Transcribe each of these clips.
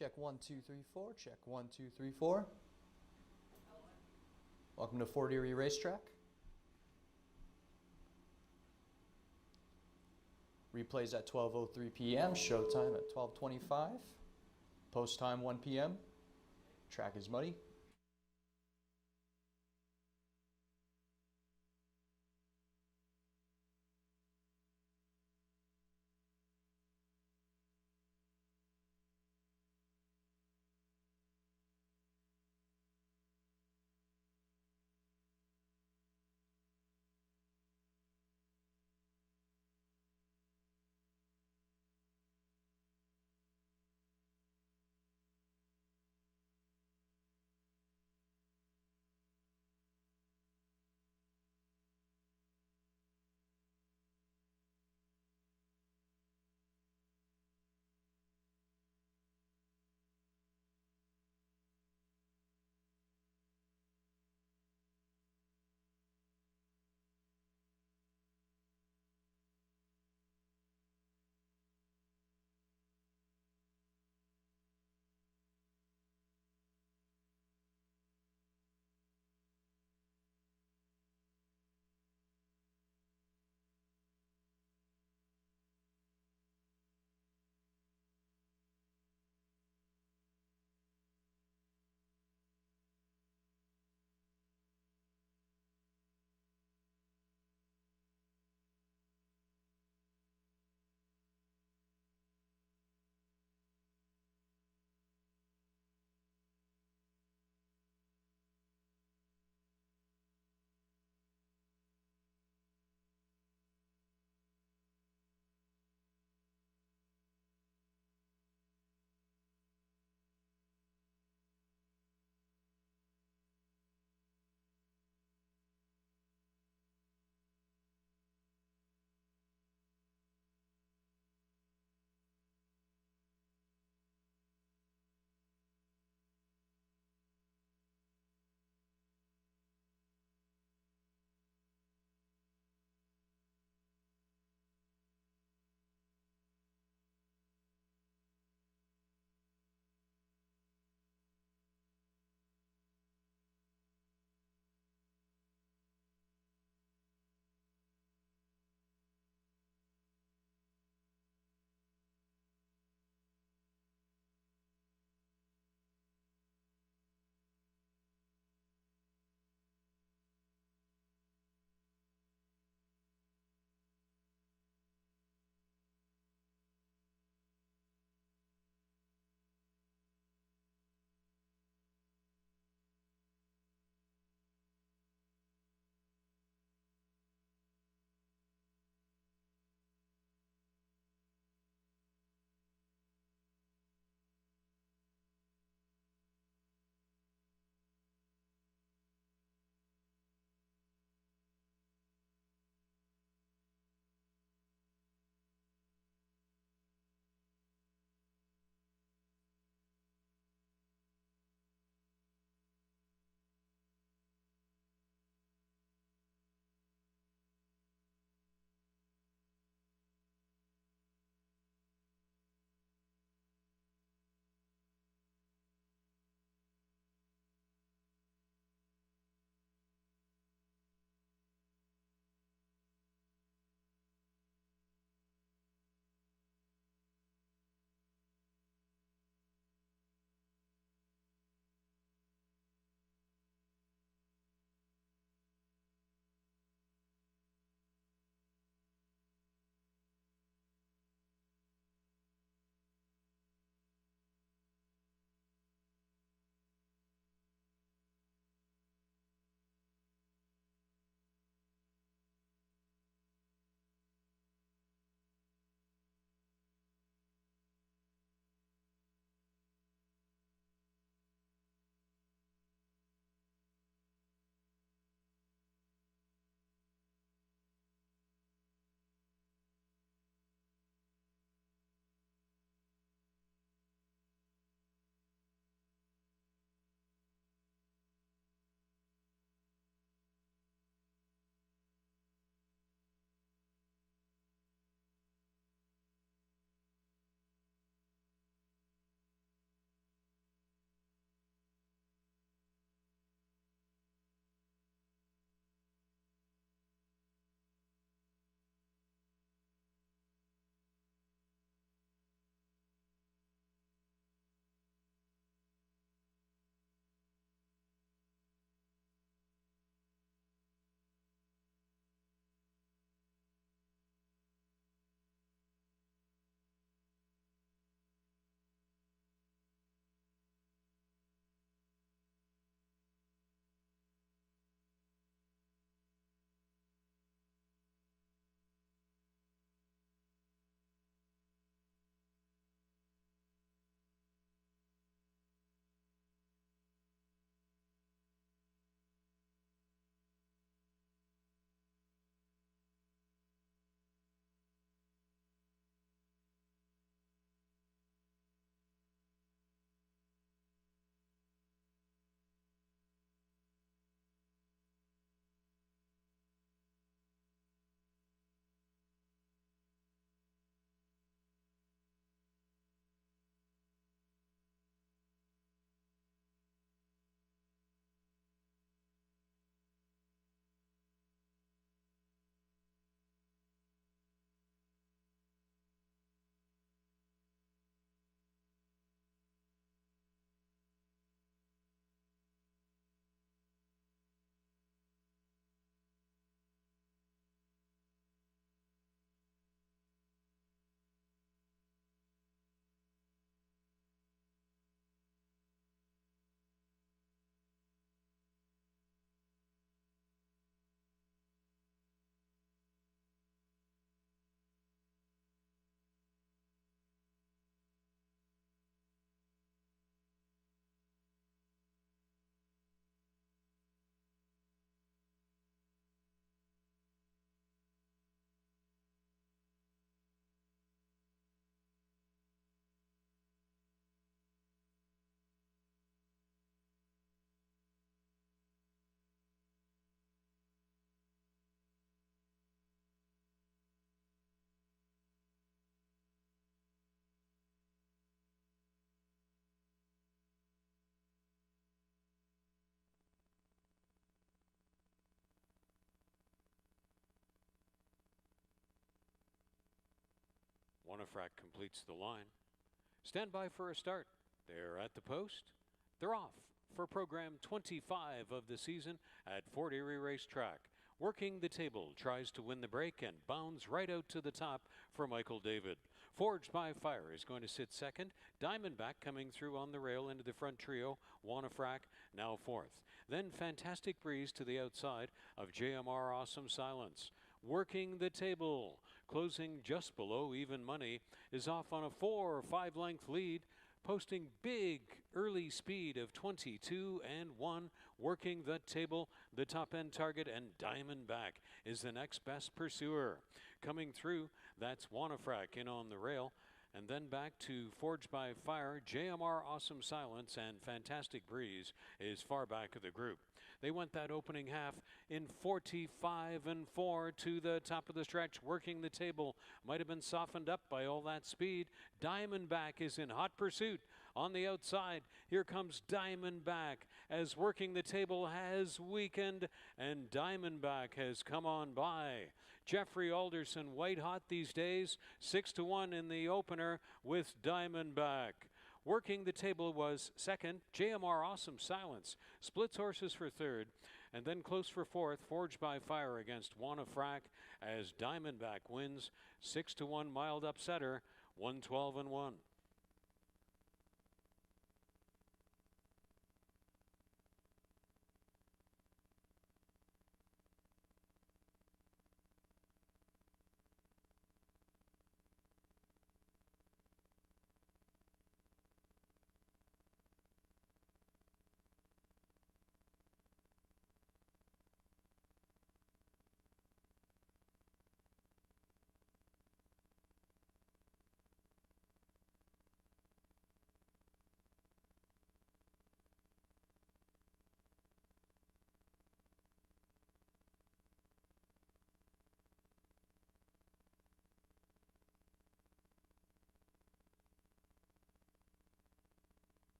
Check 1, 2, 3, 4. Check 1, 2, 3, 4. Welcome to Fort Erie Racetrack. Replays at 12:03 p.m. Showtime at 12:25. Post time 1 p.m. Track is muddy. Wanafrack completes the line. Stand by for a start. They're at the post. They're off for program 25 of the season at Fort Erie Racetrack. Working the table, tries to win the break and bounds right out to the top for Michael David. Forged by Fire is going to sit second. Diamondback coming through on the rail into the front trio. Wanafrack now fourth. Then Fantastic Breeze to the outside of JMR Awesome Silence. Working the table, closing just below even money, is off on a 4 or 5 length lead, posting big early speed of 22 and 1, working the table, the top end target, and Diamondback is the next best pursuer. Coming through, that's Wanafrack in on the rail. And then back to Forged by Fire, JMR Awesome Silence, and Fantastic Breeze is far back of the group. They went that opening half in 45 and 4 to the top of the stretch, working the table. Might have been softened up by all that speed. Diamondback is in hot pursuit on the outside. Here comes Diamondback as working the table has weakened and Diamondback has come on by. Jeffrey Alderson white hot these days, 6-1 in the opener with Diamondback. Working the table was second, JMR Awesome Silence, splits horses for third, and then close for fourth, Forged by Fire against Wanafrack as Diamondback wins, 6-1 mild upsetter, 112 and 1.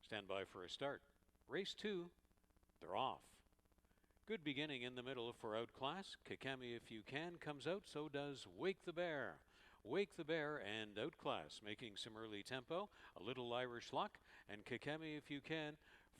Stand by for a start. Race 2, they're off. Good beginning in the middle for Outclass. Kakemi If You Can comes out, so does Wake the Bear. Wake the Bear and Outclass making some early tempo. A Little Irish Luck and Kakemi If You Can.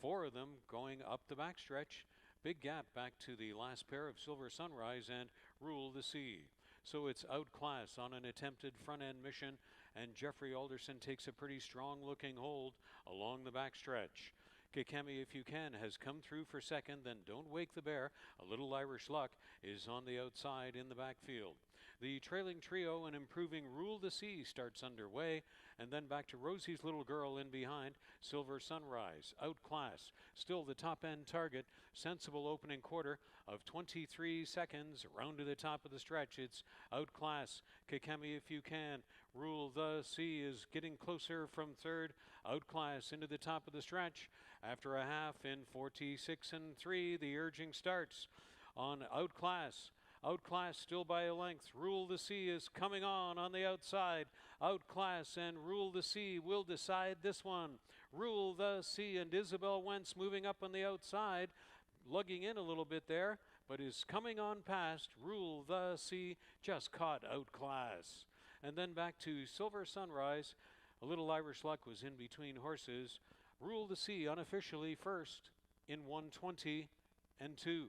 4 of them going up the backstretch. Big gap back to the last pair of Silver Sunrise and Rule the Sea. So it's Outclass on an attempted front-end mission, and Jeffrey Alderson takes a pretty strong-looking hold along the backstretch. Kakemi If You Can has come through for second, then Don't Wake the Bear. A Little Irish Luck is on the outside in the backfield. The trailing trio and improving Rule the Sea starts underway, and then back to Rosie's Little Girl in behind. Silver Sunrise, Outclass, still the top-end target. Sensible opening quarter of 23 seconds. Round to the top of the stretch, it's Outclass, Kakemi If You Can. Rule the Sea is getting closer from third. Outclass into the top of the stretch. After a half in 46 and 3, the urging starts on Outclass. Outclass still by a length. Rule the Sea is coming on the outside. Outclass and Rule the Sea will decide this one. Rule the Sea and Isabel Wentz moving up on the outside, lugging in a little bit there, but is coming on past. Rule the Sea just caught Outclass. And then back to Silver Sunrise. A Little Irish Luck was in between horses. Rule the Sea unofficially first in 120 and 2.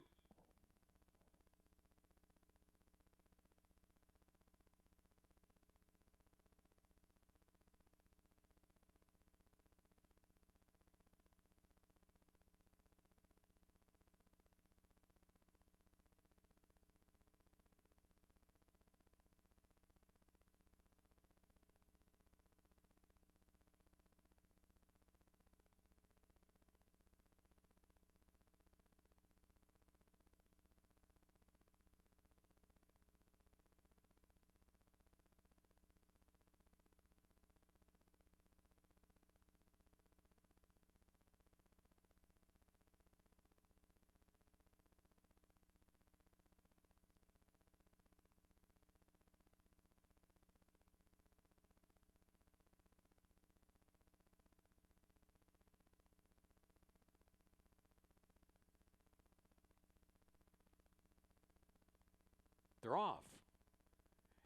They're off.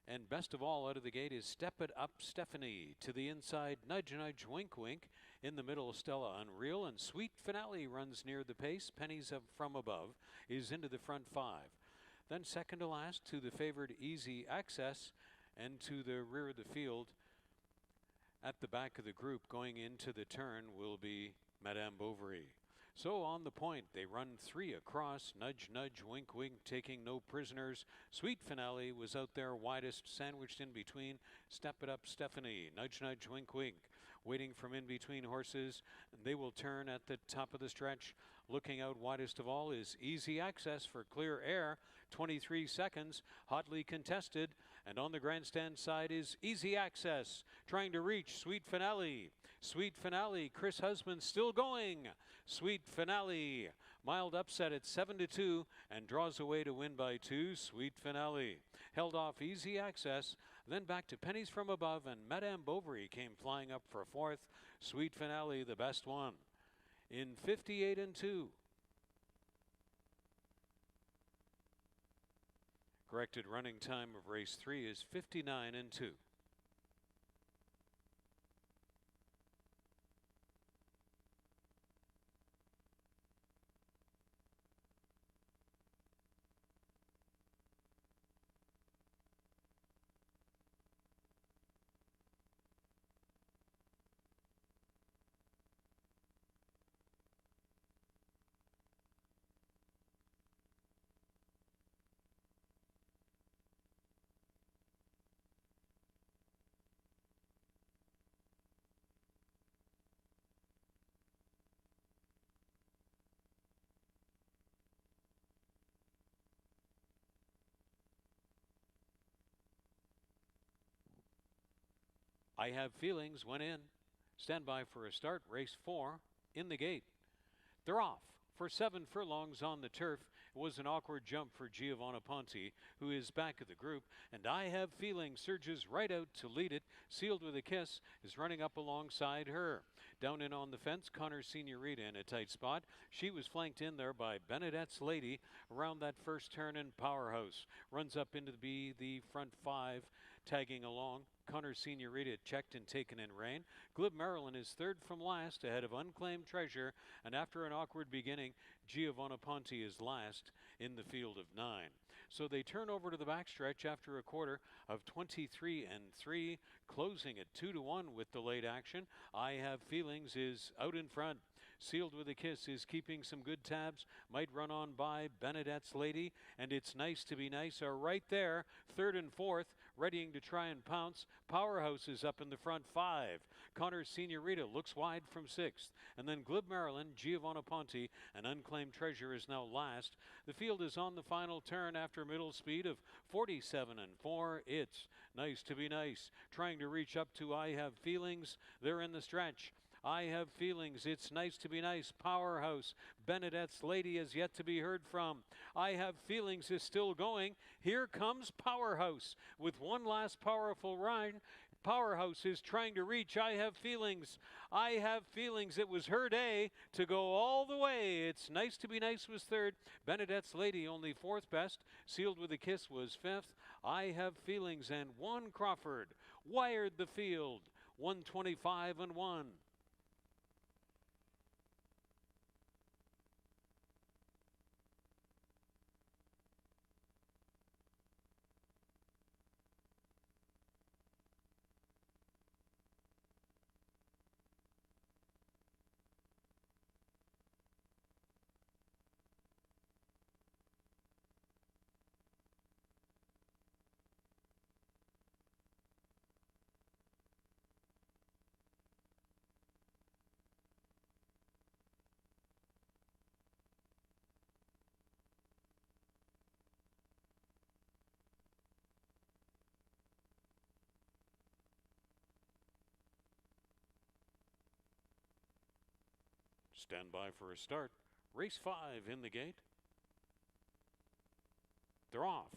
And best of all, out of the gate is Step It Up Stephanie. To the inside, Nudge Nudge Wink Wink. In the middle, Stella Unreal. And Sweet Finale runs near the pace. Pennies Up From Above is into the front 5. Then second to last to the favored Easy Access. And to the rear of the field, at the back of the group going into the turn, will be Madame Bovary. So on the point, they run 3 across. Nudge Nudge Wink Wink taking no prisoners. Sweet Finale was out there widest, sandwiched in between. Step It Up Stephanie. Nudge Nudge Wink Wink waiting from in between horses. They will turn at the top of the stretch. Looking out widest of all is Easy Access for Clear Air. 23 seconds, hotly contested. And on the grandstand side is Easy Access, trying to reach Sweet Finale. Sweet Finale, Chris Husband still going. Sweet Finale, mild upset at 7-2 and draws away to win by 2. Sweet Finale held off Easy Access, then back to Pennies From Above, and Madame Bovary came flying up for 4th. Sweet Finale, the best one, in 58-2. Corrected running time of race 3 is 59-2. I Have Feelings went in. Stand by for a start. Race 4 in the gate. They're off for 7 furlongs on the turf. It was an awkward jump for Giovanna Ponti, who is back of the group. And I Have Feelings surges right out to lead it. Sealed with a Kiss is running up alongside her. Down in on the fence, Connor Senorita in a tight spot. She was flanked in there by Benedette's Lady around that first turn, and Powerhouse runs up into the front 5, tagging along. Connor Senorita checked and taken in rein. Glib Maryland is third from last ahead of Unclaimed Treasure, and after an awkward beginning, Giovanna Ponti is last in the field of 9. So they turn over to the backstretch after a quarter of 23-3, closing at 2-1 with the late action. I Have Feelings is out in front. Sealed with a Kiss is keeping some good tabs. Might run on by Benedette's Lady, and It's Nice to Be Nice are right there, third and fourth, readying to try and pounce. Powerhouse is up in the front 5. Connor Senorita looks wide from 6th. And then Glib Maryland, Giovanna Ponti, and Unclaimed Treasure is now last. The field is on the final turn after middle speed of 47-4. It's Nice to Be Nice, trying to reach up to I Have Feelings. They're in the stretch. I Have Feelings, It's Nice to Be Nice, Powerhouse, Benedette's Lady is yet to be heard from. I Have Feelings is still going. Here comes Powerhouse with one last powerful ride. Powerhouse is trying to reach I Have Feelings. I Have Feelings, it was her day to go all the way. It's Nice to Be Nice was third. Benedette's Lady only 4th best. Sealed with a Kiss was 5th. I Have Feelings and One Crawford wired the field. 125-1. Stand by for a start. Race 5 in the gate. They're off.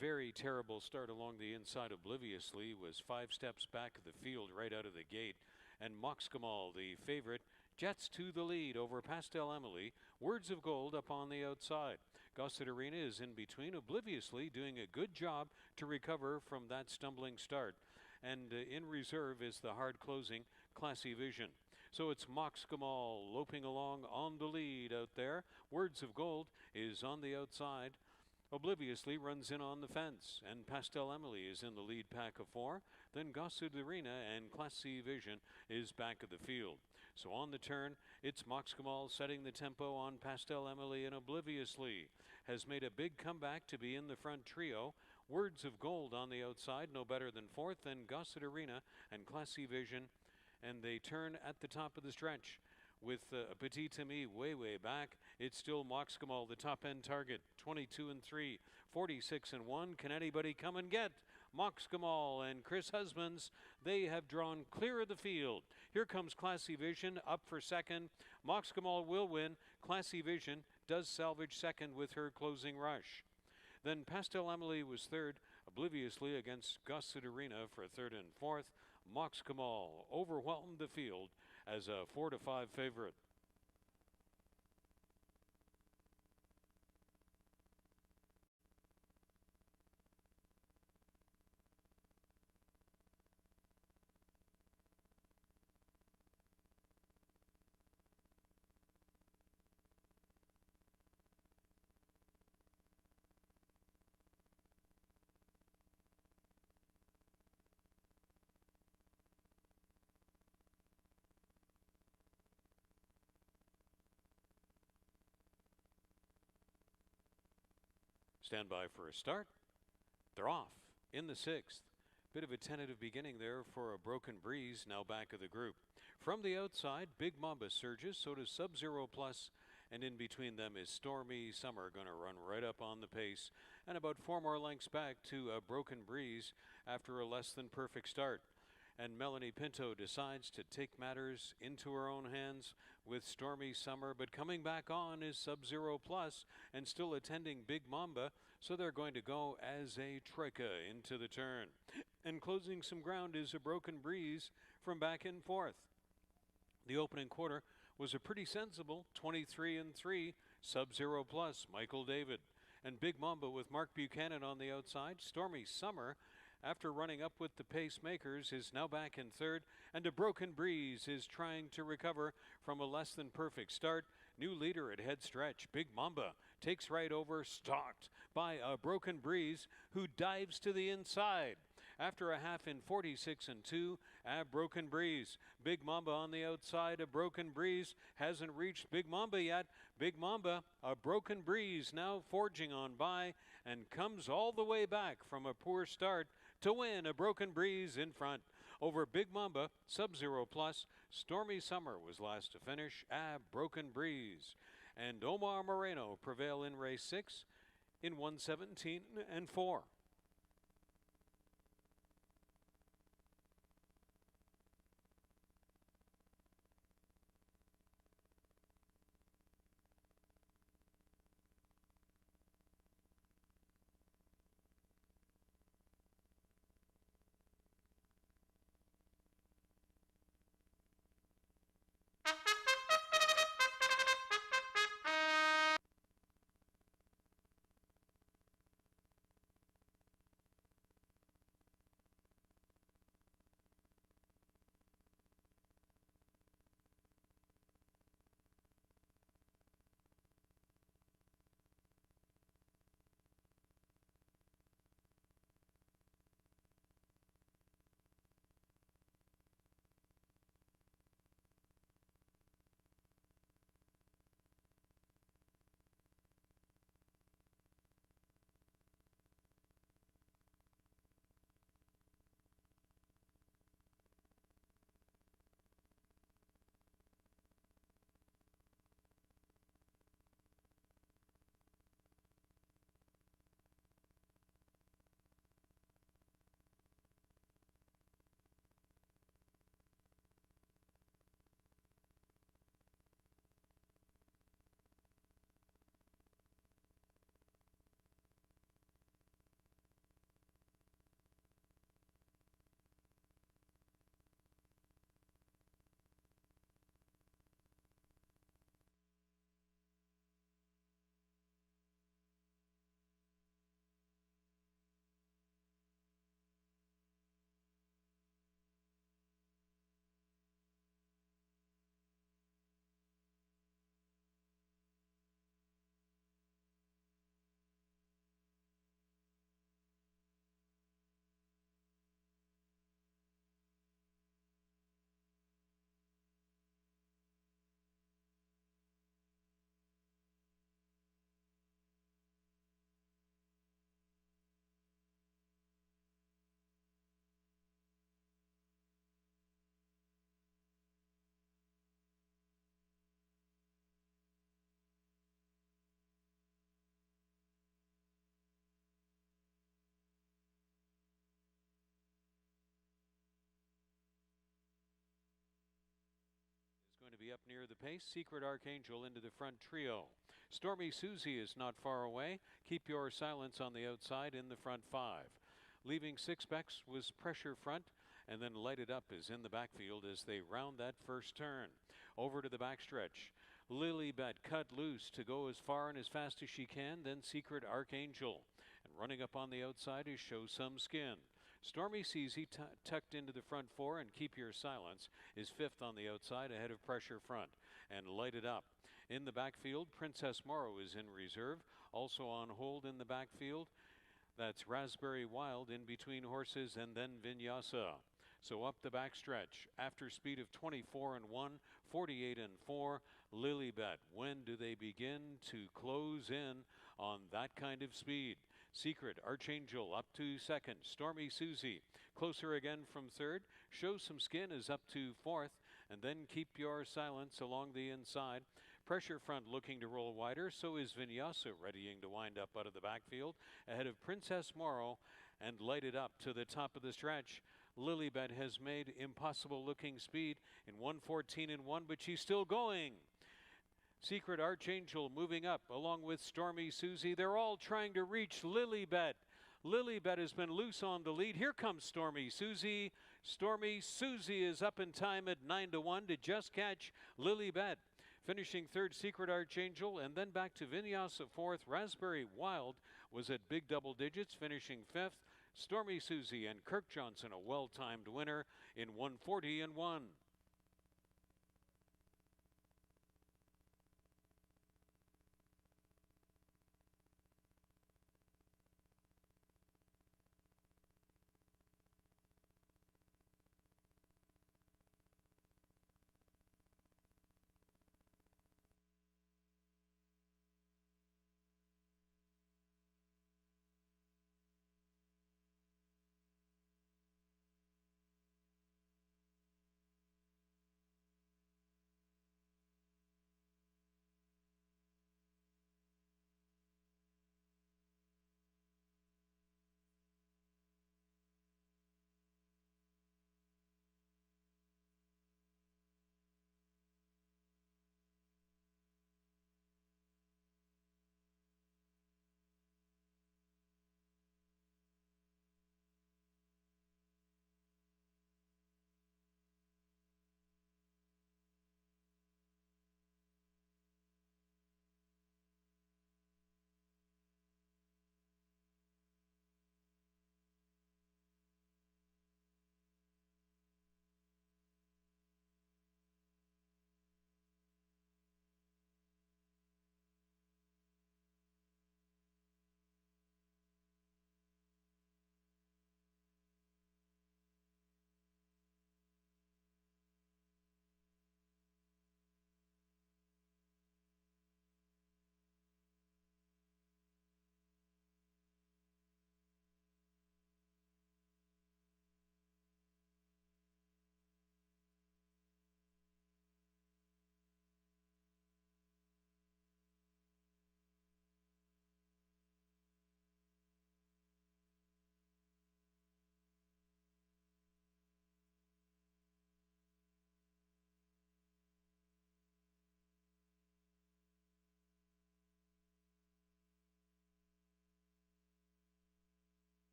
Very terrible start along the inside obliviously. Was 5 steps back of the field right out of the gate. And Moxkamal, the favorite, jets to the lead over Pastel Emily. Words of Gold up on the outside. Gossett Arena is in between, obliviously doing a good job to recover from that stumbling start. And in reserve is the hard closing Classy Vision. So it's Moxkamal loping along on the lead out there. Words of Gold is on the outside. Obliviously runs in on the fence, and Pastel Emily is in the lead pack of 4. Then Gossett Arena and Classy Vision is back of the field. So on the turn, it's Moxkamal setting the tempo on Pastel Emily, and Obliviously has made a big comeback to be in the front trio. Words of Gold on the outside, no better than 4th, then Gossett Arena and Classy Vision, and they turn at the top of the stretch. With Petit Ami way back, it's still Moxkamal, the top end target, 22 and 3, 46 and 1. Can anybody come and get Moxkamal and Chris Husbands? They have drawn clear of the field. Here comes Classy Vision up for second. Moxkamal will win. Classy Vision does salvage second with her closing rush. Then Pastel Emily was third, obliviously against Gossett Arena for third and fourth. Moxkamal overwhelmed the field as a 4-5 favorite. Stand by for a start. They're off in the 6th. Bit of a tentative beginning there for a Broken Breeze, now back of the group. From the outside, Big Mamba surges, so does Sub-Zero Plus, and in between them is Stormy Summer, going to run right up on the pace, and about 4 more lengths back to a Broken Breeze after a less than perfect start. And Melanie Pinto decides to take matters into her own hands with Stormy Summer, but coming back on is Sub-Zero Plus and still attending Big Mamba, so they're going to go as a troika into the turn. And closing some ground is a Broken Breeze from back in 4th. The opening quarter was a pretty sensible 23 and 3, Sub-Zero Plus, Michael David. And Big Mamba with Mark Buchanan on the outside. Stormy Summer, after running up with the pacemakers, is now back in 3rd, and a Broken Breeze is trying to recover from a less than perfect start. New leader at head stretch, Big Mamba, takes right over, stalked by a Broken Breeze who dives to the inside. After a half in 46 and 2, a Broken Breeze. Big Mamba on the outside, a Broken Breeze hasn't reached Big Mamba yet. Big Mamba, a Broken Breeze now forging on by and comes all the way back from a poor start to win. A Broken Breeze in front. Over Big Mamba, Sub-Zero Plus, Stormy Summer was last to finish. A Broken Breeze and Omar Moreno prevail in race 6 in 1:17 and 4. be up near the pace. Secret Archangel into the front trio. Stormy Susie is not far away. Keep Your Silence on the outside in the front 5. Leaving 6 backs was Pressure Front, and then Light It Up is in the backfield as they round that first turn. Over to the backstretch. Lilybet cut loose to go as far and as fast as she can, then Secret Archangel. And running up on the outside is Show Some Skin. Stormy Susie tucked into the front 4, and Keep Your Silence is 5th on the outside ahead of Pressure Front. And Light It Up. In the backfield, Princess Morrow is in reserve. Also on hold in the backfield, that's Raspberry Wild in between horses, and then Vinyasa. So up the backstretch, after speed of 24 and 1, 48 and 4, Lilybet. When do they begin to close in on that kind of speed? Secret Archangel up to 2nd. Stormy Susie closer again from 3rd. Show Some Skin is up to 4th, and then Keep Your Silence along the inside. Pressure Front looking to roll wider. So is Vinyasa readying to wind up out of the backfield ahead of Princess Morrow, and Light It Up to the top of the stretch. Lilybet has made impossible looking speed in 1:14 and 1, but she's still going. Secret Archangel moving up along with Stormy Susie. They're all trying to reach Lilybet. Lilybet has been loose on the lead. Here comes Stormy Susie. Stormy Susie is up in time at 9 to 1 to just catch Lilybet. Finishing 3rd, Secret Archangel, and then back to Vinyasa 4th. Raspberry Wild was at big double digits, finishing 5th. Stormy Susie and Kirk Johnson, a well-timed winner in 1:40 and 1.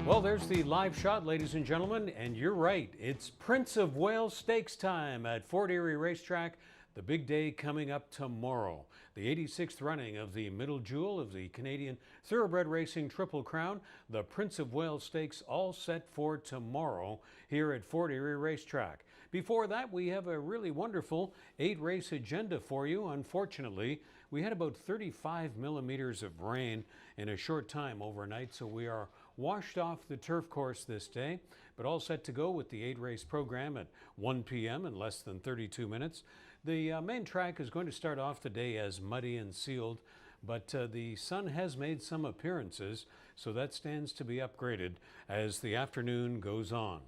Well, there's the live shot, ladies and gentlemen, and you're right. It's Prince of Wales Stakes time at Fort Erie Racetrack. The big day coming up tomorrow. The 86th running of the middle jewel of the Canadian Thoroughbred Racing Triple Crown, the Prince of Wales Stakes, all set for tomorrow here at Fort Erie Racetrack. Before that, we have a really wonderful 8-race agenda for you. Unfortunately, we had about 35 millimeters of rain in a short time overnight, so we are washed off the turf course this day, but all set to go with the 8-race program at 1 p.m. in less than 32 minutes. The main track is going to start off the day as muddy and sealed, but the sun has made some appearances, so that stands to be upgraded as the afternoon goes on.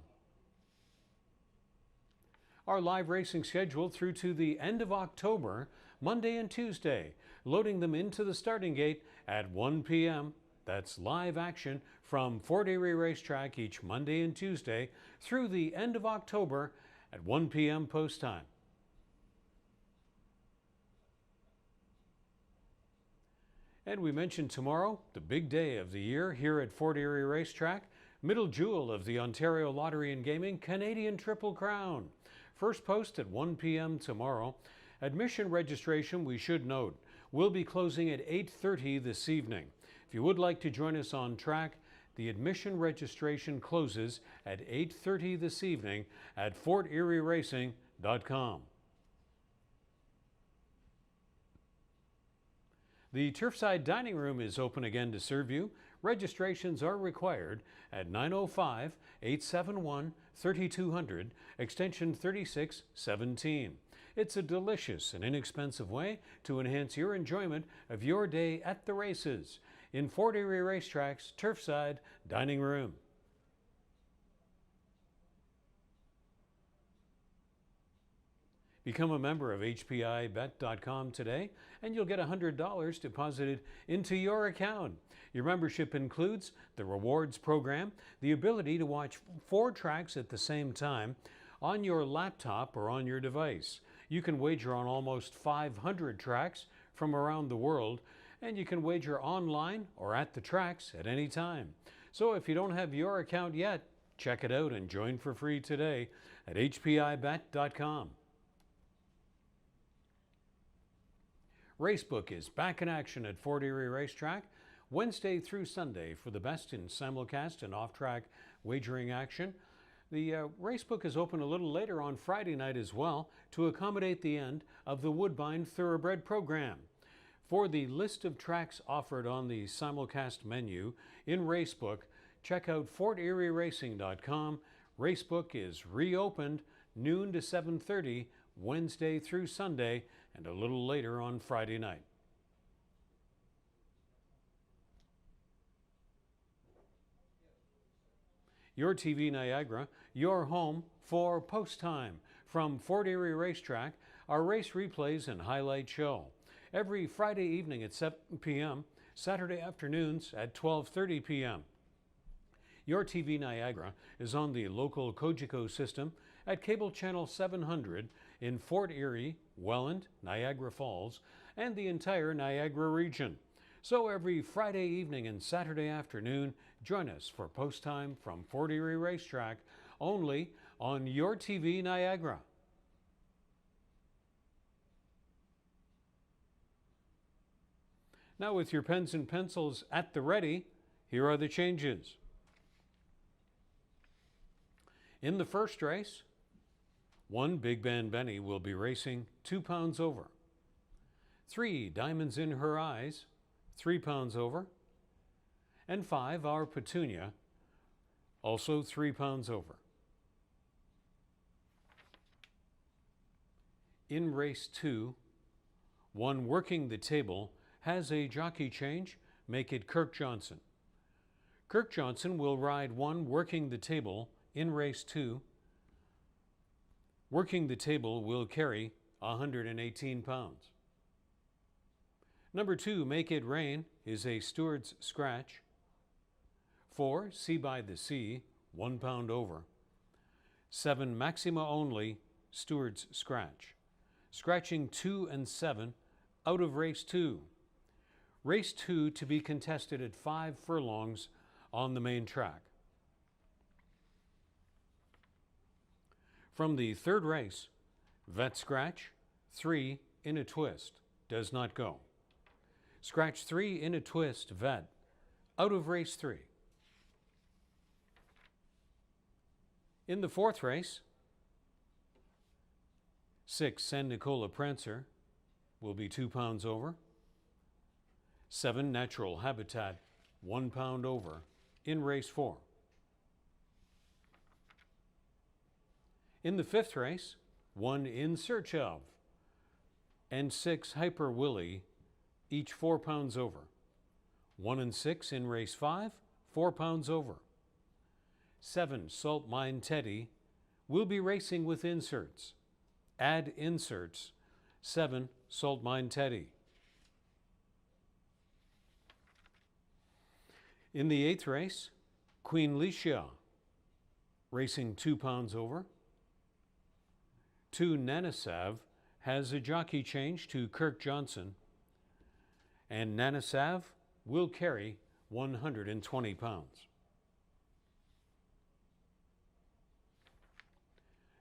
Our live racing schedule through to the end of October, Monday and Tuesday, loading them into the starting gate at 1 p.m. That's live action from Fort Erie Racetrack each Monday and Tuesday through the end of October at 1 p.m. post time. And we mentioned tomorrow, the big day of the year here at Fort Erie Racetrack, middle jewel of the Ontario Lottery and Gaming Canadian Triple Crown. First post at 1 p.m. tomorrow. Admission registration, we should note, will be closing at 8:30 this evening. If you would like to join us on track, the admission registration closes at 8:30 this evening at forterieracing.com. The Turfside Dining Room is open again to serve you. Registrations are required at 905-871-3200, extension 3617. It's a delicious and inexpensive way to enhance your enjoyment of your day at the races in Fort Erie Racetrack's Turfside Dining Room. Become a member of HPIBet.com today and you'll get $100 deposited into your account. Your membership includes the rewards program, the ability to watch 4 tracks at the same time on your laptop or on your device. You can wager on almost 500 tracks from around the world, and you can wager online or at the tracks at any time. So if you don't have your account yet, check it out and join for free today at HPIBet.com. Racebook is back in action at Fort Erie Racetrack Wednesday through Sunday for the best in simulcast and off-track wagering action. The Racebook is open a little later on Friday night as well to accommodate the end of the Woodbine Thoroughbred program. For the list of tracks offered on the simulcast menu in Racebook, check out forterieracing.com. Racebook is reopened noon to 7:30 Wednesday through Sunday and a little later on Friday night. Your TV Niagara, your home for post time. From Fort Erie Racetrack, our race replays and highlight show. Every Friday evening at 7 p.m., Saturday afternoons at 12:30 p.m. Your TV Niagara is on the local Cogeco system at cable channel 700 in Fort Erie, Welland, Niagara Falls, and the entire Niagara region. So every Friday evening and Saturday afternoon, join us for post time from Fort Erie Racetrack, only on Your TV Niagara. Now with your pens and pencils at the ready, here are the changes. In the first race, 1 Big Ben Benny will be racing 2 pounds over. 3 Diamonds in Her Eyes, 3 pounds over. And 5 Our Petunia, also 3 pounds over. In race 2, 1 Working the Table has a jockey change, make it Kirk Johnson. Kirk Johnson will ride 1 Working the Table in race 2. Working the Table will carry 118 pounds. Number 2, Make It Rain, is a steward's scratch. 4, See by the Sea, 1 pound over. 7, Maxima Only, steward's scratch. Scratching 2 and 7 out of race 2. Race 2 to be contested at 5 furlongs on the main track. From the third race, Vet Scratch, 3 in a twist, does not go. Scratch 3 in a twist, Vet, out of race 3. In the fourth race, 6 San Nicola Prancer will be 2 pounds over. 7 Natural Habitat, 1 pound over in race 4. In the fifth race, 1 In Search Of and 6 Hyper Willie, each 4 pounds over. 1 and 6 in race 5, 4 pounds over. 7 Salt Mine Teddy will be racing with inserts. Add inserts, 7 Salt Mine Teddy. In the eighth race, Queen Licia racing 2 pounds over. 2 Nanasav has a jockey change to Kirk Johnson, and Nanasav will carry 120 pounds.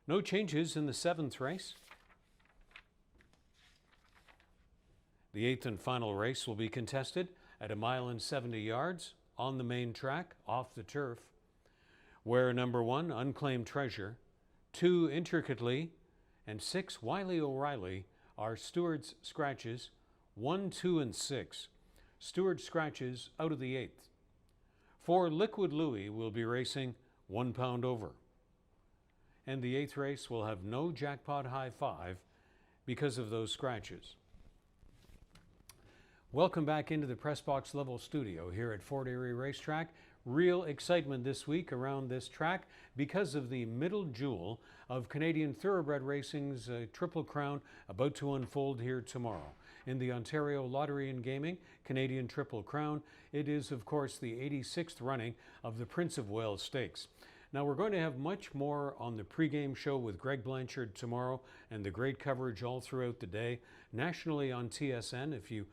No changes in the seventh race. The eighth and final race will be contested at 1 mile and 70 yards on the main track, off the turf, where number 1, Unclaimed Treasure, 2, Intricately, and 6, Wiley O'Reilly are Stewart's scratches, 1, 2, and 6. Stewart scratches out of the eighth. 4, Liquid Louie will be racing 1 pound over. And the eighth race will have no jackpot high five because of those scratches. Welcome back into the press box level studio here at Fort Erie Racetrack. Real excitement this week around this track because of the middle jewel of Canadian Thoroughbred Racing's Triple Crown about to unfold here tomorrow. In the Ontario Lottery and Gaming Canadian Triple Crown, it is of course the 86th running of the Prince of Wales Stakes. Now we're going to have much more on the pregame show with Greg Blanchard tomorrow and the great coverage all throughout the day, nationally on TSN if you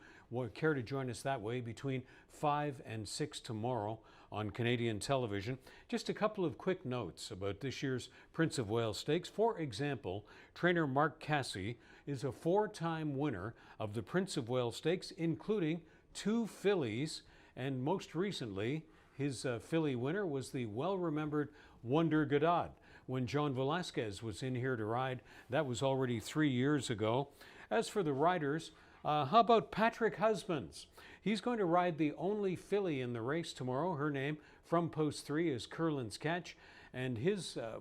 care to join us that way between 5 and 6 tomorrow on Canadian television. Just a couple of quick notes about this year's Prince of Wales Stakes. For example, trainer Mark Cassey is a 4-time winner of the Prince of Wales Stakes, including 2 fillies, and most recently his filly winner was the well-remembered Wonder Godot. When John Velasquez was in here to ride, that was already 3 years ago. As for the riders, how about Patrick Husbands? He's going to ride the only filly in the race tomorrow. Her name from post 3 is Curlin's Catch, and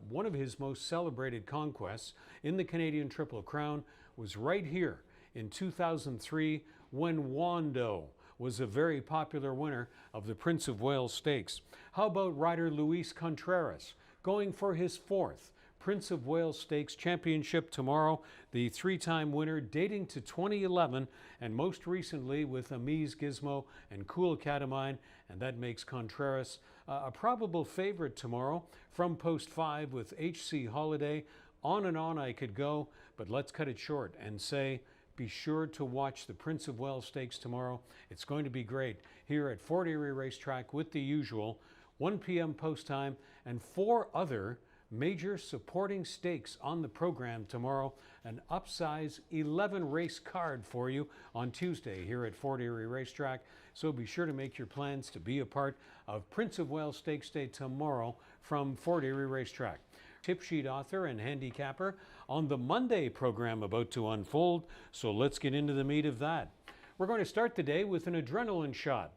one of his most celebrated conquests in the Canadian Triple Crown was right here in 2003 when Wando was a very popular winner of the Prince of Wales Stakes. How about rider Luis Contreras going for his 4th Prince of Wales Stakes Championship tomorrow, the 3-time winner dating to 2011 and most recently with Amise Gizmo and Cool Catamine, and that makes Contreras a probable favorite tomorrow. From post 5 with HC Holiday, on and on I could go, but let's cut it short and say be sure to watch the Prince of Wales Stakes tomorrow. It's going to be great here at Fort Erie Racetrack with the usual 1 p.m. post time and 4 other major supporting stakes on the program tomorrow. An upsize 11 race card for you on Tuesday here at Fort Erie Racetrack. So be sure to make your plans to be a part of Prince of Wales Stakes Day tomorrow from Fort Erie Racetrack. Tip sheet author and handicapper on the Monday program about to unfold. So let's get into the meat of that. We're going to start the day with an adrenaline shot,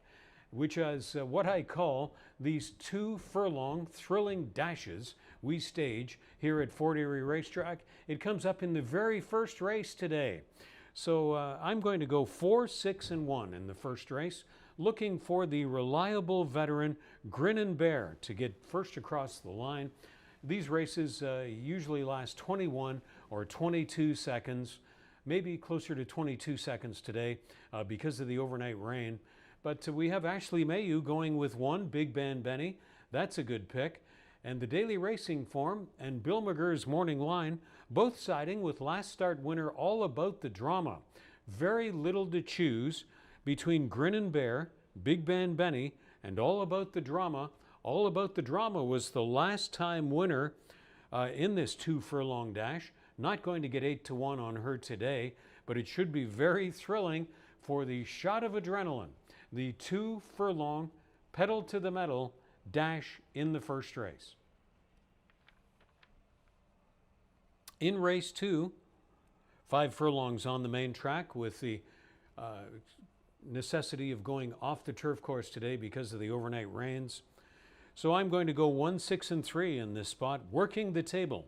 which is what I call these 2 furlong thrilling dashes we stage here at Fort Erie Racetrack. It comes up in the very first race today. So I'm going to go 4, 6, and 1 in the first race, looking for the reliable veteran Grin and Bear to get first across the line. These races usually last 21 or 22 seconds, maybe closer to 22 seconds today because of the overnight rain. But we have Ashley Mayu going with 1, Big Band Benny. That's a good pick. And the Daily Racing Form and Bill McGurr's Morning Line, both siding with last start winner All About the Drama. Very little to choose between Grin and Bear, Big Band Benny, and All About the Drama. All About the Drama was the last time winner in this 2 furlong dash. Not going to get 8-1 on her today, but it should be very thrilling for the shot of adrenaline. The 2 furlong pedal to the metal dash in the first race. In race 2, 5 furlongs on the main track with the necessity of going off the turf course today because of the overnight rains. So I'm going to go 1, 6, and 3 in this spot. Working the Table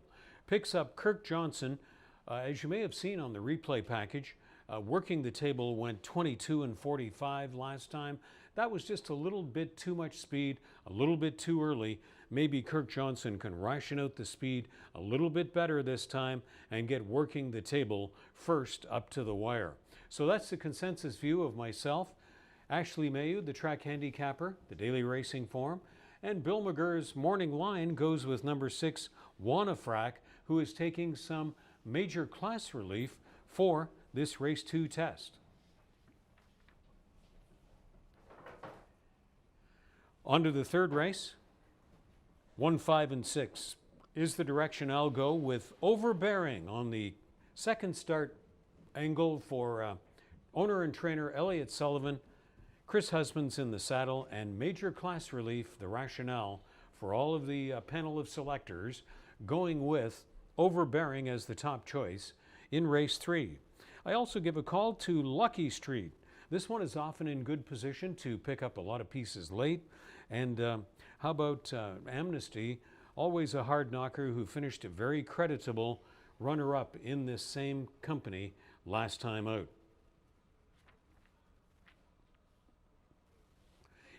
picks up Kirk Johnson. As you may have seen on the replay package, Working the Table went 22 and 45 last time. That was just a little bit too much speed, a little bit too early. Maybe Kirk Johnson can ration out the speed a little bit better this time and get Working the Table first up to the wire. So that's the consensus view of myself, Ashley Mayu, the track handicapper, the Daily Racing Form, and Bill McGurr's morning line goes with number 6, Wanafrack, who is taking some major class relief for this race 2 test. On to the third race. 1, 5, and 6 is the direction I'll go with Overbearing on the second start angle for owner and trainer Elliott Sullivan. Chris Husbands in the saddle, and Major Class Relief, the rationale for all of the panel of selectors going with Overbearing as the top choice in race 3. I also give a call to Lucky Street. This one is often in good position to pick up a lot of pieces late. And how about Amnesty, always a hard knocker who finished a very creditable runner-up in this same company last time out.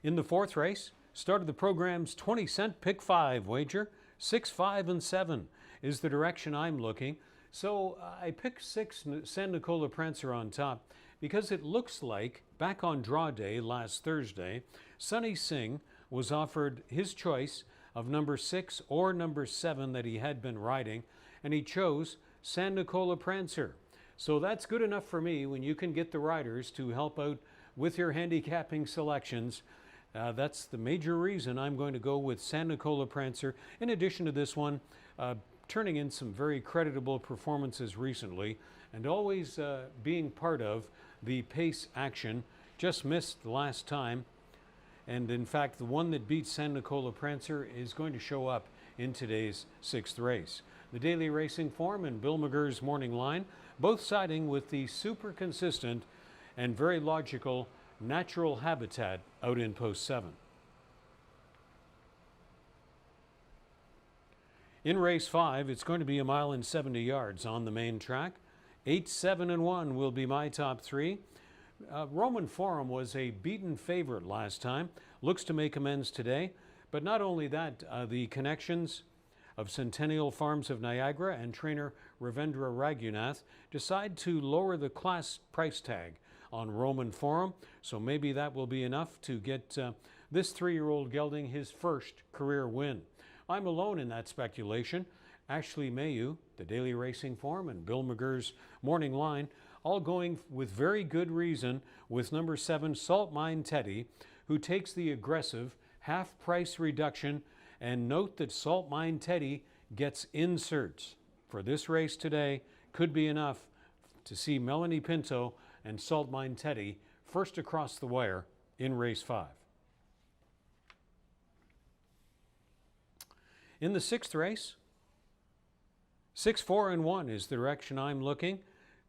In the fourth race, started the program's 20-cent pick 5 wager. 6, 5, and 7 is the direction I'm looking. So I picked 6 San Nicola Prancer on top because it looks like back on draw day last Thursday, Sonny Singh was offered his choice of number 6 or number 7 that he had been riding, and he chose San Nicola Prancer. So that's good enough for me when you can get the riders to help out with your handicapping selections. That's the major reason I'm going to go with San Nicola Prancer. In addition to this one, turning in some very creditable performances recently and always being part of the pace action. Just missed the last time. And in fact, the one that beats San Nicola Prancer is going to show up in today's 6th race. The Daily Racing Form and Bill McGurr's morning line, both siding with the super consistent and very logical Natural Habitat out in post 7. In race 5, it's going to be 1 mile and 70 yards on the main track. 8, 7, and 1 will be my top 3. Roman Forum was a beaten favorite last time. Looks to make amends today. But not only that, the connections of Centennial Farms of Niagara and trainer Ravindra Raghunath decide to lower the class price tag on Roman Forum. So maybe that will be enough to get this 3-year-old gelding his first career win. I'm alone in that speculation. Ashley Mayu, the Daily Racing Form, and Bill McGurr's morning line, all going with very good reason with number 7, Salt Mine Teddy, who takes the aggressive half-price reduction. And note that Salt Mine Teddy gets inserts. For this race today, could be enough to see Melanie Pinto and Salt Mine Teddy first across the wire in race 5. In the 6th race, 6, 4, and 1 is the direction I'm looking.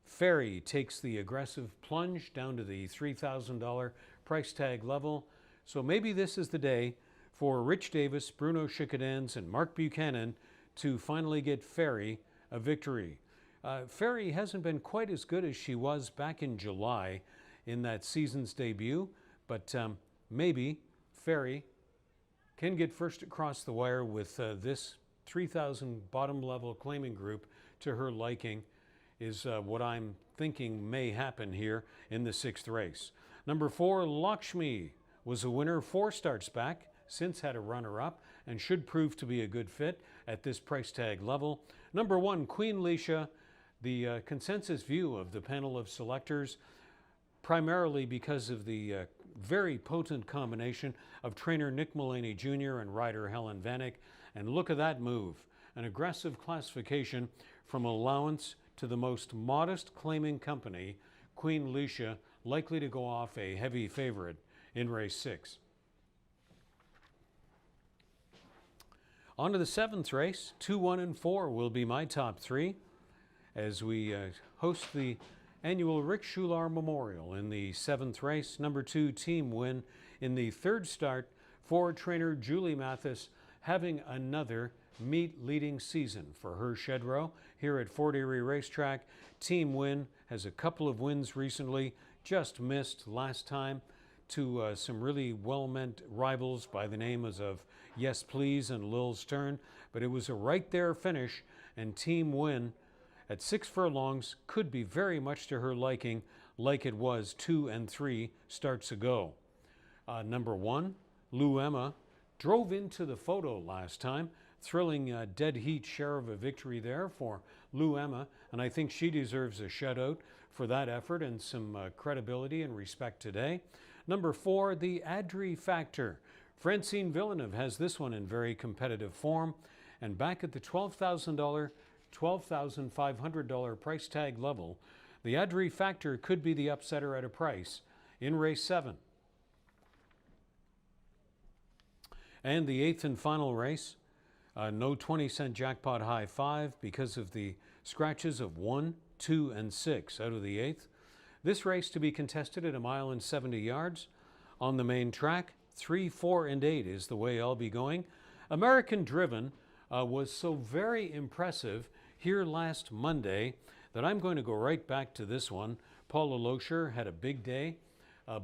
Ferry takes the aggressive plunge down to the $3,000 price tag level. So maybe this is the day for Rich Davis, Bruno Chickadans, and Mark Buchanan to finally get Ferry a victory. Ferry hasn't been quite as good as she was back in July in that season's debut, but maybe Ferry can get first across the wire with this 3,000 bottom level claiming group to her liking is what I'm thinking may happen here in the 6th race. Number 4, Lakshmi, was a winner 4 starts back, since had a runner-up, and should prove to be a good fit at this price tag level. Number 1, Queen Leisha, the consensus view of the panel of selectors, primarily because of the very potent combination of trainer Nick Mullaney Jr. and rider Helen Vanek. And look at that move. an aggressive classification from allowance to the most modest claiming company, Queen Lucia, likely to go off a heavy favorite in race 6. On to the 7th race. 2, 1, and 4 will be my top 3 as we host the annual Rick Schular Memorial in the 7th race. Number 2, Team Win in the 3rd start for trainer Julie Mathis, having another meet-leading season for her shed row here at Fort Erie Racetrack. Team Win has a couple of wins recently, just missed last time to some really well-meant rivals by the names of Yes Please and Lil Stern, but it was a right there finish, and Team Win at 6 furlongs could be very much to her liking, like it was 2 and 3 starts ago. Number 1, Lou Emma, drove into the photo last time. Thrilling dead heat share of a victory there for Lou Emma, and I think she deserves a shout out for that effort and some credibility and respect today. Number 4, the Adri Factor. Francine Villeneuve has this one in very competitive form, and back at the $12,000, $12,500 price tag level, the Adri Factor could be the upsetter at a price in race 7. And the 8th and final race, no 20-cent jackpot high 5 because of the scratches of 1, 2, and 6 out of the 8th. This race to be contested at 1 mile and 70 yards on the main track. 3, 4, and 8 is the way I'll be going. American Driven was so very impressive here last Monday that I'm going to go right back to this one. Paula Loescher had a big day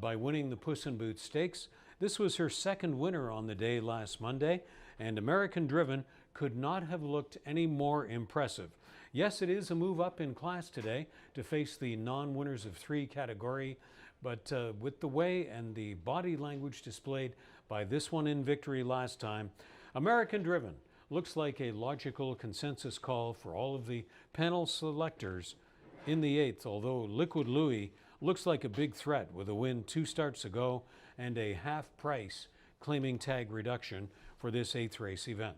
by winning the Puss in Boots Stakes. This was her second winner on the day last Monday, and American Driven could not have looked any more impressive. Yes, it is a move up in class today to face the non-winners of 3 category, but with the way and the body language displayed by this one in victory last time, American Driven looks like a logical consensus call for all of the panel selectors in the 8th, although Liquid Louie looks like a big threat with a win 2 starts ago and a half price claiming tag reduction for this 8th race event.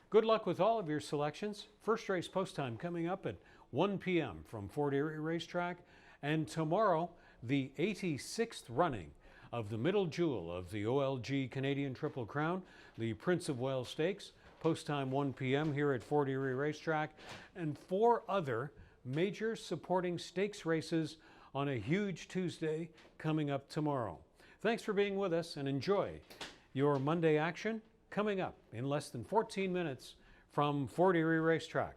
Good luck with all of your selections. First race post time coming up at 1 p.m. from Fort Erie Racetrack, and tomorrow the 86th running of the middle jewel of the OLG Canadian Triple Crown, the Prince of Wales Stakes, post time 1 p.m. here at Fort Erie Racetrack, and 4 other major supporting stakes races on a huge Tuesday coming up tomorrow. Thanks for being with us, and enjoy your Monday action coming up in less than 14 minutes from Fort Erie Racetrack.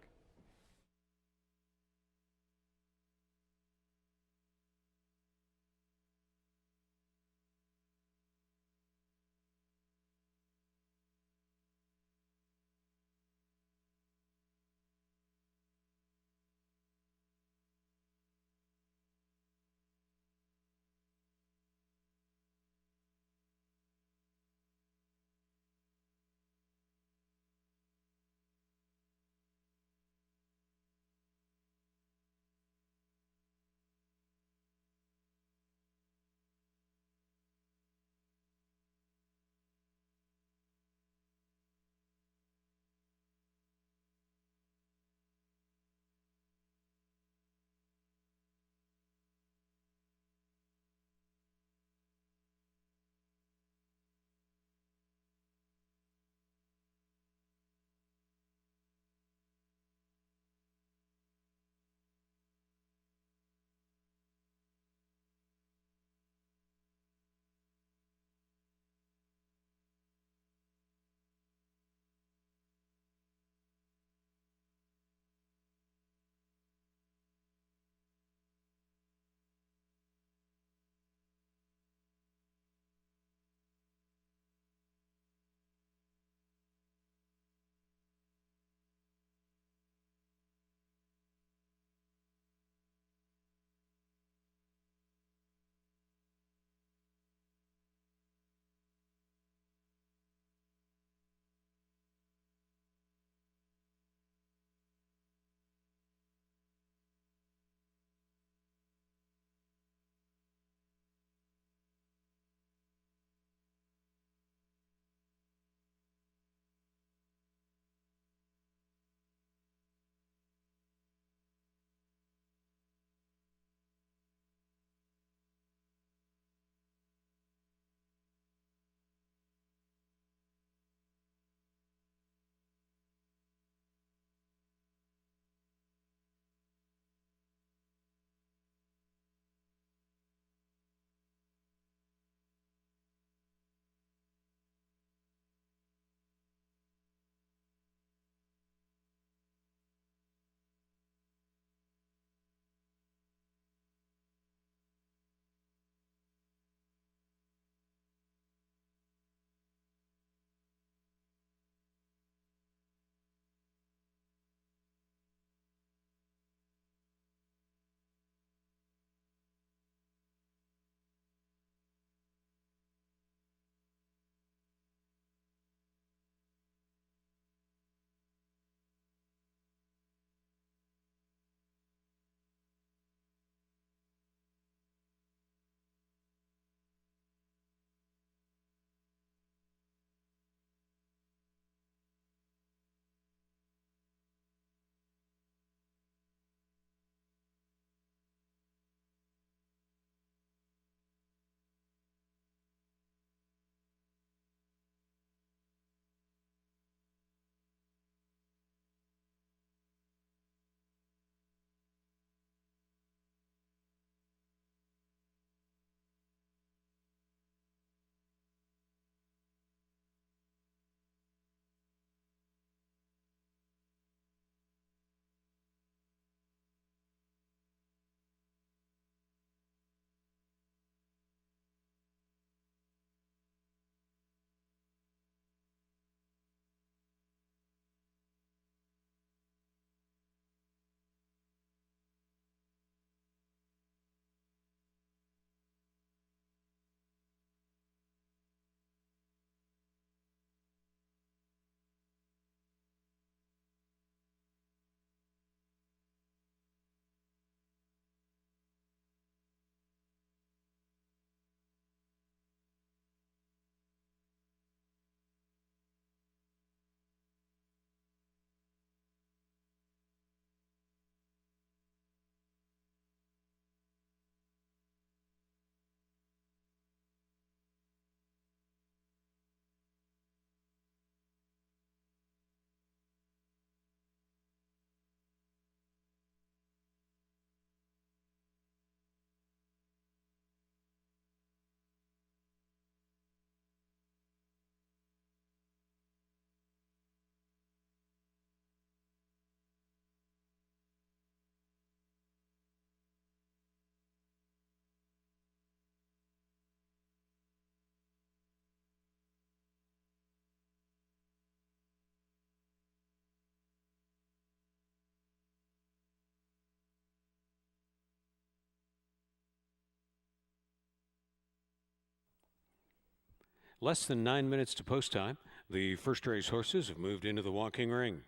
Less than 9 minutes to post time. The first race horses have moved into the walking ring.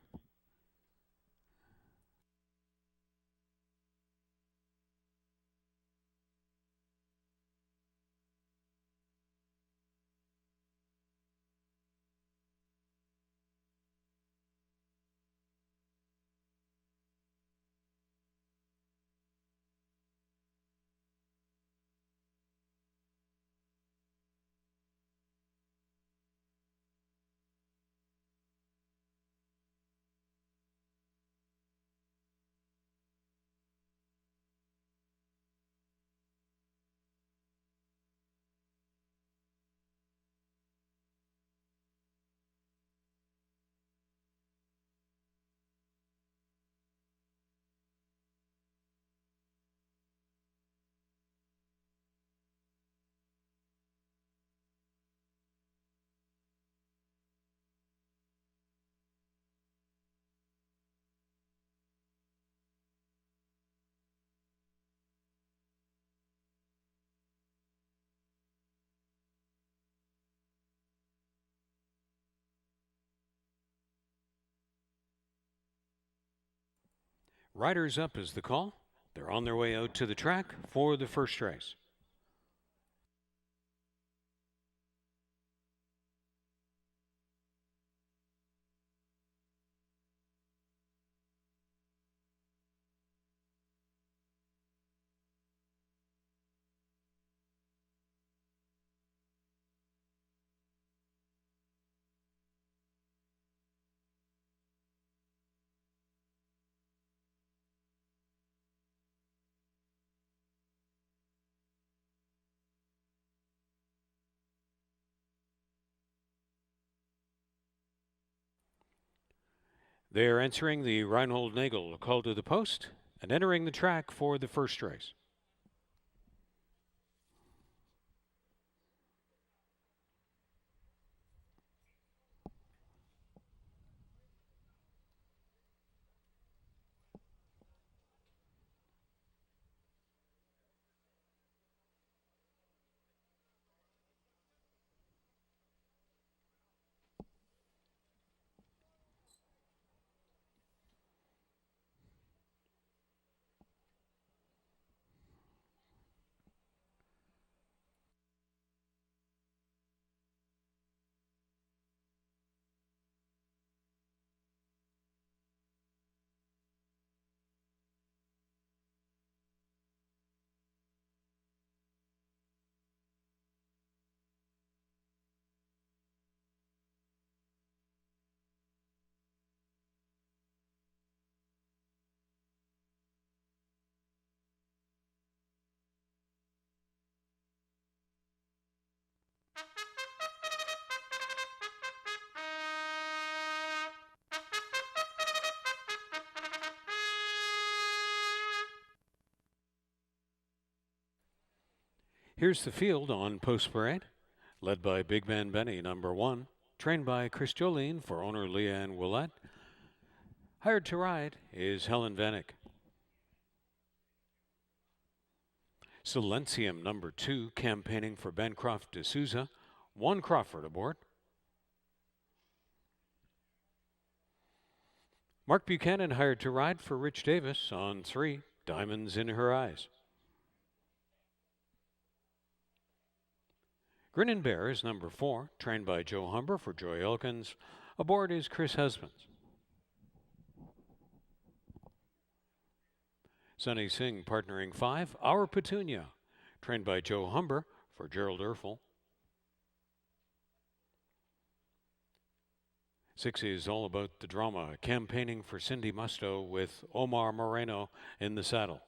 Riders up is the call. They're on their way out to the track for the first race. They're entering the Reinhold Nagel call to the post and entering the track for the first race. Here's the field on post parade, led by Big Man Benny, number 1, trained by Chris Jolene for owner Leanne Willette. Hired to ride is Helen Vanek. Silencium, number 2, campaigning for Bancroft D'Souza, 1 Crawford aboard. Mark Buchanan hired to ride for Rich Davis on 3, Diamonds in Her Eyes. Grin and Bear is number 4, trained by Joe Humber for Joy Elkins. Aboard is Chris Husbands. Sunny Singh partnering 5, Our Petunia, trained by Joe Humber for Gerald Erfel. 6 is all about the drama, campaigning for Cindy Musto with Omar Moreno in the saddle.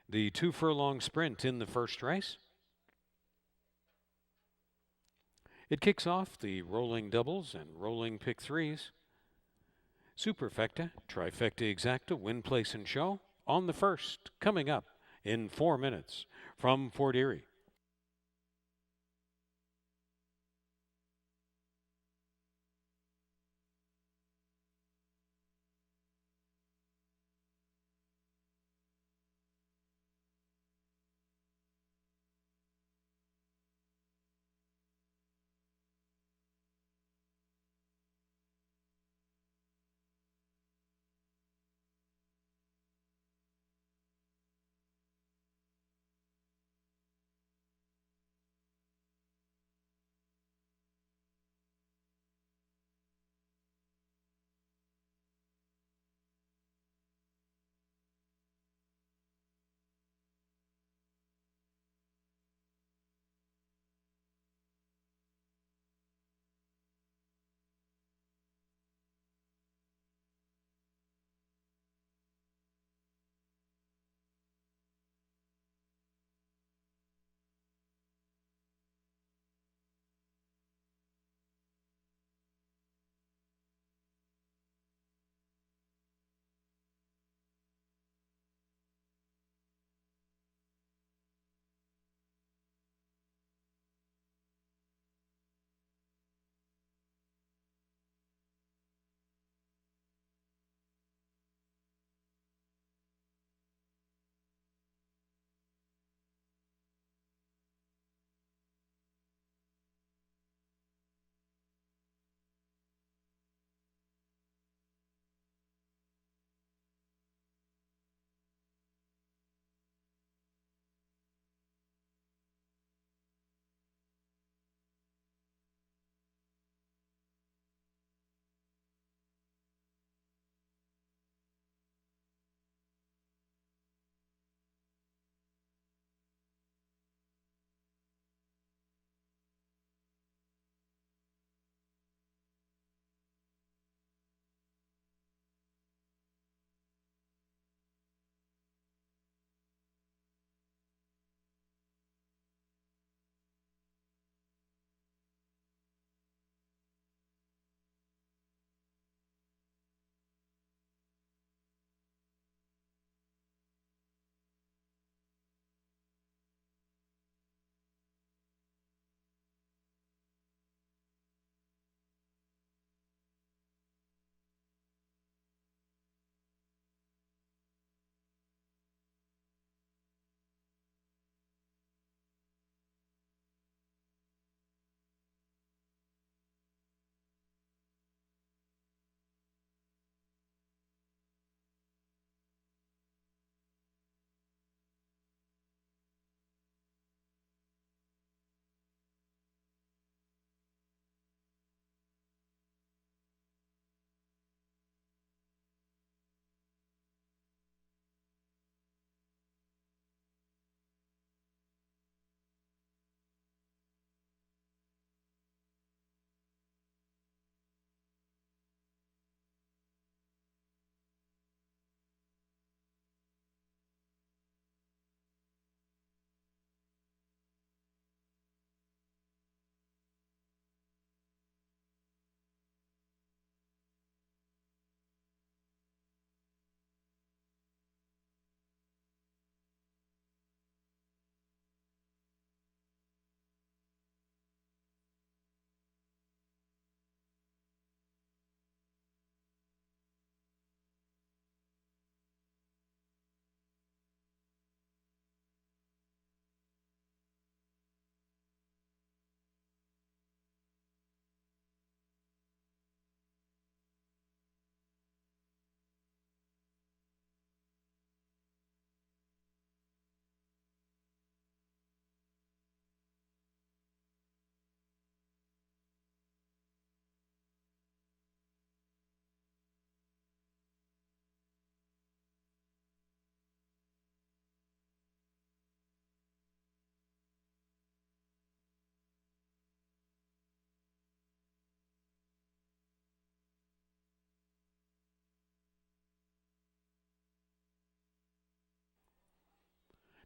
The 2 furlong sprint in the first race. It kicks off the rolling doubles and rolling pick 3s. Superfecta, Trifecta Exacta, Win, Place, and Show on the first, coming up in 4 minutes from Fort Erie.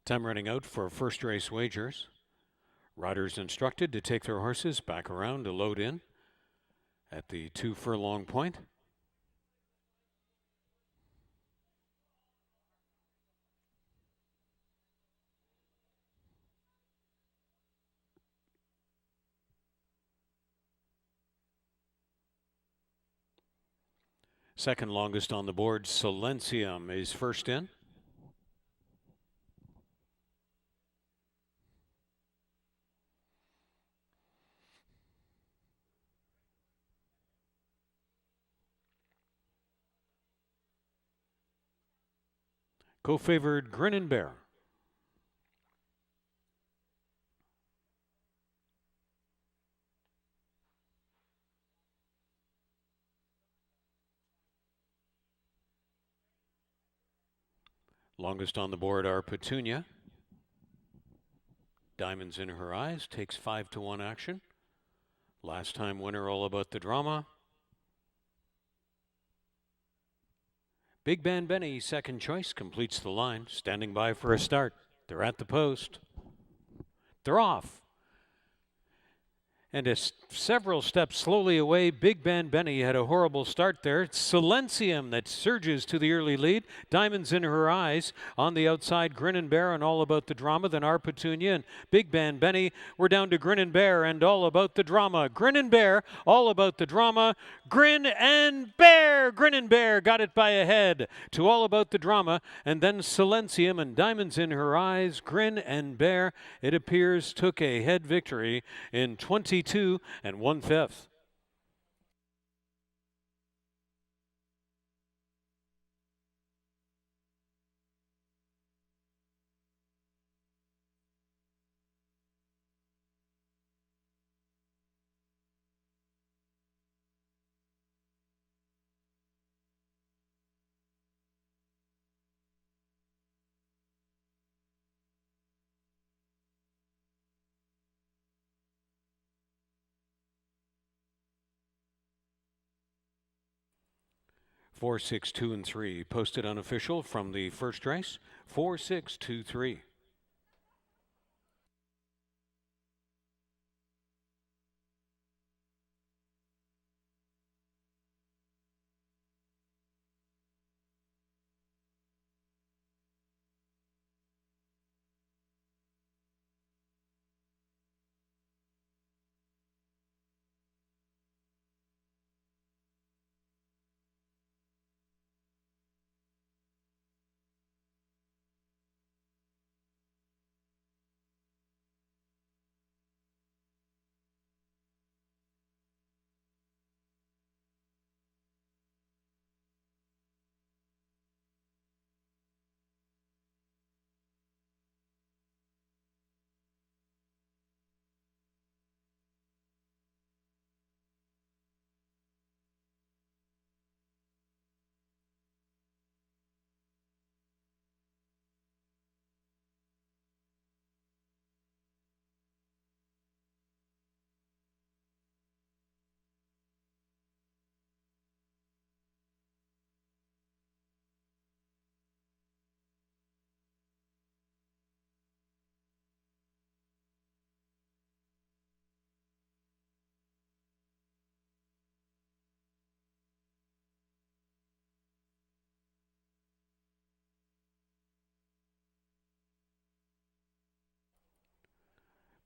Time running out for first race wagers. Riders instructed to take their horses back around to load in at the 2 furlong point. Second longest on the board, Silencium, is first in. Co-favored Grin and Bear. Longest on the board are Petunia. Diamonds in Her Eyes takes 5-1 action. Last time winner, All About the Drama. Big Band Benny, second choice, completes the line. Standing by for a start. They're at the post. They're off. And several steps slowly away, Big Band Benny had a horrible start there. It's Silencium that surges to the early lead. Diamonds in Her Eyes on the outside. Grin and Bear and All About the Drama. Then Our Petunia and Big Band Benny. We're down to Grin and Bear and All About the Drama. Grin and Bear, All About the Drama. Grin and Bear! Grin and Bear got it by a head to All About the Drama. And then Silencium and Diamonds in Her Eyes. Grin and Bear, it appears, took a head victory in 22 1/5. Four, 6, 2, and 3 posted unofficial from the first race. 4, 6, 2, 3.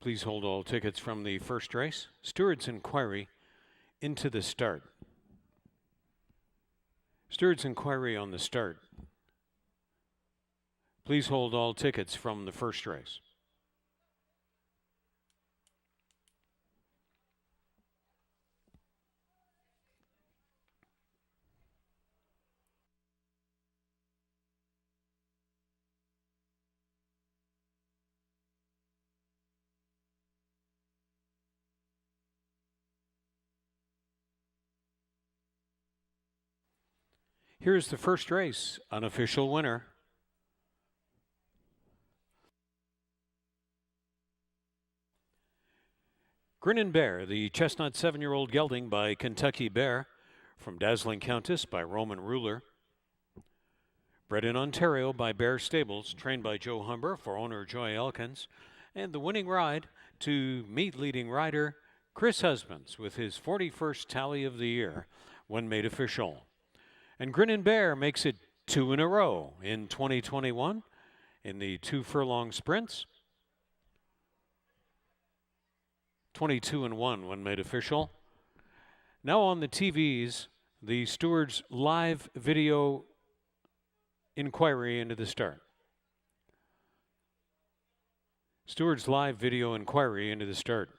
Please hold all tickets from the first race. Steward's inquiry into the start. Steward's inquiry on the start. Please hold all tickets from the first race. Here's the first race, unofficial winner. Grin and Bear, the chestnut 7-year-old gelding by Kentucky Bear, from Dazzling Countess by Roman Ruler. Bred in Ontario by Bear Stables, trained by Joe Humber for owner Joy Elkins, and the winning ride to meet leading rider Chris Husbands with his 41st tally of the year when made official. And Grinnin' Bear makes it 2 in a row in 2021 in the 2 furlong sprints. 22-1 when made official. Now on the TVs, the Stewards live video inquiry into the start. Stewards live video inquiry into the start.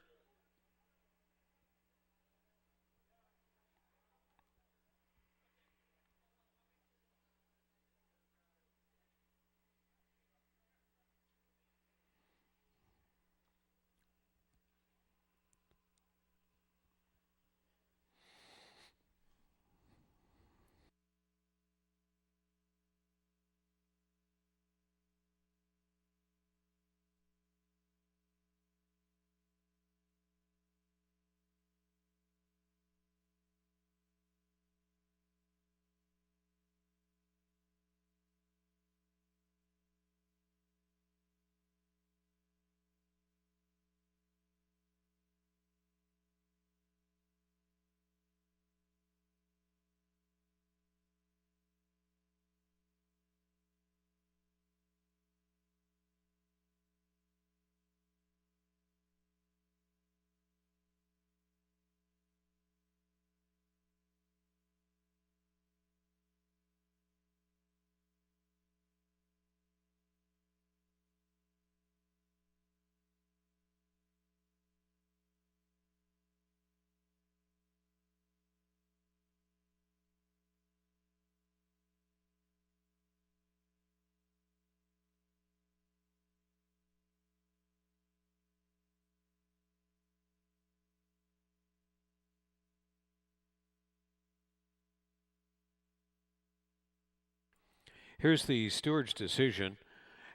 Here's the Stewards' decision.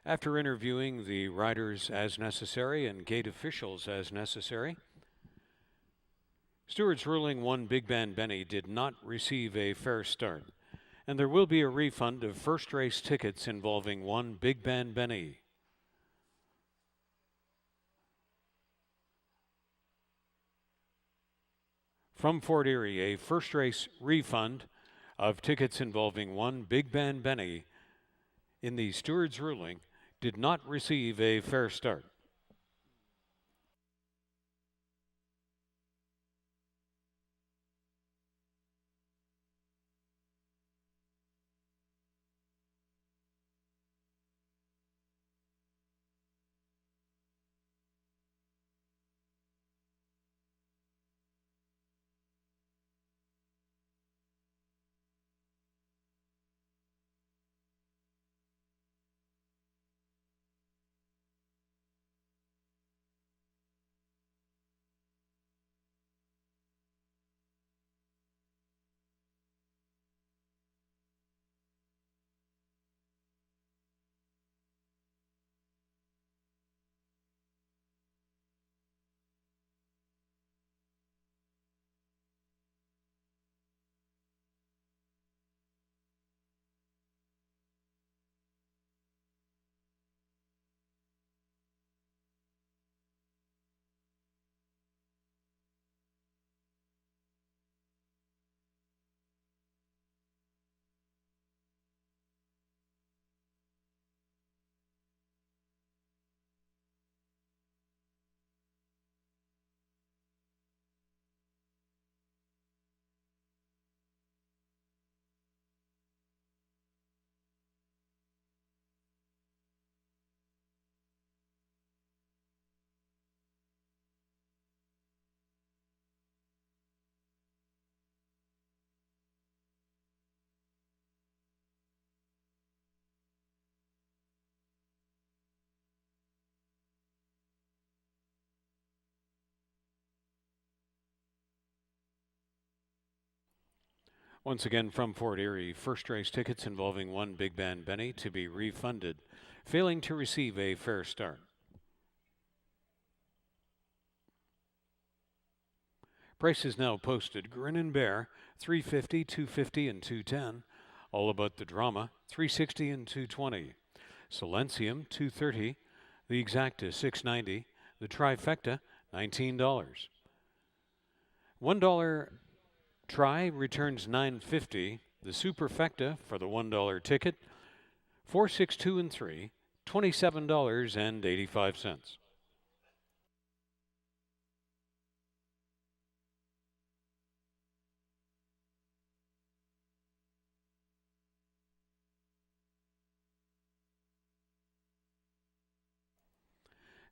After interviewing the riders as necessary and gate officials as necessary, Stewards ruling 1 Big Band Benny did not receive a fair start, and there will be a refund of first race tickets involving 1 Big Band Benny. From Fort Erie, a first race refund of tickets involving 1 Big Band Benny in the Stewards' ruling did not receive a fair start. Once again from Fort Erie, first race tickets involving 1 Big Band Benny to be refunded, failing to receive a fair start. Price is now posted. Grinnin' Bear, $350, $250, and $210. All About the Drama, $360 and $220. Silencium, $230. The Exacta, $690. The Trifecta, $19. $1 Tri returns $9.50. The Superfecta for the $1 ticket, $462 and $3, $27.85.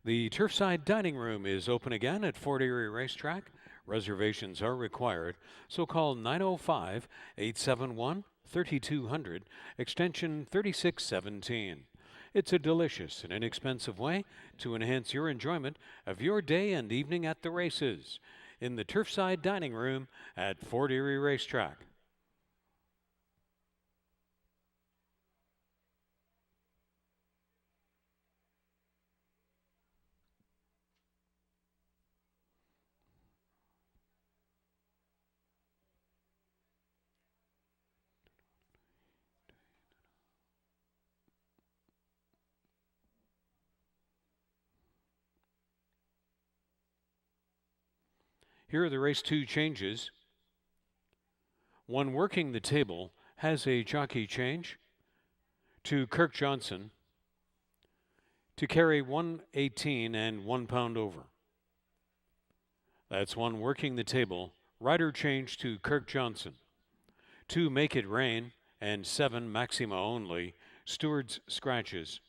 The Turfside Dining Room is open again at Fort Erie Racetrack. Reservations are required, so call 905-871-3200, extension 3617. It's a delicious and inexpensive way to enhance your enjoyment of your day and evening at the races in the Turfside Dining Room at Fort Erie Racetrack. Here are the race 2 changes. One working the table has a jockey change to Kirk Johnson to carry 118 and 1 pound over. That's one working the table. Rider change to Kirk Johnson. 2 Make It Rain and 7 Maxima only. Steward's scratches.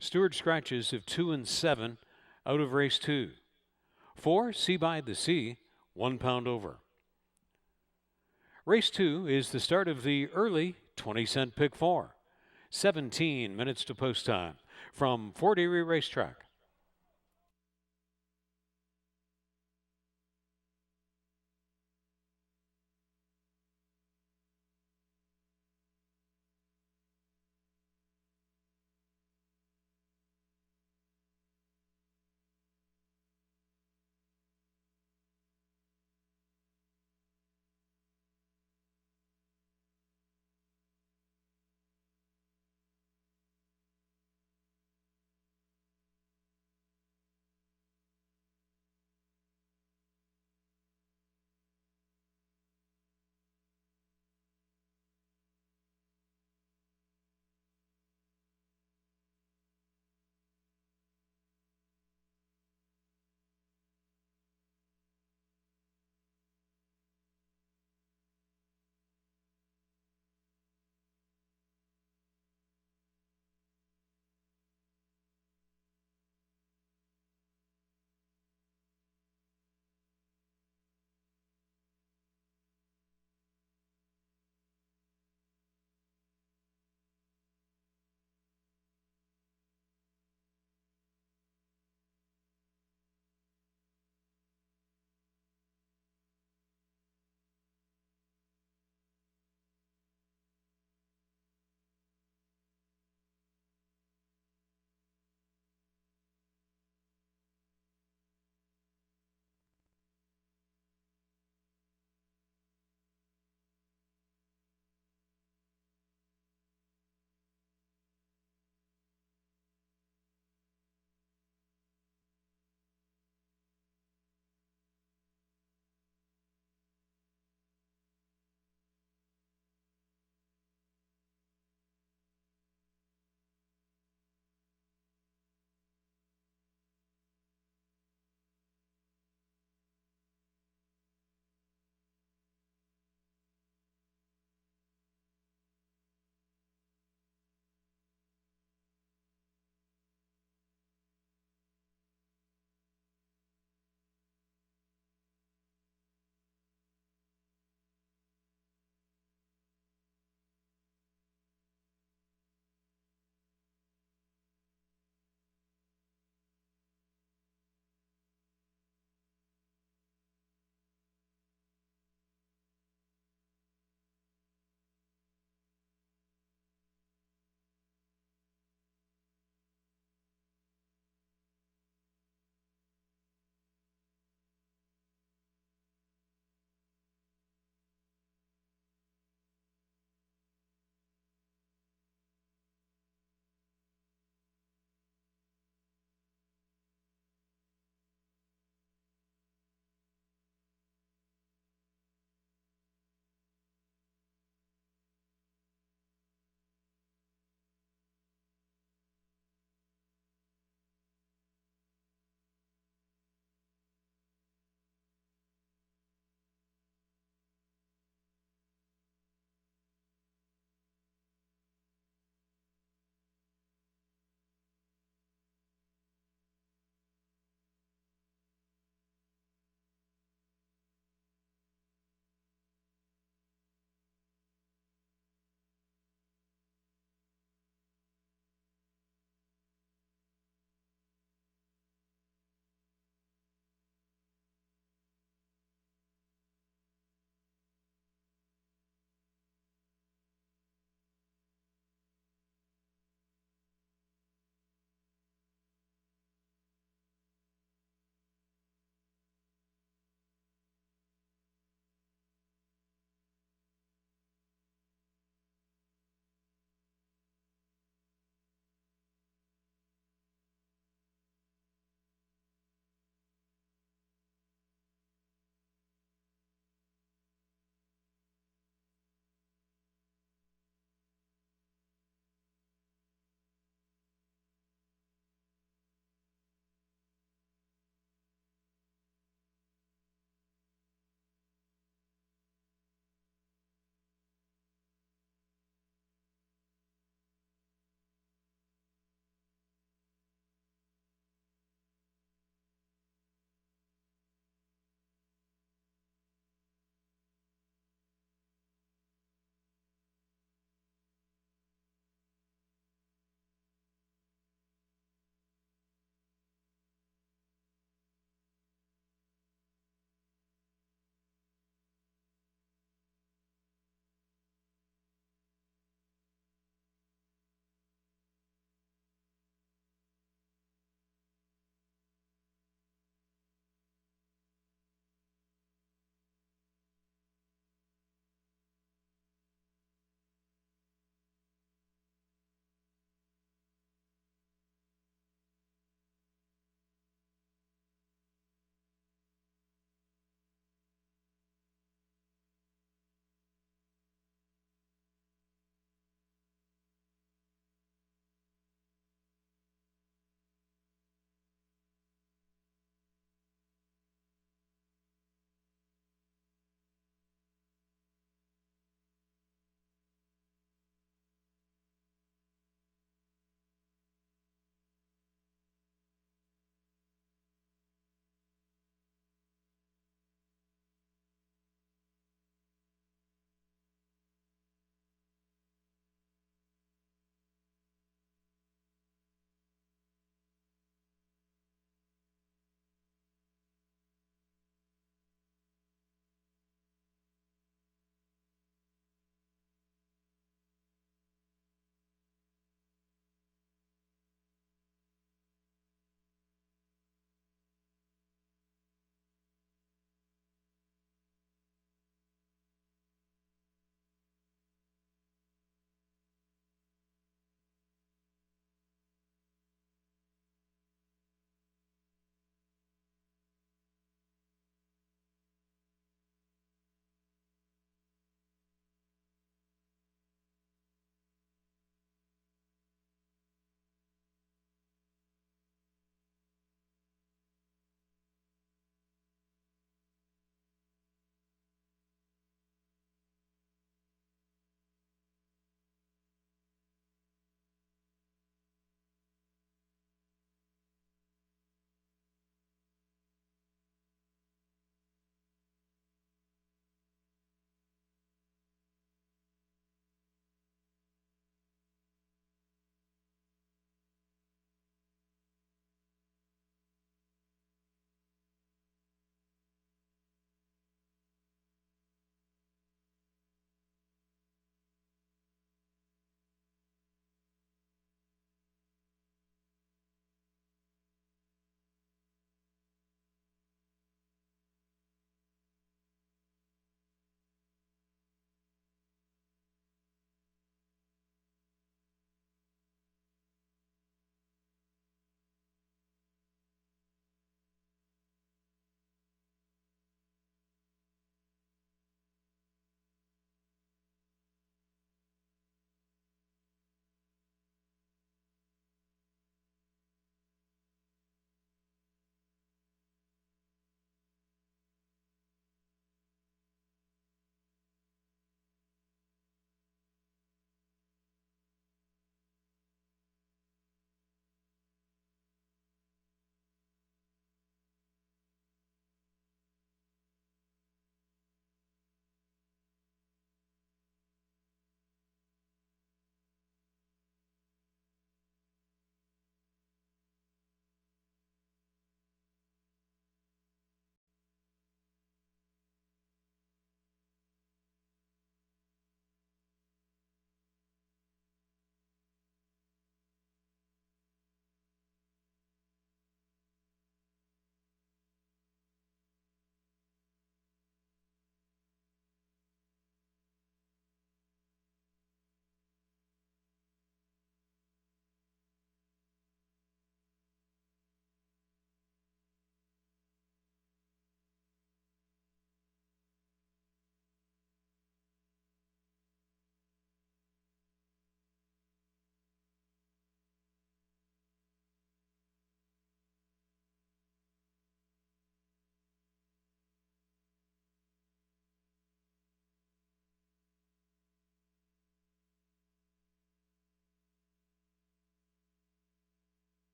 Steward scratches of 2 and 7 out of race 2. 4 See by the Sea, 1 pound over. Race 2 is the start of the early 20-cent pick 4. 17 minutes to post time from Fort Erie Racetrack.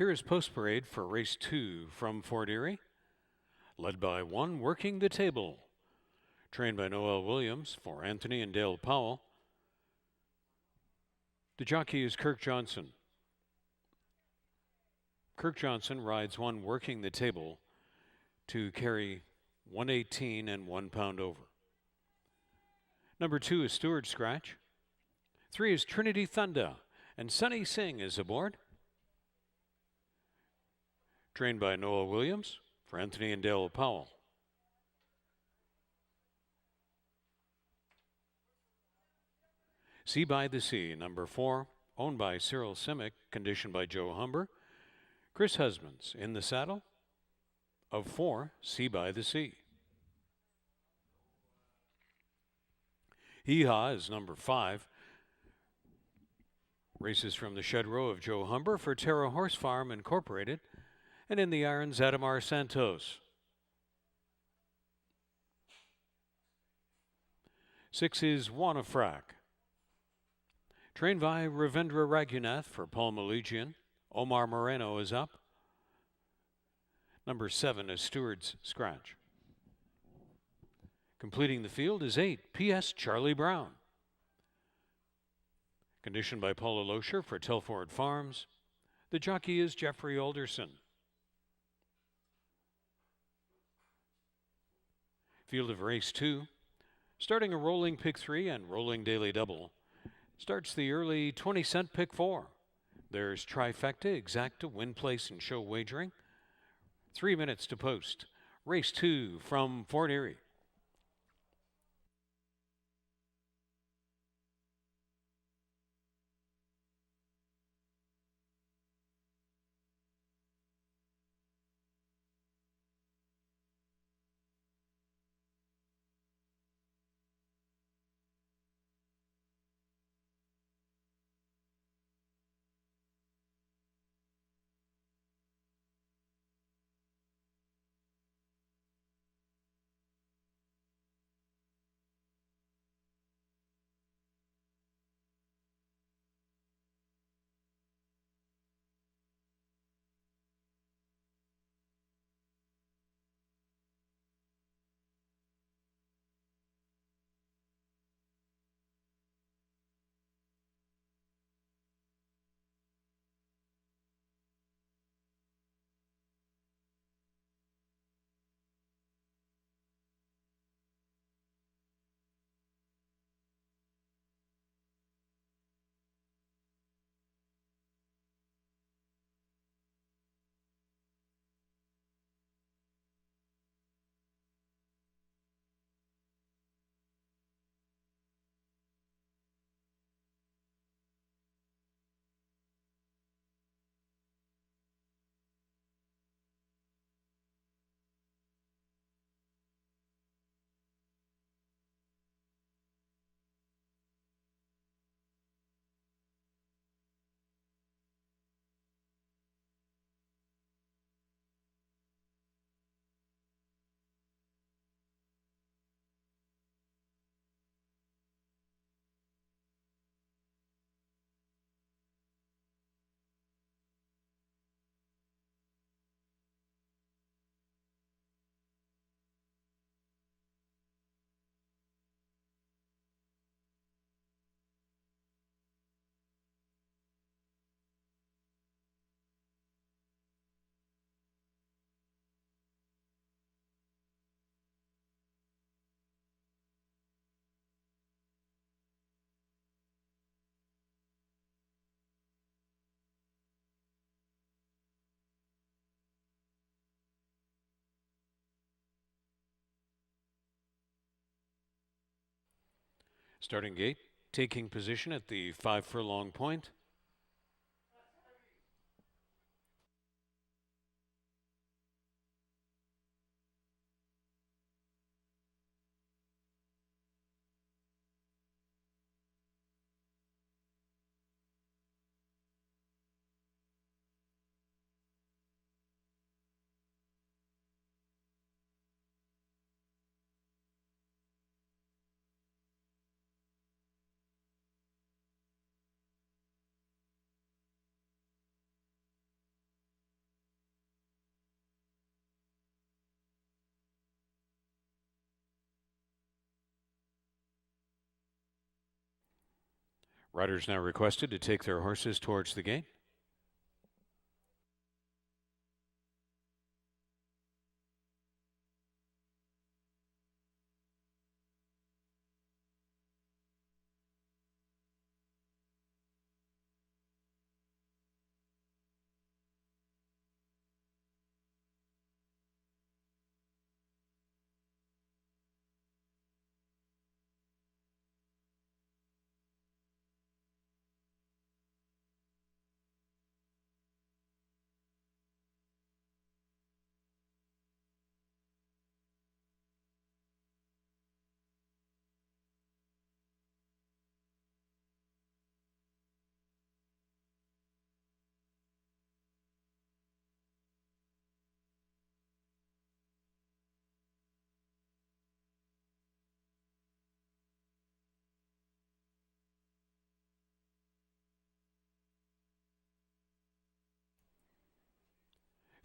Here is Post Parade for race 2 from Fort Erie, led by 1 Working the Table, trained by Noel Williams for Anthony and Dale Powell. The jockey is Kirk Johnson. Kirk Johnson rides 1 Working the Table to carry 118 and 1 pound over. Number 2 is Stewart Scratch. 3 is Trinity Thunder, and Sunny Singh is aboard. Trained by Noel Williams for Anthony and Dale Powell. Sea by the Sea, number 4, owned by Cyril Simic, conditioned by Joe Humber. Chris Husbands in the saddle of 4, Sea by the Sea. Hee Haw is number 5. Races from the shed row of Joe Humber for Terra Horse Farm Incorporated. And in the irons, Adamar Santos. 6 is Wanafrak. Trained by Ravindra Raghunath for Paul Maligian. Omar Moreno is up. Number 7 is Stewart's Scratch. Completing the field is 8, P.S. Charlie Brown. Conditioned by Paula Loescher for Telford Farms. The jockey is Jeffrey Alderson. Field of race 2. Starting a rolling pick 3 and rolling daily double. Starts the early 20-cent pick 4. There's trifecta, exacta, win place, and show wagering. 3 minutes to post. Race 2 from Fort Erie. Starting gate, taking position at the 5 furlong point. Riders now requested to take their horses towards the gate.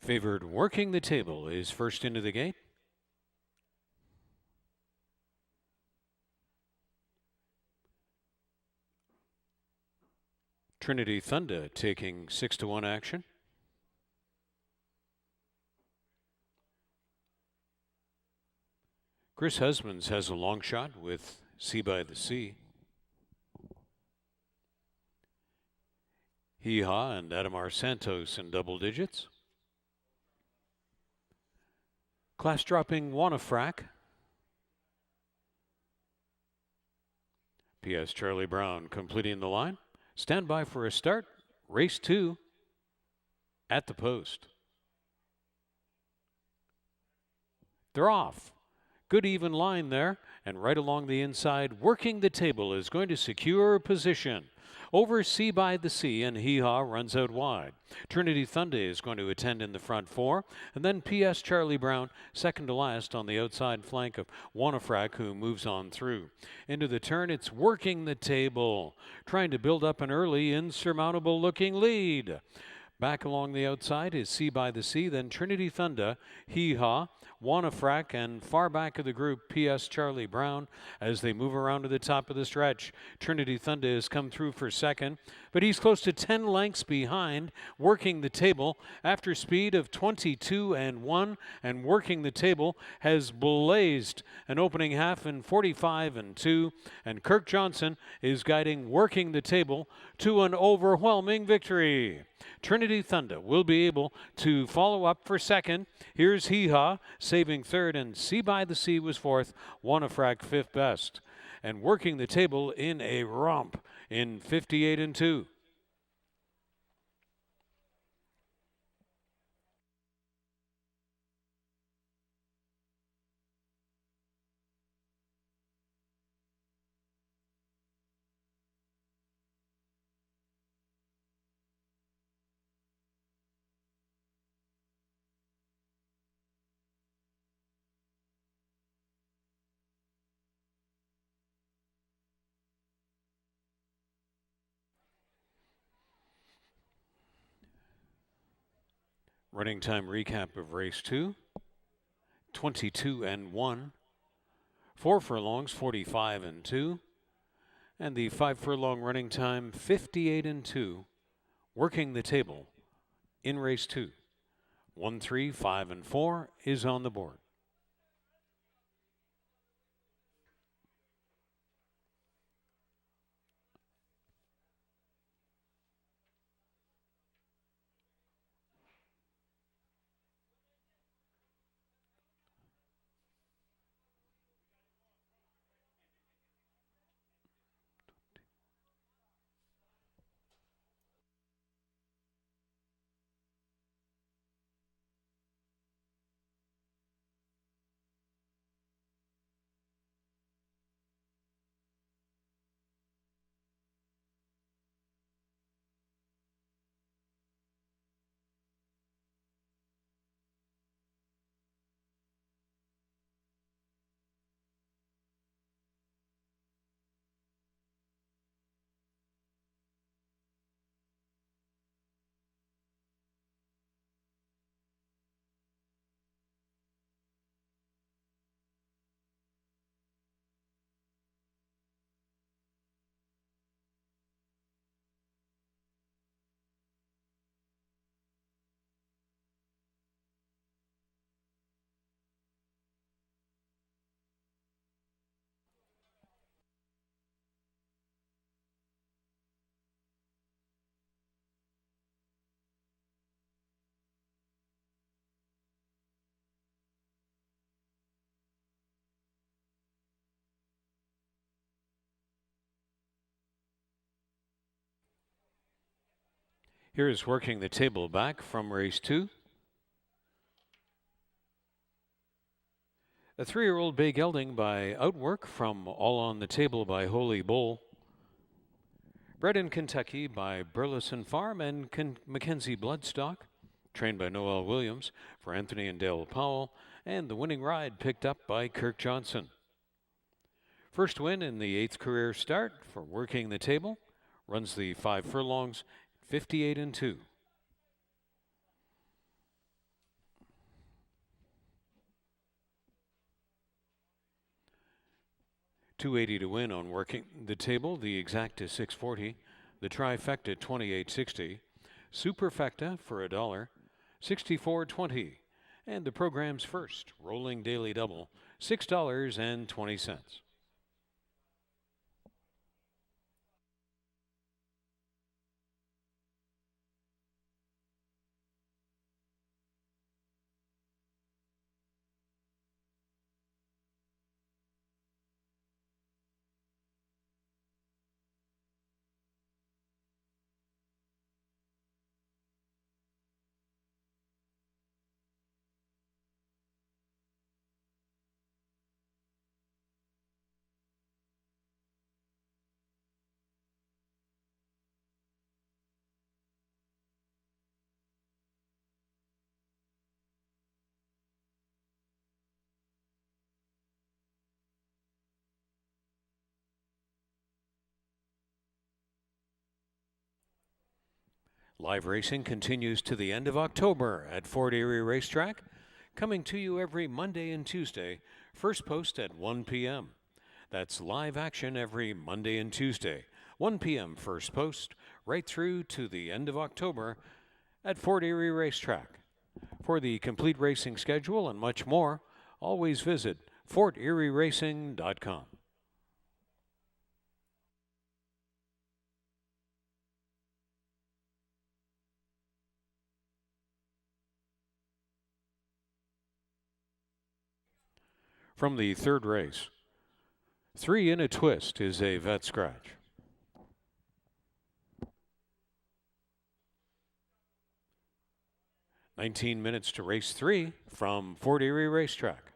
Favored Working the Table is first into the gate. Trinity Thunder taking 6-1 action. Chris Husbands has a long shot with Sea by the Sea. Hee Haw and Adamar Santos in double digits. Class dropping Wanafrack. P.S. Charlie Brown completing the line. Stand by for a start. Race 2 at the post. They're off. Good even line there. And right along the inside, Working the Table is going to secure position. Over Sea by the Sea, and Hee Haw runs out wide. Trinity Thunder is going to attend in the front 4, and then P.S. Charlie Brown, second to last on the outside flank of Wanafrack, who moves on through. Into the turn, it's Working the Table, trying to build up an early, insurmountable-looking lead. Back along the outside is Sea by the Sea, then Trinity Thunder, Hee Haw, Wanafrack, and far back of the group, P.S. Charlie Brown, as they move around to the top of the stretch. Trinity Thunder has come through for second, but he's close to 10 lengths behind, Working the Table after speed of 22-1, and Working the Table has blazed an opening half in 45-2, and Kirk Johnson is guiding Working the Table to an overwhelming victory. Trinity Thunder will be able to follow up for second. Here's Hee Haw saving third, and Sea by the Sea was fourth, Wanafrack fifth best. And Working the Table in a romp in 58-2. Running time recap of race 2. 22-1. 4 furlongs, 45-2. And the 5 furlong running time, 58-2. Working the Table in race 2. 1, 3, 5, and 4 is on the board. Here is working the table back from race 2. A 3-year-old bay gelding by Outwork from All on the Table by Holy Bull. Bred in Kentucky by Burleson Farm and Mackenzie Bloodstock. Trained by Noel Williams for Anthony and Dale Powell. And the winning ride picked up by Kirk Johnson. First win in the 8th career start for working the table. Runs the 5 furlongs, 58-2. $280 to win on working the table. The exact is $640. The trifecta $28.60. Superfecta for $1, $64.20. And the program's first rolling daily double, $6.20. Live racing continues to the end of October at Fort Erie Racetrack, coming to you every Monday and Tuesday, first post at 1 p.m. That's live action every Monday and Tuesday, 1 p.m. first post, right through to the end of October at Fort Erie Racetrack. For the complete racing schedule and much more, always visit forterierieracing.com. From the third race, 3 in a Twist is a vet scratch. "19 minutes to race 3 from Fort Erie Racetrack.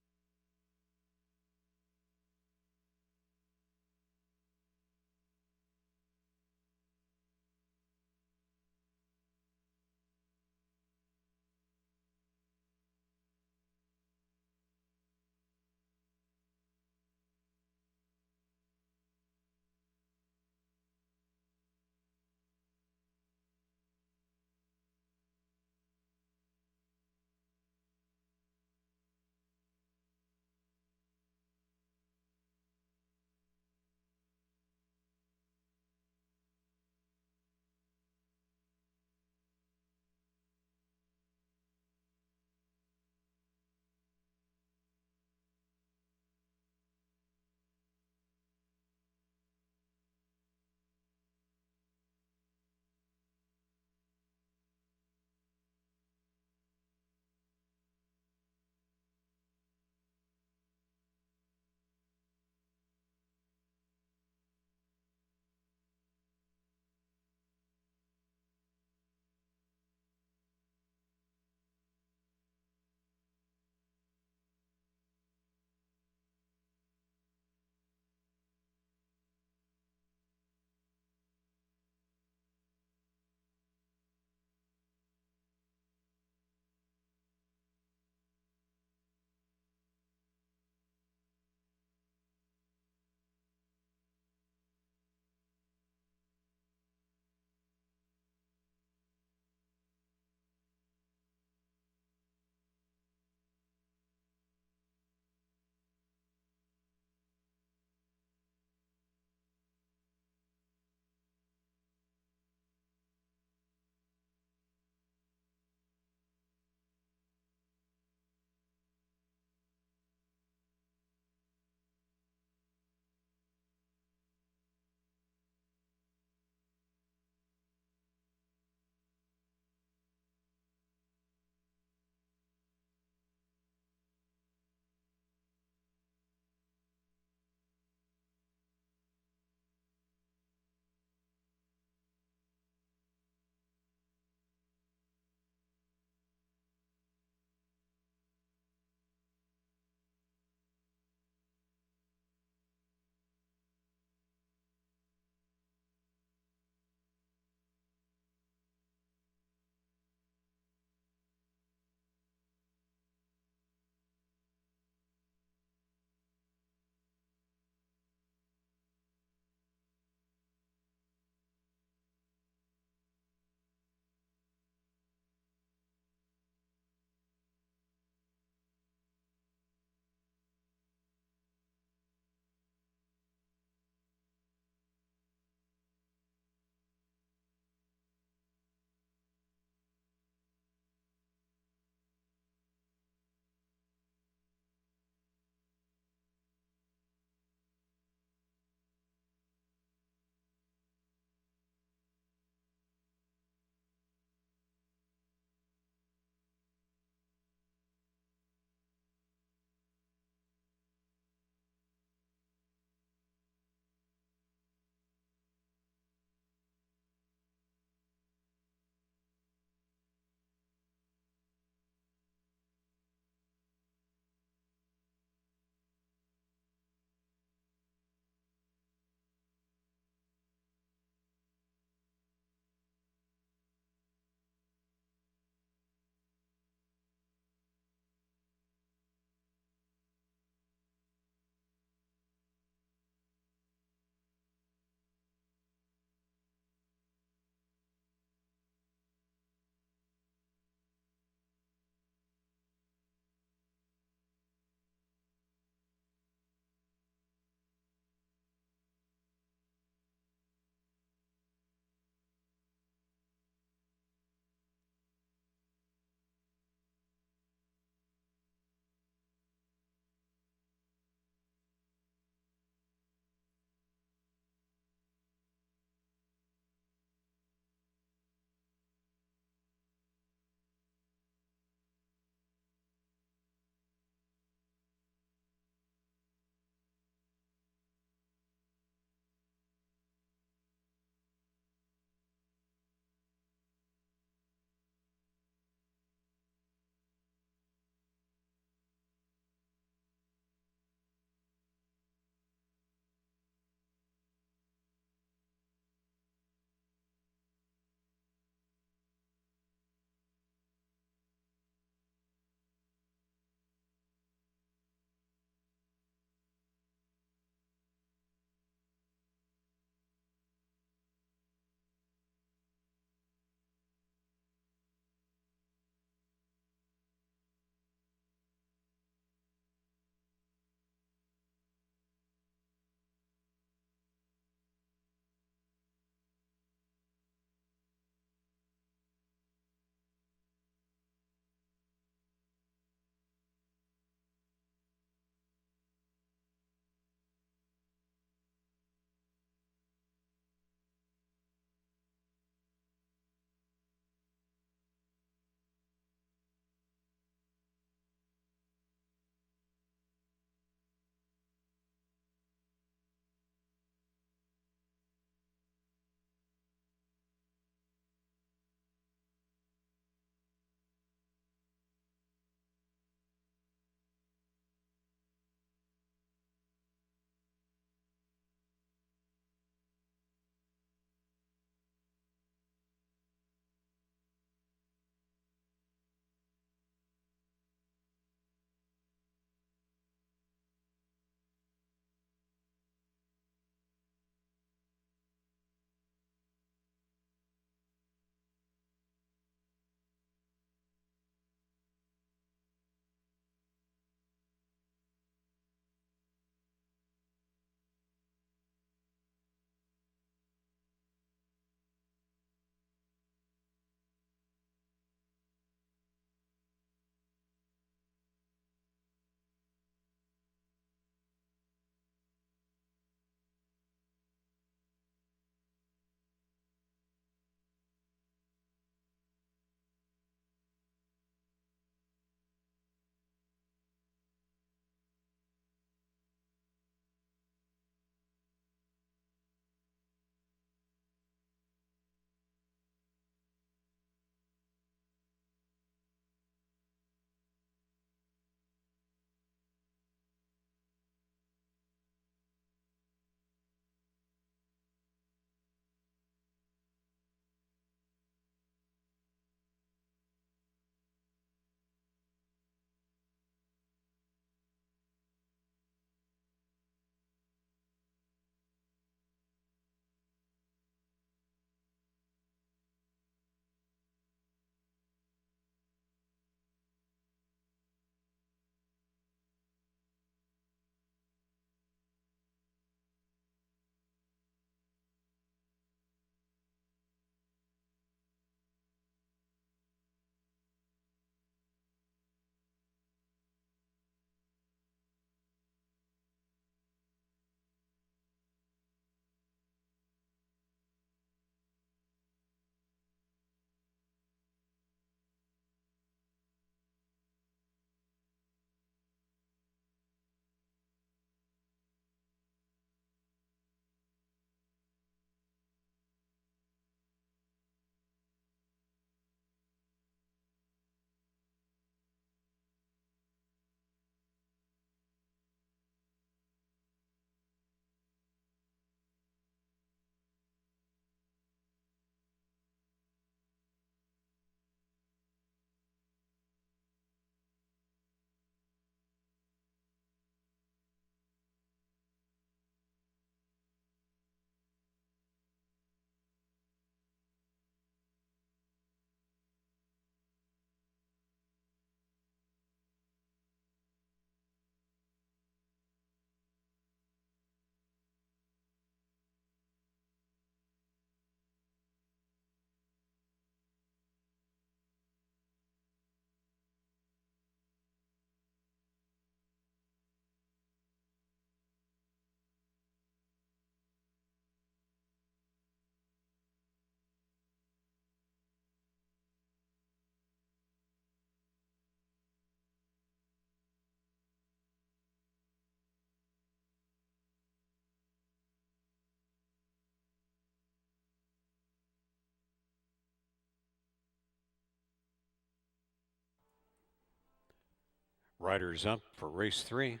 Riders up for race 3.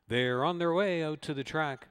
They're on their way out to the track.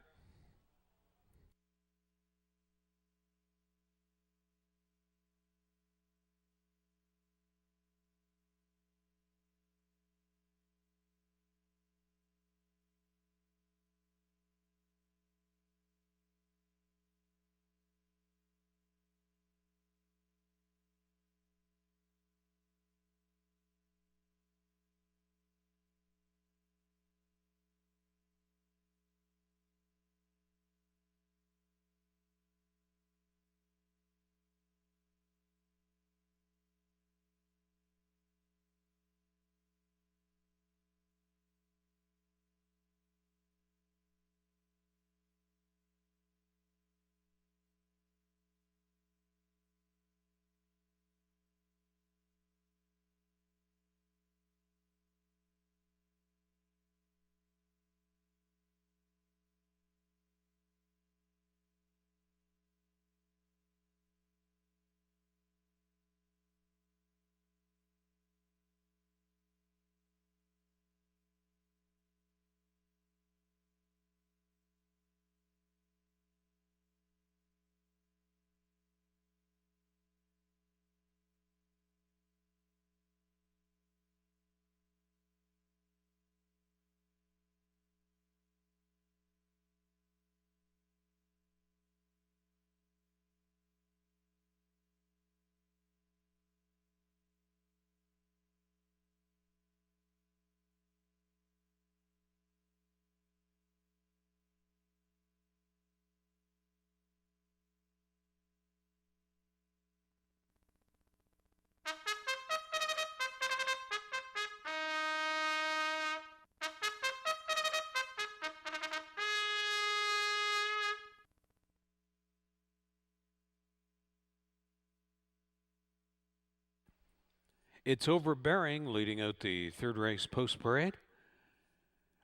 It's overbearing, leading out the third race post-parade.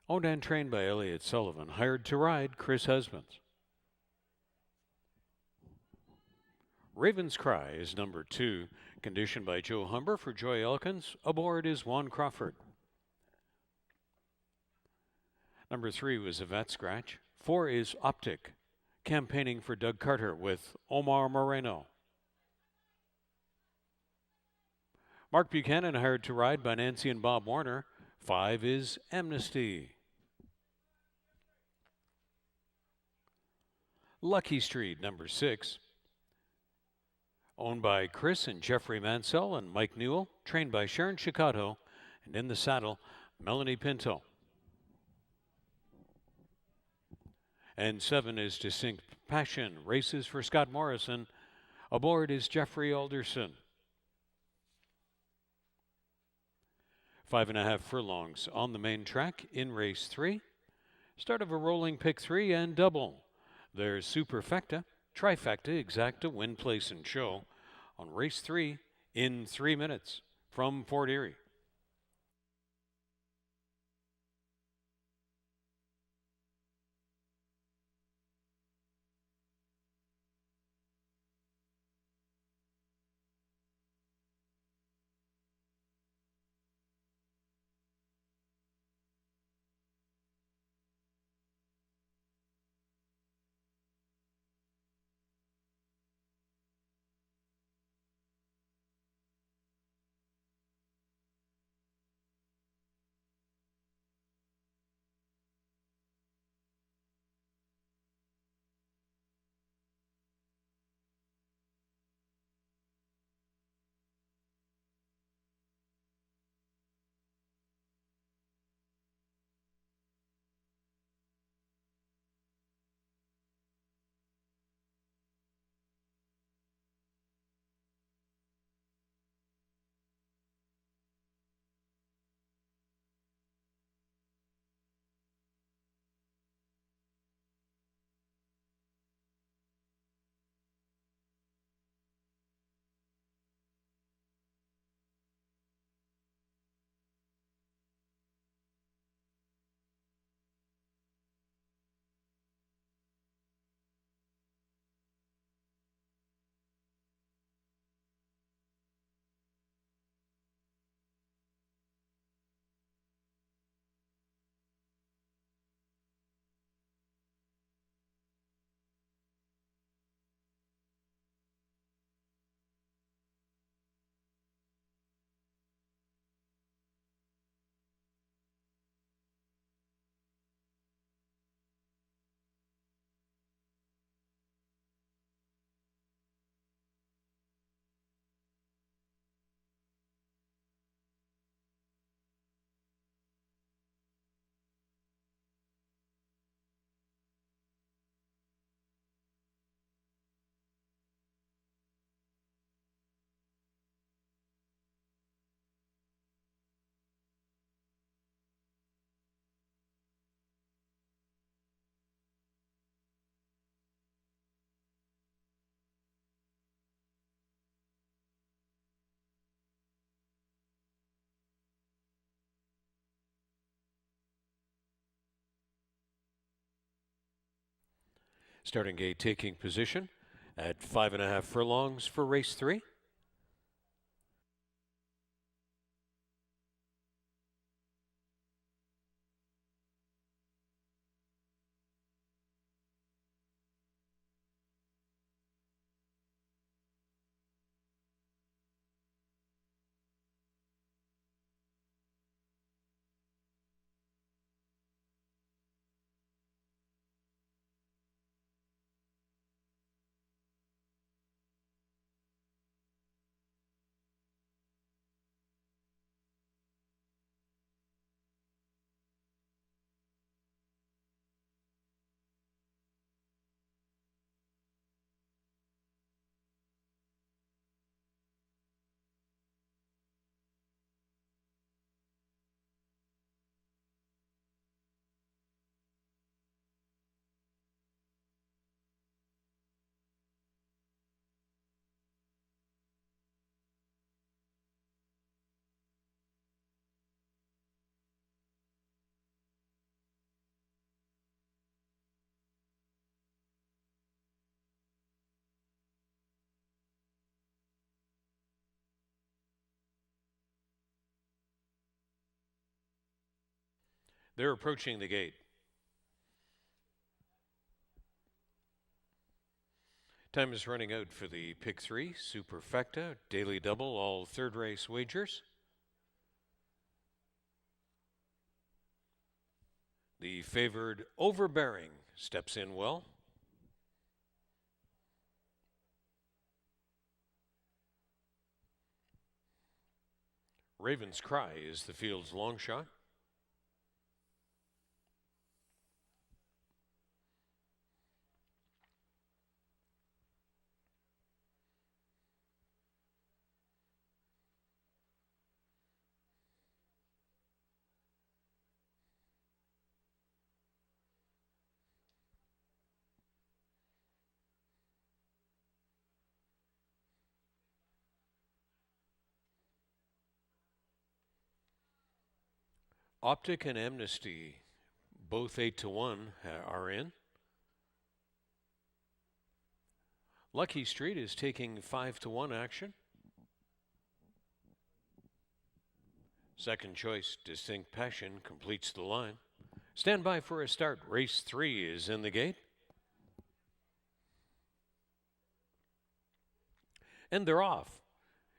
Owned and trained by Elliott Sullivan. Hired to ride, Chris Husbands. Raven's Cry is number 2. Conditioned by Joe Humber for Joy Elkins. Aboard is Juan Crawford. Number 3 was a vet scratch. 4 is Optic. Campaigning for Doug Carter with Omar Moreno. Mark Buchanan, hired to ride by Nancy and Bob Warner. 5 is Amnesty. Lucky Street, number 6. Owned by Chris and Jeffrey Mansell and Mike Newell. Trained by Sharon Chicato. And in the saddle, Melanie Pinto. And 7 is Distinct Passion. Races for Scott Morrison. Aboard is Jeffrey Alderson. 5.5 furlongs on the main track in race 3. Start of a rolling pick 3 and double. There's Superfecta, Trifecta, Exacta, Win, Place, and Show on race 3 in 3 minutes from Fort Erie. Starting gate taking position at 5.5 furlongs for race 3. They're approaching the gate. Time is running out for the pick 3, Superfecta, Daily Double, all third race wagers. The favored Overbearing steps in well. Raven's Cry is the field's long shot. Optic and Amnesty, both 8-1, are in. Lucky Street is taking 5-1 action. Second choice, Distinct Passion, completes the line. Stand by for a start. Race 3 is in the gate. And they're off.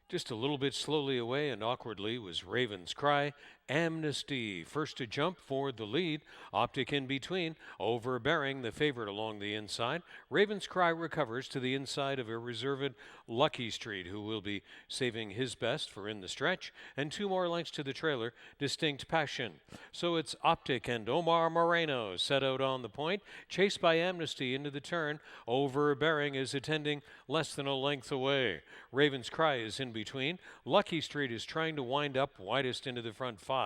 Just a little bit slowly away and awkwardly was Raven's Cry. Amnesty first to jump for the lead. Optic in between. Overbearing, the favorite along the inside. Raven's Cry recovers to the inside of a reserved Lucky Street, who will be saving his best for in the stretch. And 2 more lengths to the trailer, Distinct Passion. So it's Optic and Omar Moreno set out on the point. Chased by Amnesty into the turn. Overbearing is attending less than a length away. Raven's Cry is in between. Lucky Street is trying to wind up widest into the front 5.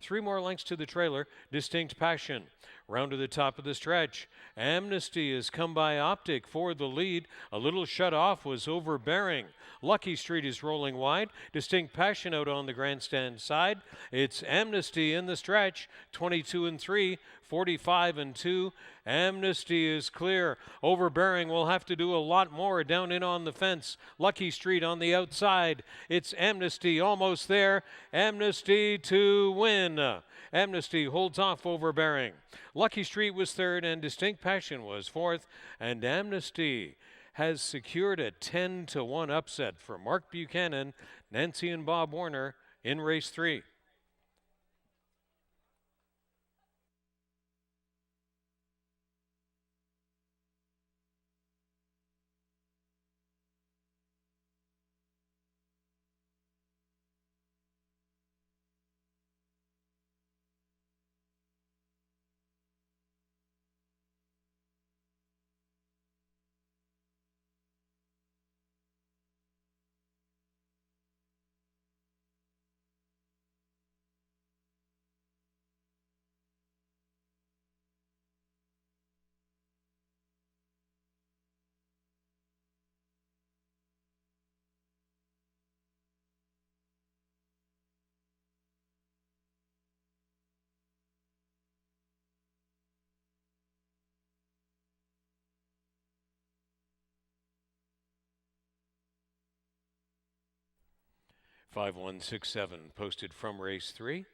3 more lengths to the trailer, Distinct Passion. Round to the top of the stretch. Amnesty has come by Optic for the lead. A little shut off was Overbearing. Lucky Street is rolling wide. Distinct Passion out on the grandstand side. It's Amnesty in the stretch. 22-3, 45-2. Amnesty is clear. Overbearing will have to do a lot more down in on the fence. Lucky Street on the outside. It's Amnesty almost there. Amnesty to win. Amnesty holds off Overbearing. Lucky Street was third and Distinct Passion was fourth. And Amnesty has secured a 10-1 upset for Mark Buchanan, Nancy and Bob Warner in race 3. 5167 posted from race 3.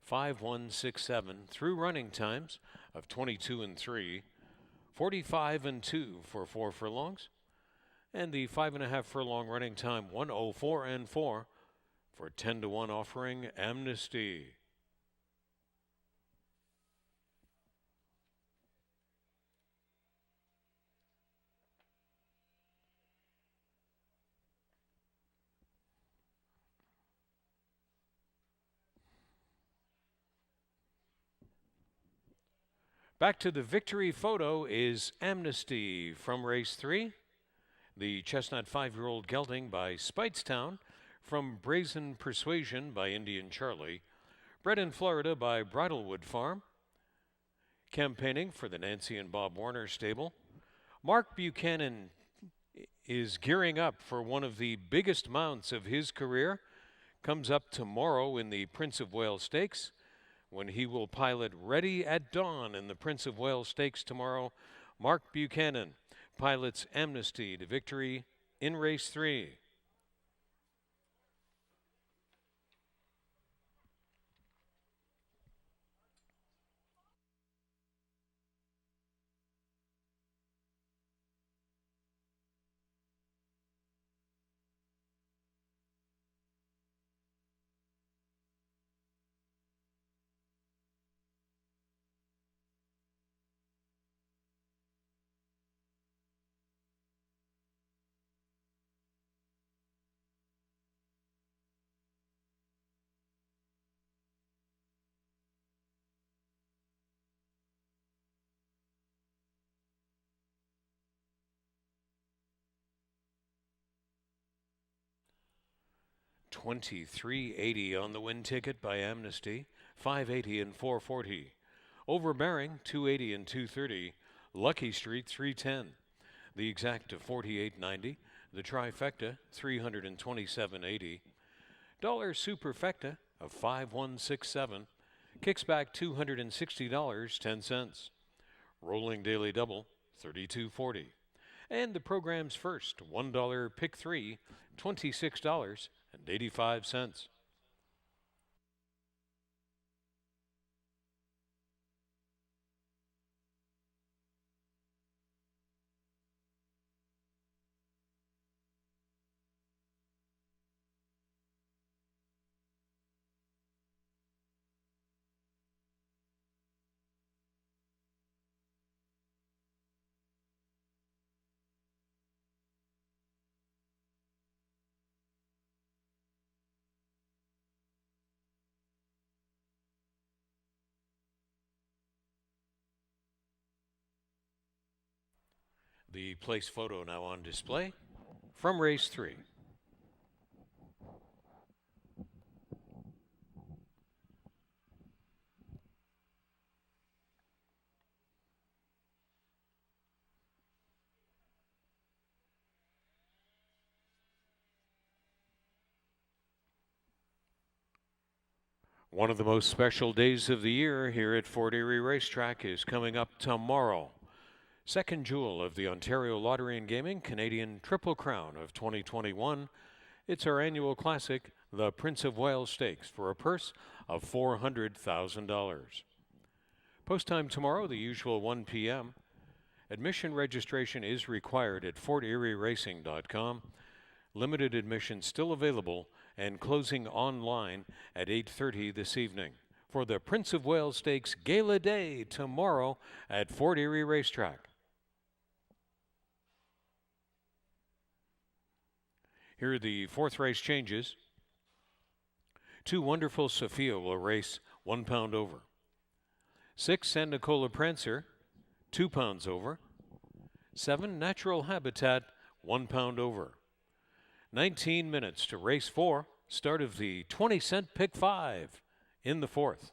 5167 through running times of 22 and 3, 45 and 2 for 4 furlongs, and the 5.5 furlong running time 104 and 4 for 10 to 1 offering Amnesty. Back to the victory photo is Amnesty from race 3. The Chestnut 5-year-old gelding by Speightstown from Brazen Persuasion by Indian Charlie. Bred in Florida by Bridlewood Farm. Campaigning for the Nancy and Bob Warner stable. Mark Buchanan is gearing up for one of the biggest mounts of his career. Comes up tomorrow in the Prince of Wales Stakes, when he will pilot Ready at Dawn in the Prince of Wales Stakes tomorrow. Mark Buchanan pilots Amnesty to victory in race 3. $23.80 on the win ticket by Amnesty, $5.80 and $4.40. Overbearing, $2.80 and $2.30. Lucky Street, $3.10. The exact of $48.90. The trifecta, $327.80. Dollar Superfecta of $5,167. Kicks back $260.10. Rolling Daily Double, $32.40. And the program's first $1 pick 3, $26.85. The place photo now on display from race 3. One of the most special days of the year here at Fort Erie Racetrack is coming up tomorrow. Second jewel of the Ontario Lottery and Gaming Canadian Triple Crown of 2021. It's our annual classic, the Prince of Wales Stakes, for a purse of $400,000. Post time tomorrow, the usual 1 p.m. Admission registration is required at forterieracing.com. Limited admission still available and closing online at 8:30 this evening for the Prince of Wales Stakes Gala Day tomorrow at Fort Erie Racetrack. Here are the fourth race changes. 2 Wonderful Sophia will race 1 pound over. 6 San Nicola Prancer, 2 pounds over. 7 Natural Habitat, 1 pound over. 19 minutes to race 4, start of the 20-cent pick 5 in the 4th.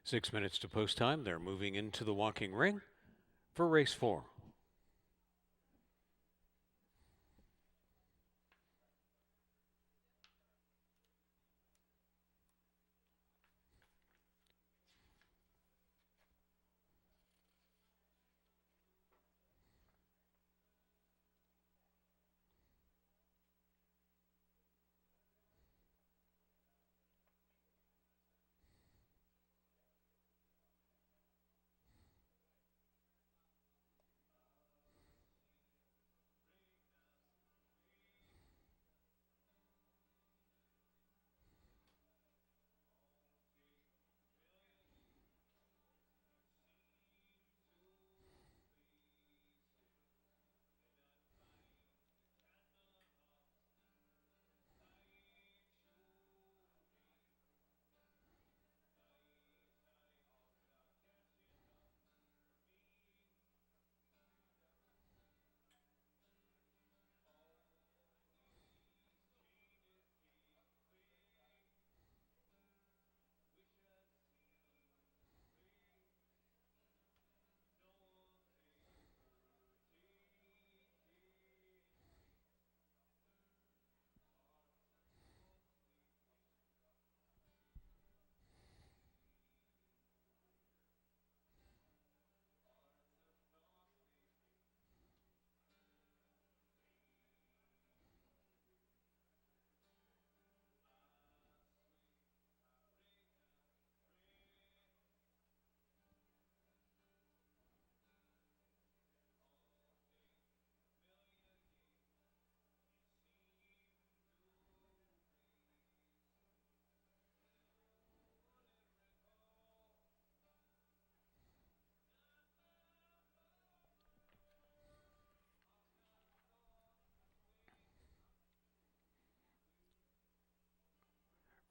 6 minutes to post time. They're moving into the walking ring for race 4.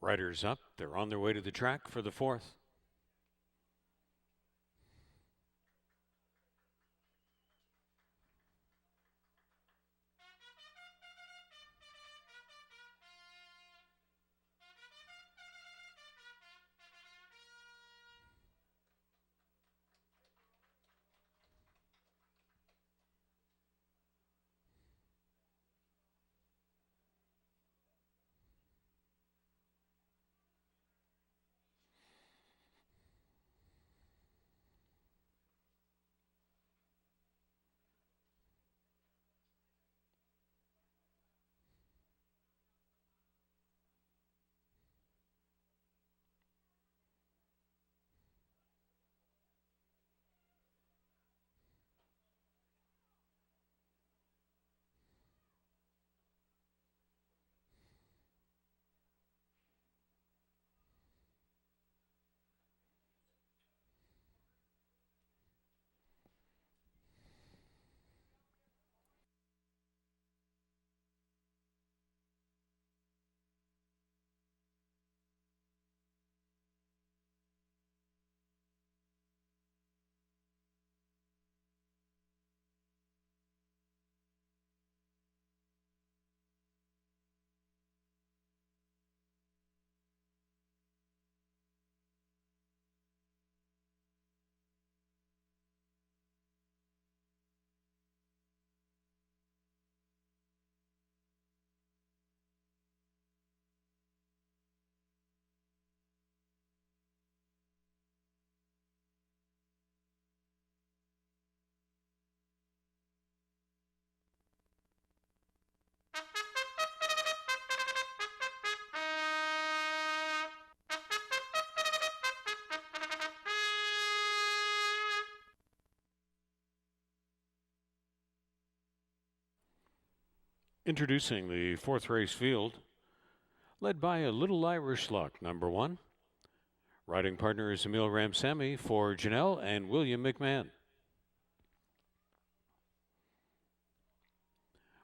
Riders up. They're on their way to the track for the 4th. Introducing the 4th race field, led by a Little Irish Luck, number 1. Riding partner is Emil Ramsamy for Janelle and William McMahon.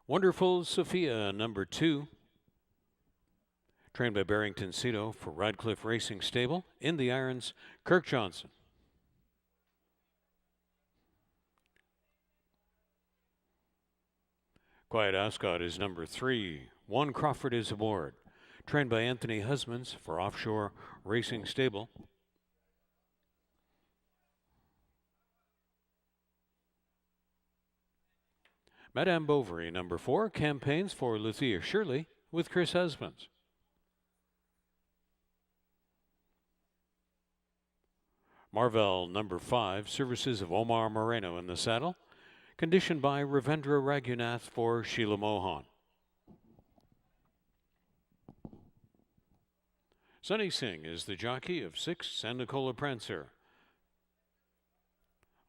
Wonderful Sophia, number 2. Trained by Barrington Cito for Radcliffe Racing Stable. In the irons, Kirk Johnson. Quiet Ascot is number 3. Juan Crawford is aboard. Trained by Anthony Husbands for Offshore Racing Stable. Madame Bovary, number 4, campaigns for Luthia Shirley with Chris Husbands. Marvel, number 5, services of Omar Moreno in the saddle, conditioned by Ravendra Raghunath for Sheila Mohan. Sunny Singh is the jockey of 6 San Nicola Prancer,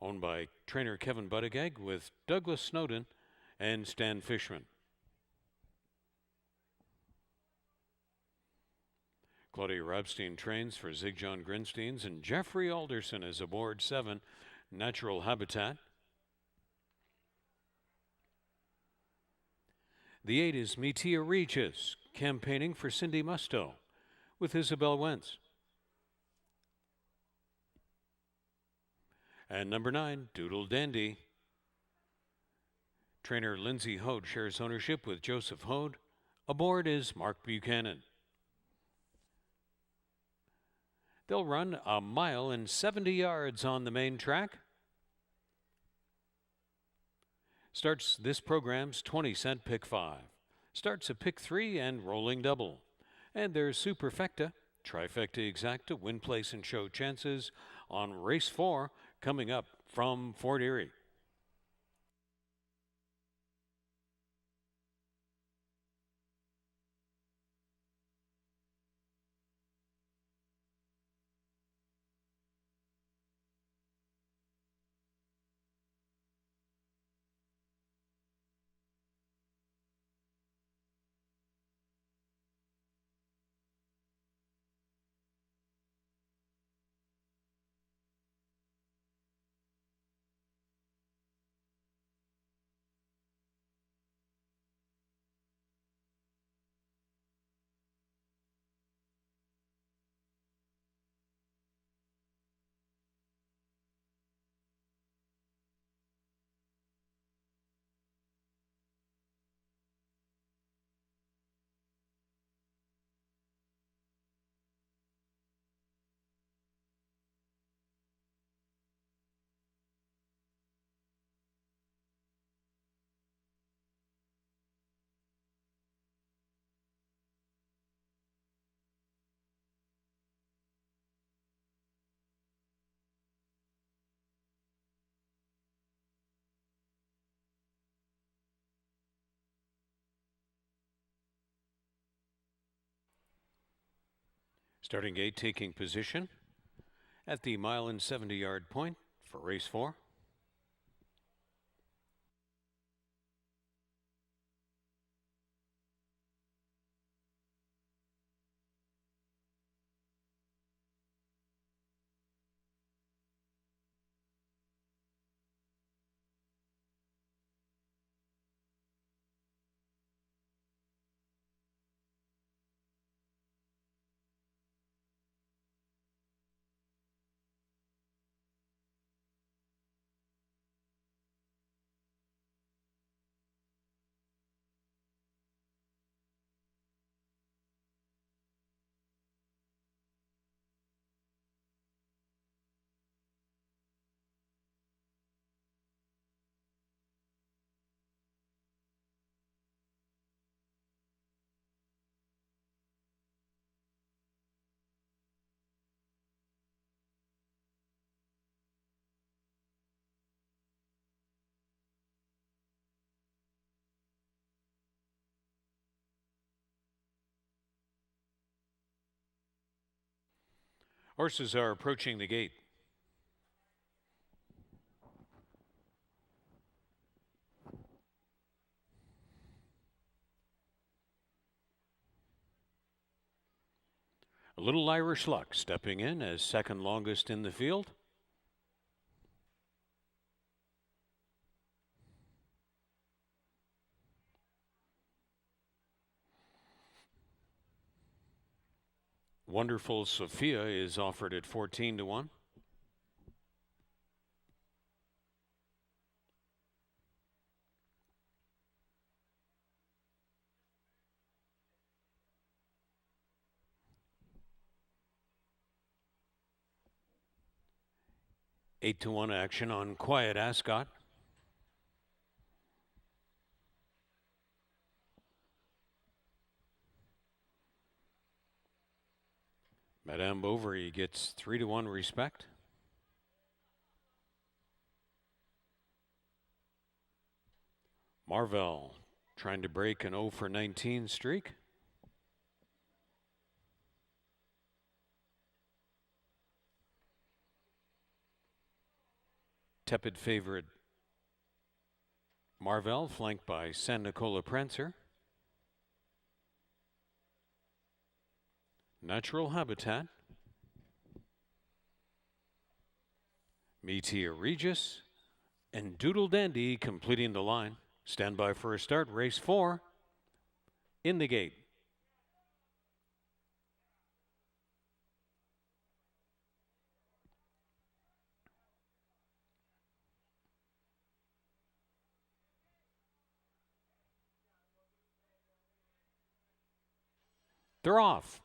owned by trainer Kevin Buttigieg with Douglas Snowden and Stan Fishman. Claudia Rabstein trains for Zigjon Grinsteins, and Jeffrey Alderson is aboard 7 Natural Habitat. The 8 is Metea Regis, campaigning for Cindy Musto with Isabel Wentz. And number 9, Doodle Dandy. Trainer Lindsay Hode shares ownership with Joseph Hode. Aboard is Mark Buchanan. They'll run 1 mile and 70 yards on the main track. Starts this program's 20-cent pick 5. Starts a pick 3 and rolling double. And there's Superfecta, Trifecta Exacta, win, place, and show chances on race 4 coming up from Fort Erie. Starting gate taking position at the 1 mile and 70 yard point for race 4. Horses are approaching the gate. A Little Irish Luck stepping in as second longest in the field. Wonderful Sophia is offered at 14 to 1. Eight to 1 action on Quiet Ascot. Madame Bovary gets 3-1 respect. Marvell trying to break an 0 for 19 streak. Tepid favorite Marvell, flanked by San Nicola Prancer. Natural Habitat. Meteor Regis and Doodle Dandy completing the line. Stand by for a start. Race 4 in the gate. They're off.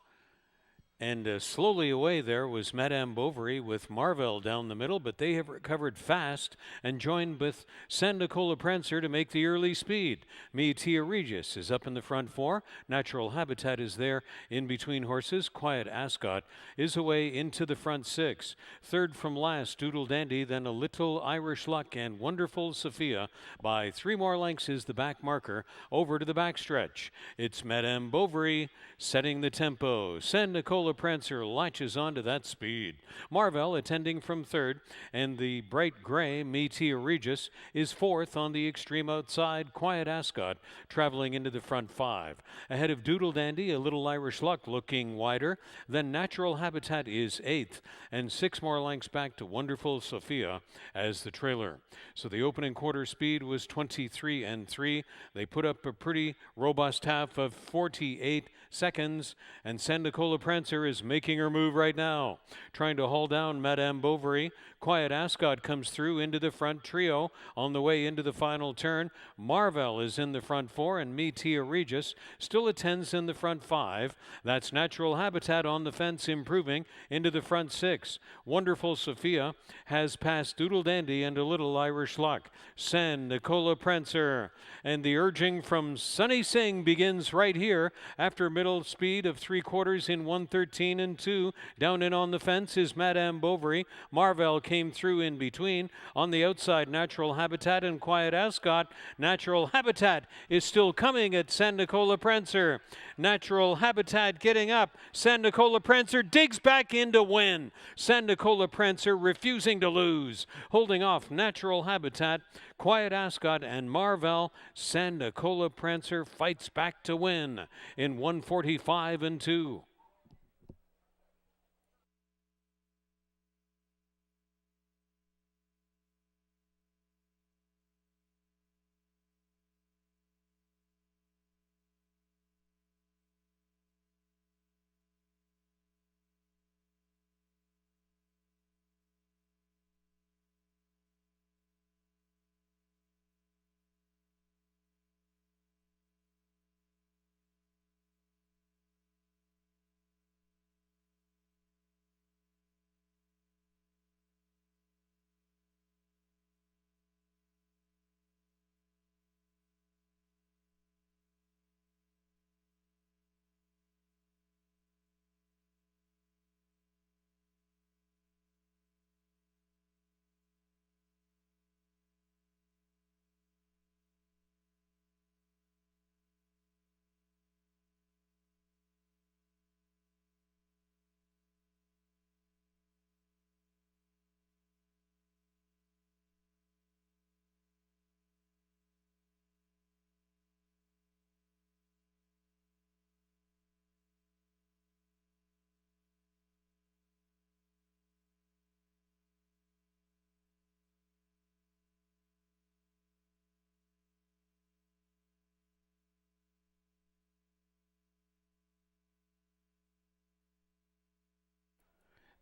And slowly away there was Madame Bovary with Marvell down the middle, but they have recovered fast and joined with San Nicola Prancer to make the early speed. Meteor Regis is up in the front 4. Natural Habitat is there in between horses. Quiet Ascot is away into the front 6. Third from last, Doodle Dandy, then a Little Irish Luck and Wonderful Sophia. By 3 more lengths is the back marker over to the backstretch. It's Madame Bovary setting the tempo. San Nicola Prancer latches onto that speed. Marvell attending from 3rd, and the bright gray Meteor Regis is 4th on the extreme outside. Quiet Ascot traveling into the front 5. Ahead of Doodle Dandy, a Little Irish Luck looking wider. Then Natural Habitat is 8th, and 6 more lengths back to Wonderful Sophia as the trailer. So the opening quarter speed was 23 and 3. They put up a pretty robust half of 48 seconds, and San Nicola Prancer is making her move right now, trying to haul down Madame Bovary. Quiet Ascot comes through into the front trio on the way into the final turn. Marvell is in the front 4, and Meteor Regis still attends in the front 5. That's Natural Habitat on the fence, improving into the front 6. Wonderful Sophia has passed Doodle Dandy and a Little Irish Luck. San Nicola Prancer, and the urging from Sunny Singh begins right here after middle speed of 3/4 in 1:13 and 2. Down in on the fence is Madame Bovary. Marvell came through in between. On the outside, Natural Habitat and Quiet Ascot. Natural Habitat is still coming at San Nicola Prancer. Natural Habitat getting up. San Nicola Prancer digs back in to win. San Nicola Prancer refusing to lose. Holding off Natural Habitat, Quiet Ascot, and Marvell. San Nicola Prancer fights back to win in 1:45 and 2.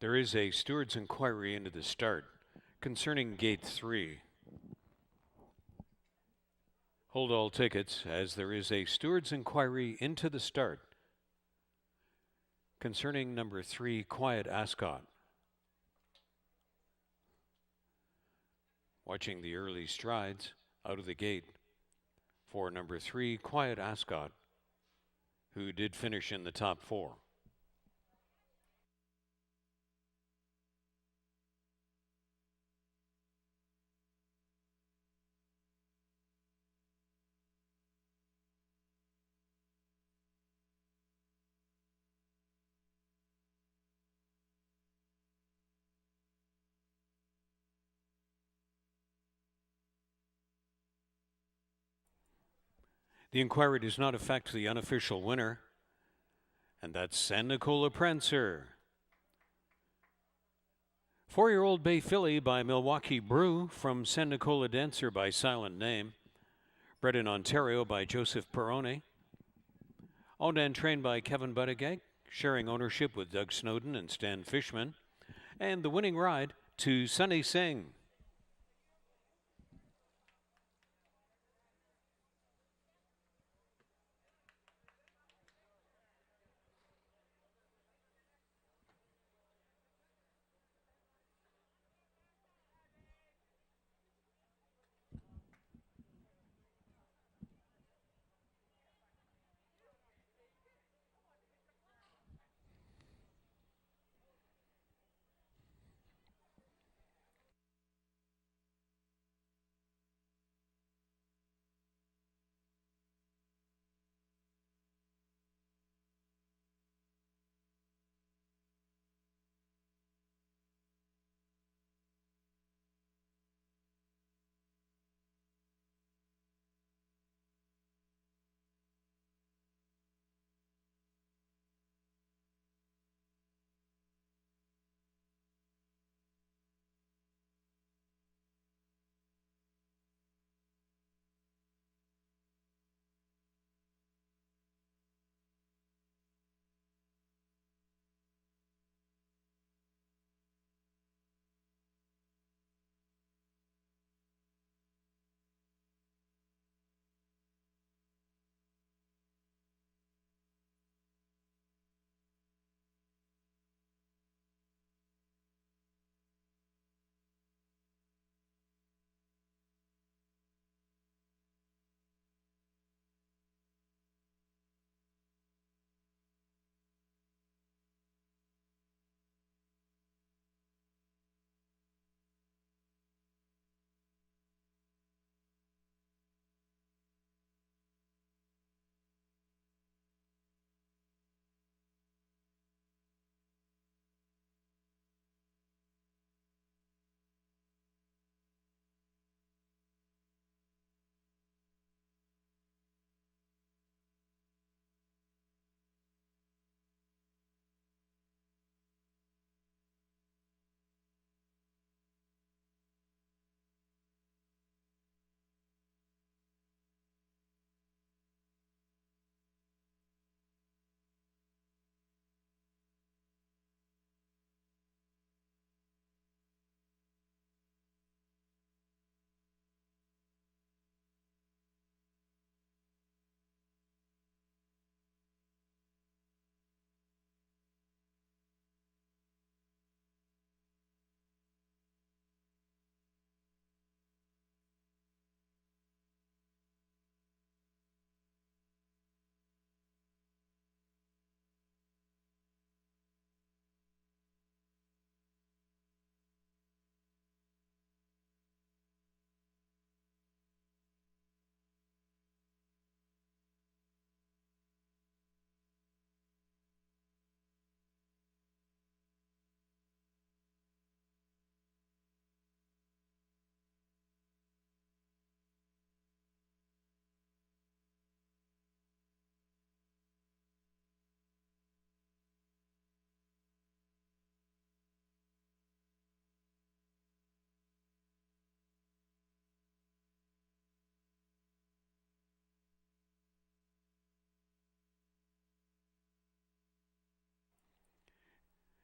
There is a steward's inquiry into the start concerning Gate 3. Hold all tickets, as there is a steward's inquiry into the start concerning number 3, Quiet Ascot. Watching the early strides out of the gate for number 3, Quiet Ascot, who did finish in the top 4. The inquiry does not affect the unofficial winner, and that's San Nicola Prancer. 4-year-old Bay Filly by Milwaukee Brew from San Nicola Dancer by Silent Name. Bred in Ontario by Joseph Perrone. Owned and trained by Kevin Buttigieg, sharing ownership with Doug Snowden and Stan Fishman. And the winning ride to Sunny Singh.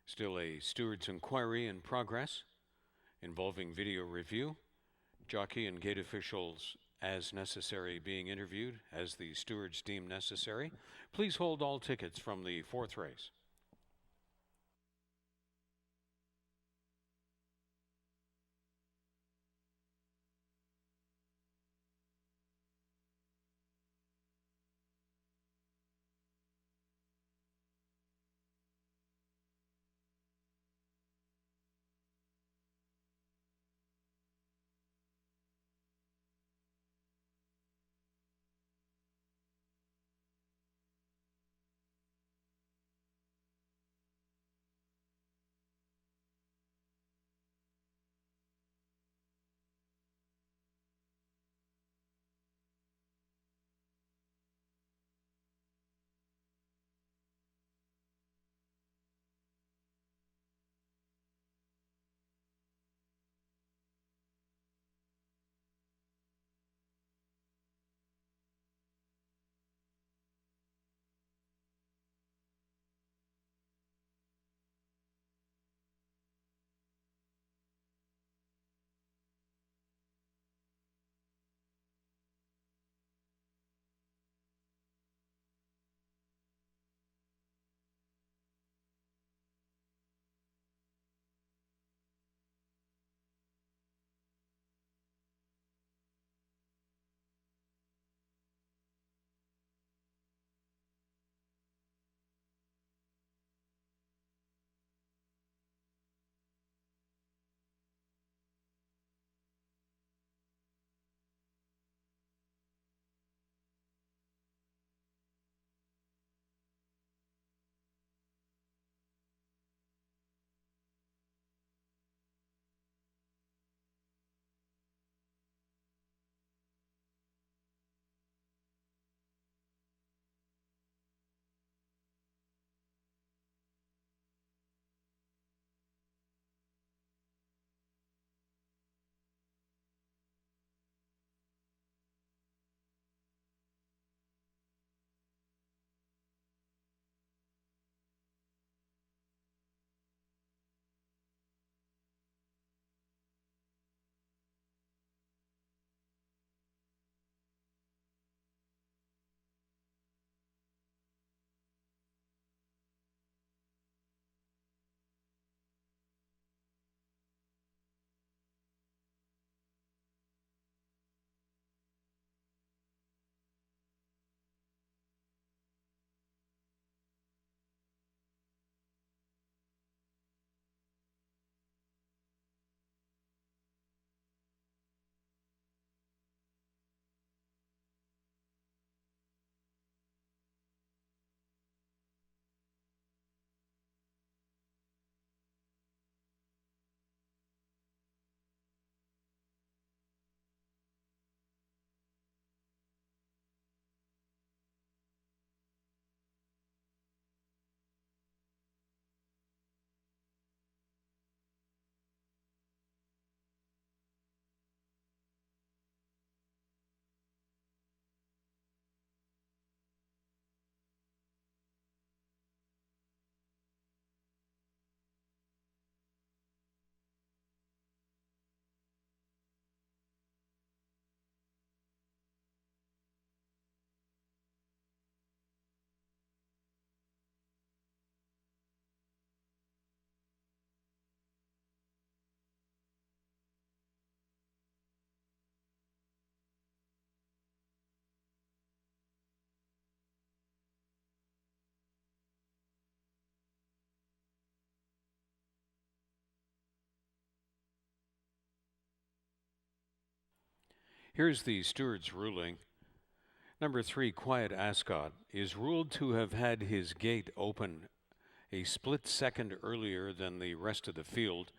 Still a steward's inquiry in progress involving video review, jockey and gate officials as necessary being interviewed as the stewards deem necessary. Please hold all tickets from the 4th race. Here's the steward's ruling. Number 3, Quiet Ascot, is ruled to have had his gate open a split second earlier than the rest of the field,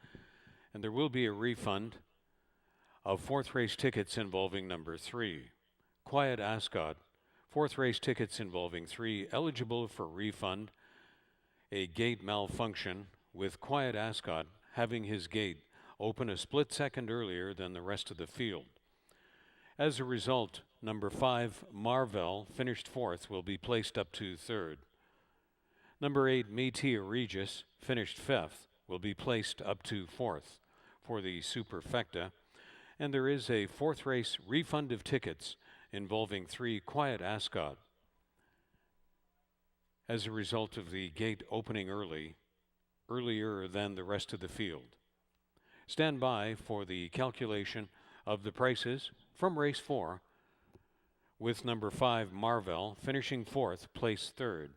and there will be a refund of fourth race tickets involving number 3. Quiet Ascot, fourth race tickets involving 3, eligible for refund, a gate malfunction, with Quiet Ascot having his gate open a split second earlier than the rest of the field. As a result, number 5, Marvell, finished 4th, will be placed up to 3rd. Number 8, Métis Regis, finished 5th, will be placed up to 4th for the Superfecta, and there is a 4th race refund of tickets involving 3, Quiet Ascot, as a result of the gate opening earlier than the rest of the field. Stand by for the calculation of the prices from race 4, with number 5, Marvell, finishing 4th, placed 3rd,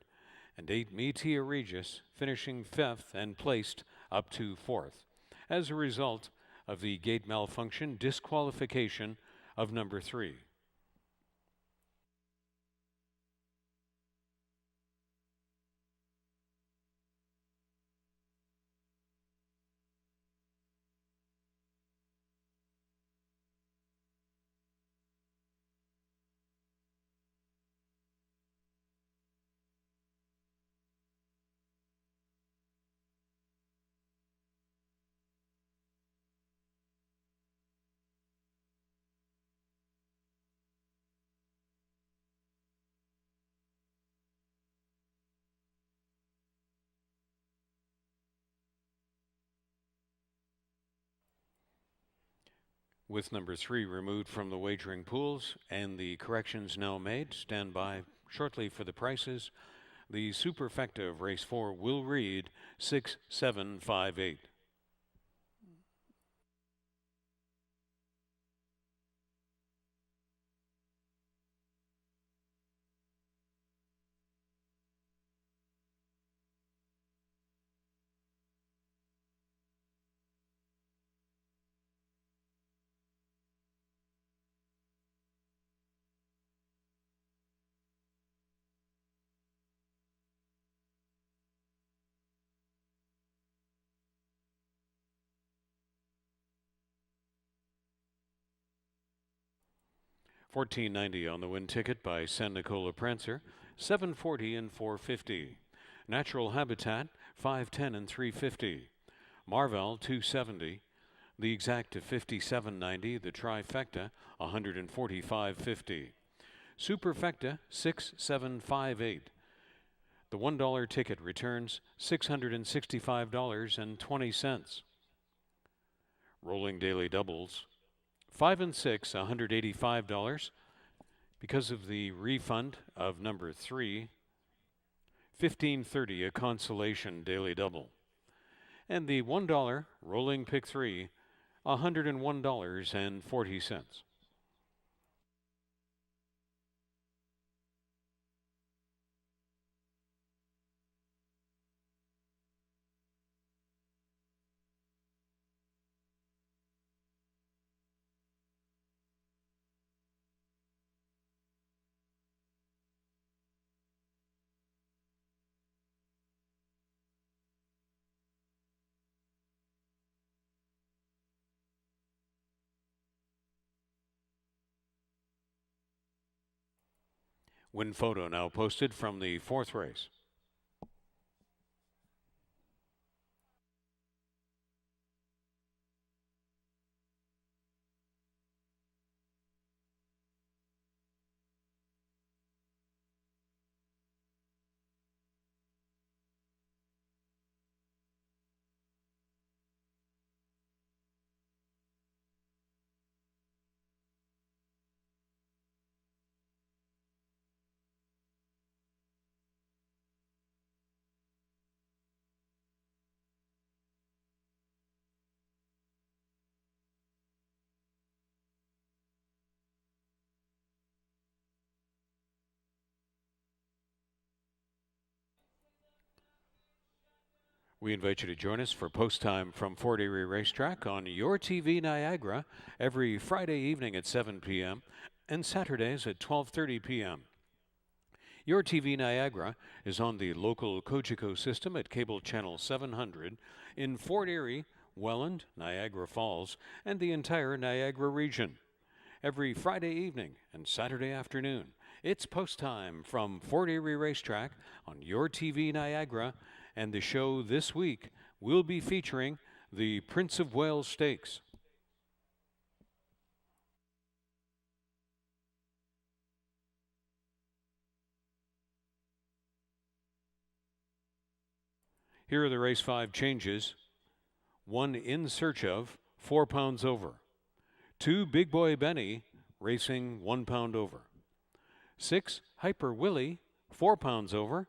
and 8, Métis Regis, finishing 5th and placed up to 4th, as a result of the gate malfunction disqualification of number 3. With number 3 removed from the wagering pools and the corrections now made, stand by shortly for the prices. The Superfecta of race 4 will read 6758. $14.90 on the win ticket by San Nicola Prancer, $7.40 and $4.50. Natural Habitat, $5.10 and $3.50. Marvell, $2.70. The Exact to $57.90. The Trifecta, $145.50. Superfecta, $6.758. The $1 ticket returns $665.20. Rolling daily doubles, 5 and 6, $185. Because of the refund of number 3, $15.30, a consolation daily double. And the $1 rolling pick 3, $101.40. Win photo now posted from the 4th race. We invite you to join us for Post Time from Fort Erie Racetrack on your TV Niagara every Friday evening at 7 p.m. and Saturdays at 12:30 p.m. Your TV Niagara is on the local Cogeco system at cable channel 700 in Fort Erie, Welland, Niagara Falls, and the entire Niagara region. Every Friday evening and Saturday afternoon, it's Post Time from Fort Erie Racetrack on your TV Niagara, and the show this week will be featuring the Prince of Wales Stakes. Here are the race 5 changes. 1 In Search Of, 4 pounds over. 2 Big Boy Benny, racing 1 pound over. 6 Hyper Willie, 4 pounds over.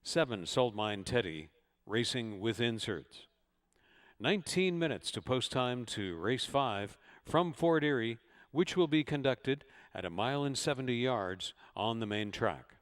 7 Salt Mine Teddy, racing with inserts. 19 minutes to post time to race 5 from Fort Erie, which will be conducted at 1 mile and 70 yards on the main track.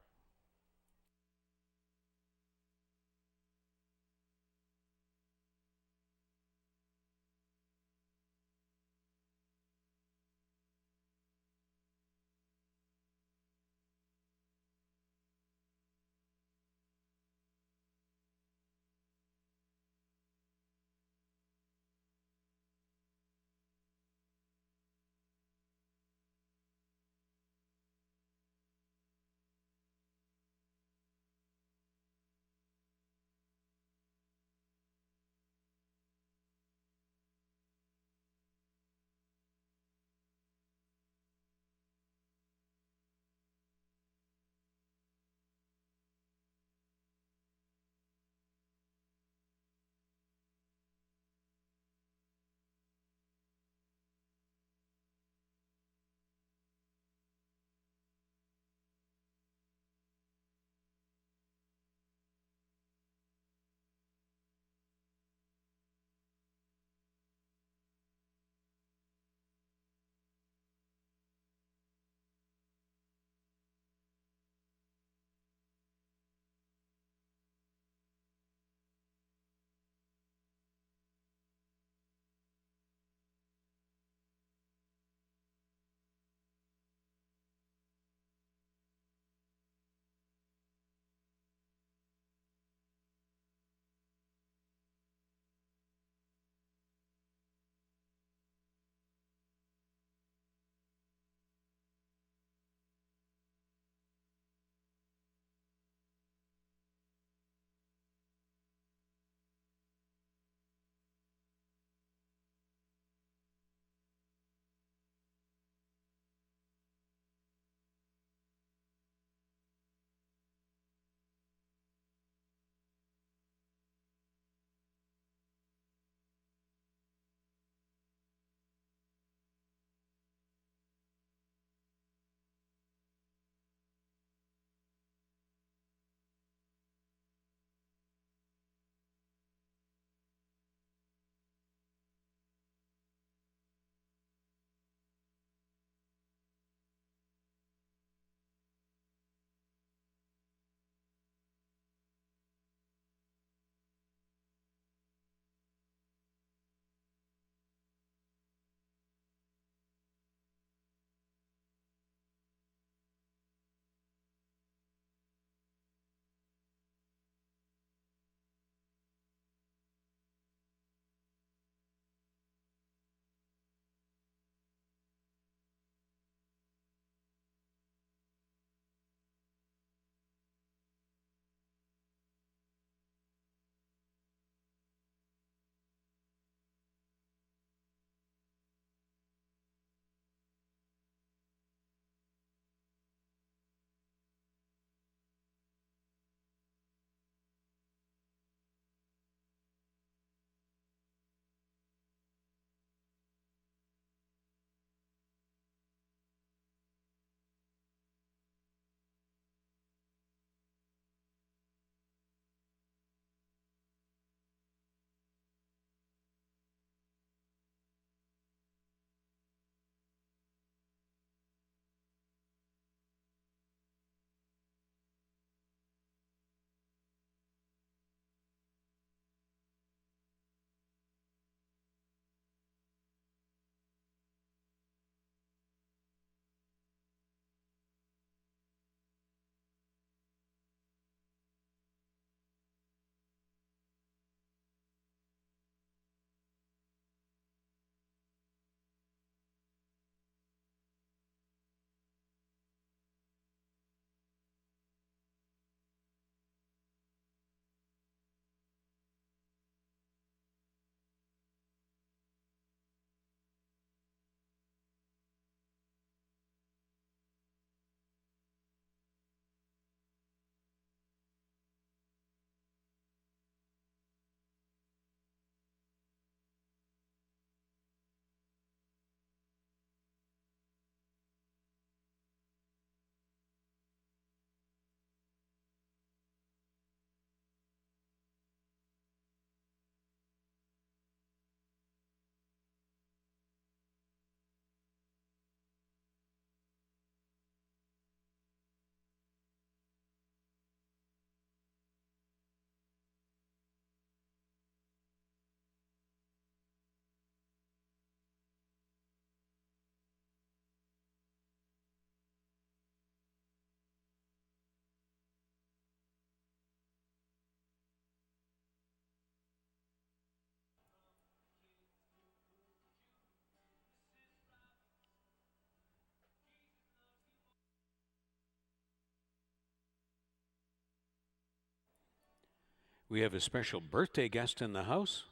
We have a special birthday guest in the house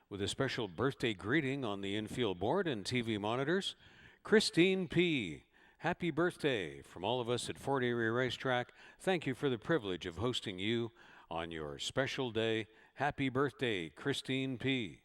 with a special birthday greeting on the infield board and TV monitors. Christine P. Happy birthday from all of us at Fort Erie Racetrack. Thank you for the privilege of hosting you on your special day. Happy birthday, Christine P.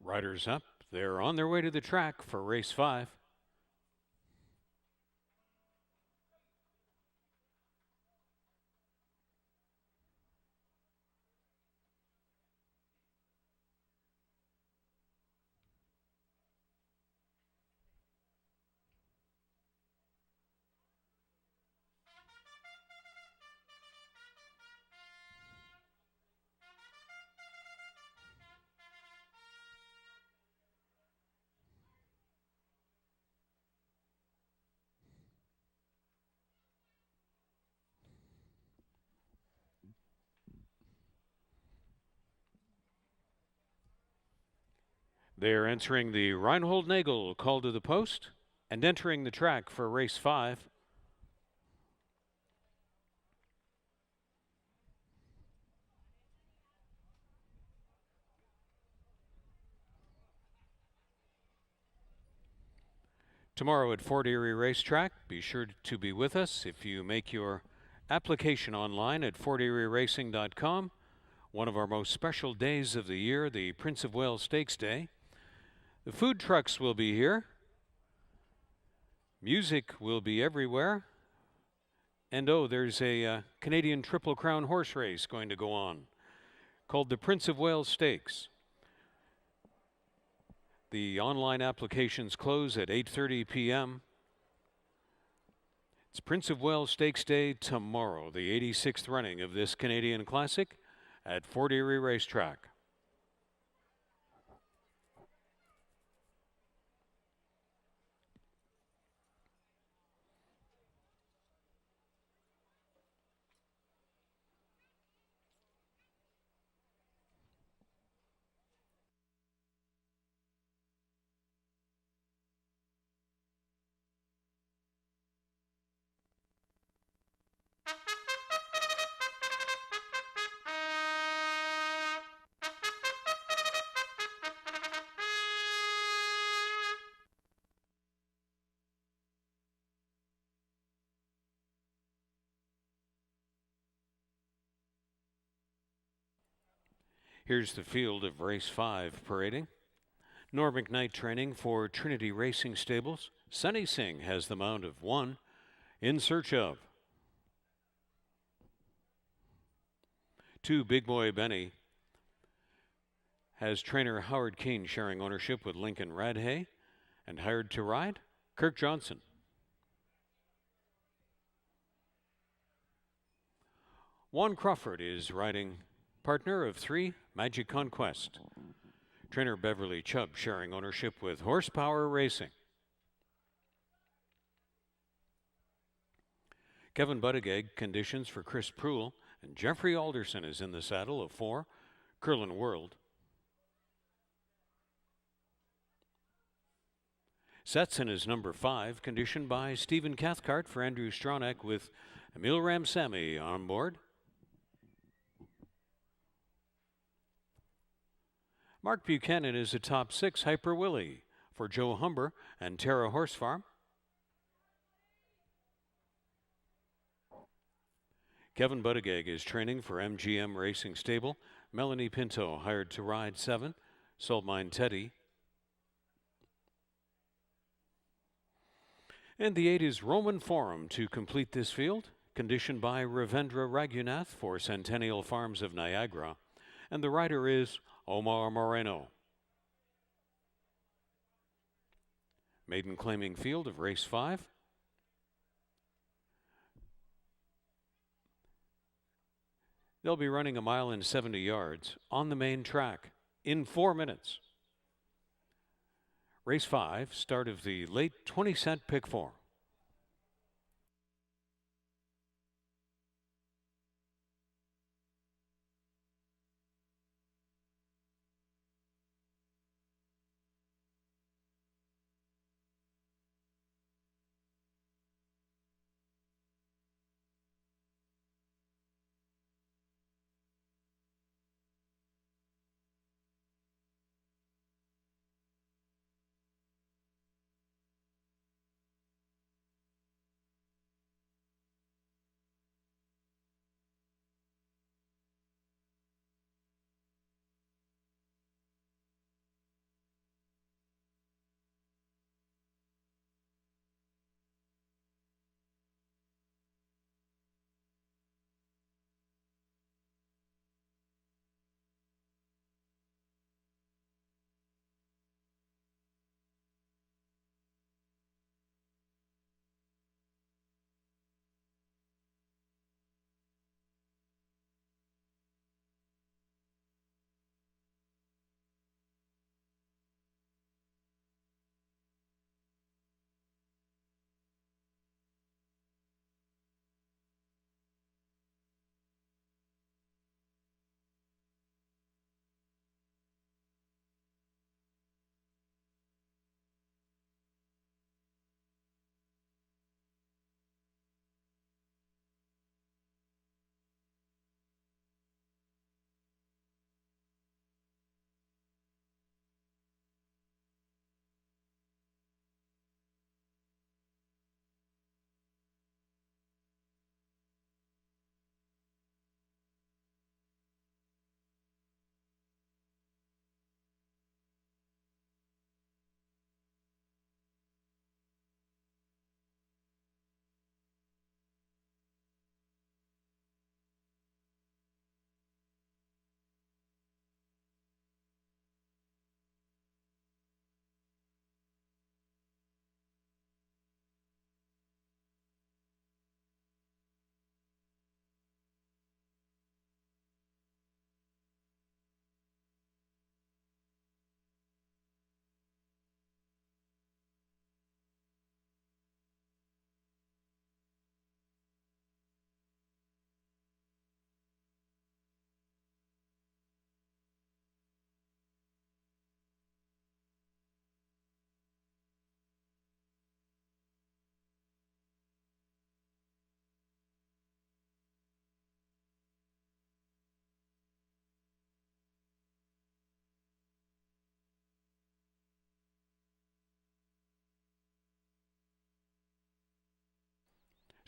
Riders up. They're on their way to the track for race 5. They're entering the Reinhold Nagel call to the post and entering the track for race 5. Tomorrow at Fort Erie Racetrack, be sure to be with us if you make your application online at forterierracing.com. One of our most special days of the year, the Prince of Wales Stakes Day. The food trucks will be here. Music will be everywhere. And oh, there's a Canadian Triple Crown horse race going to go on called the Prince of Wales Stakes. The online applications close at 8:30 p.m. It's Prince of Wales Stakes Day tomorrow, the 86th running of this Canadian Classic at Fort Erie Racetrack. Here's the field of race 5 parading. Norm McKnight training for Trinity Racing Stables. Sunny Singh has the mount of 1 In Search Of. 2 Big Boy Benny has trainer Howard Keane sharing ownership with Lincoln Radhay, and hired to ride Kirk Johnson. Juan Crawford is riding partner of 3 Magic Conquest. Trainer Beverly Chubb sharing ownership with Horsepower Racing. Kevin Buttigieg conditions for Chris Proul, and Jeffrey Alderson is in the saddle of 4 Curlin World. Setson is number 5, conditioned by Stephen Cathcart for Andrew Stronach with Emil Ramsamy on board. Mark Buchanan is a top 6 Hyper Willie for Joe Humber and Terra Horse Farm. Kevin Buttigieg is training for MGM Racing Stable. Melanie Pinto hired to ride 7 Salt Mine Teddy. And the 8 is Roman Forum to complete this field, conditioned by Ravendra Raghunath for Centennial Farms of Niagara. And the rider is Omar Moreno. Maiden claiming field of race 5. They'll be running 1 mile and 70 yards on the main track in 4 minutes. Race 5, start of the late 20-cent pick 4.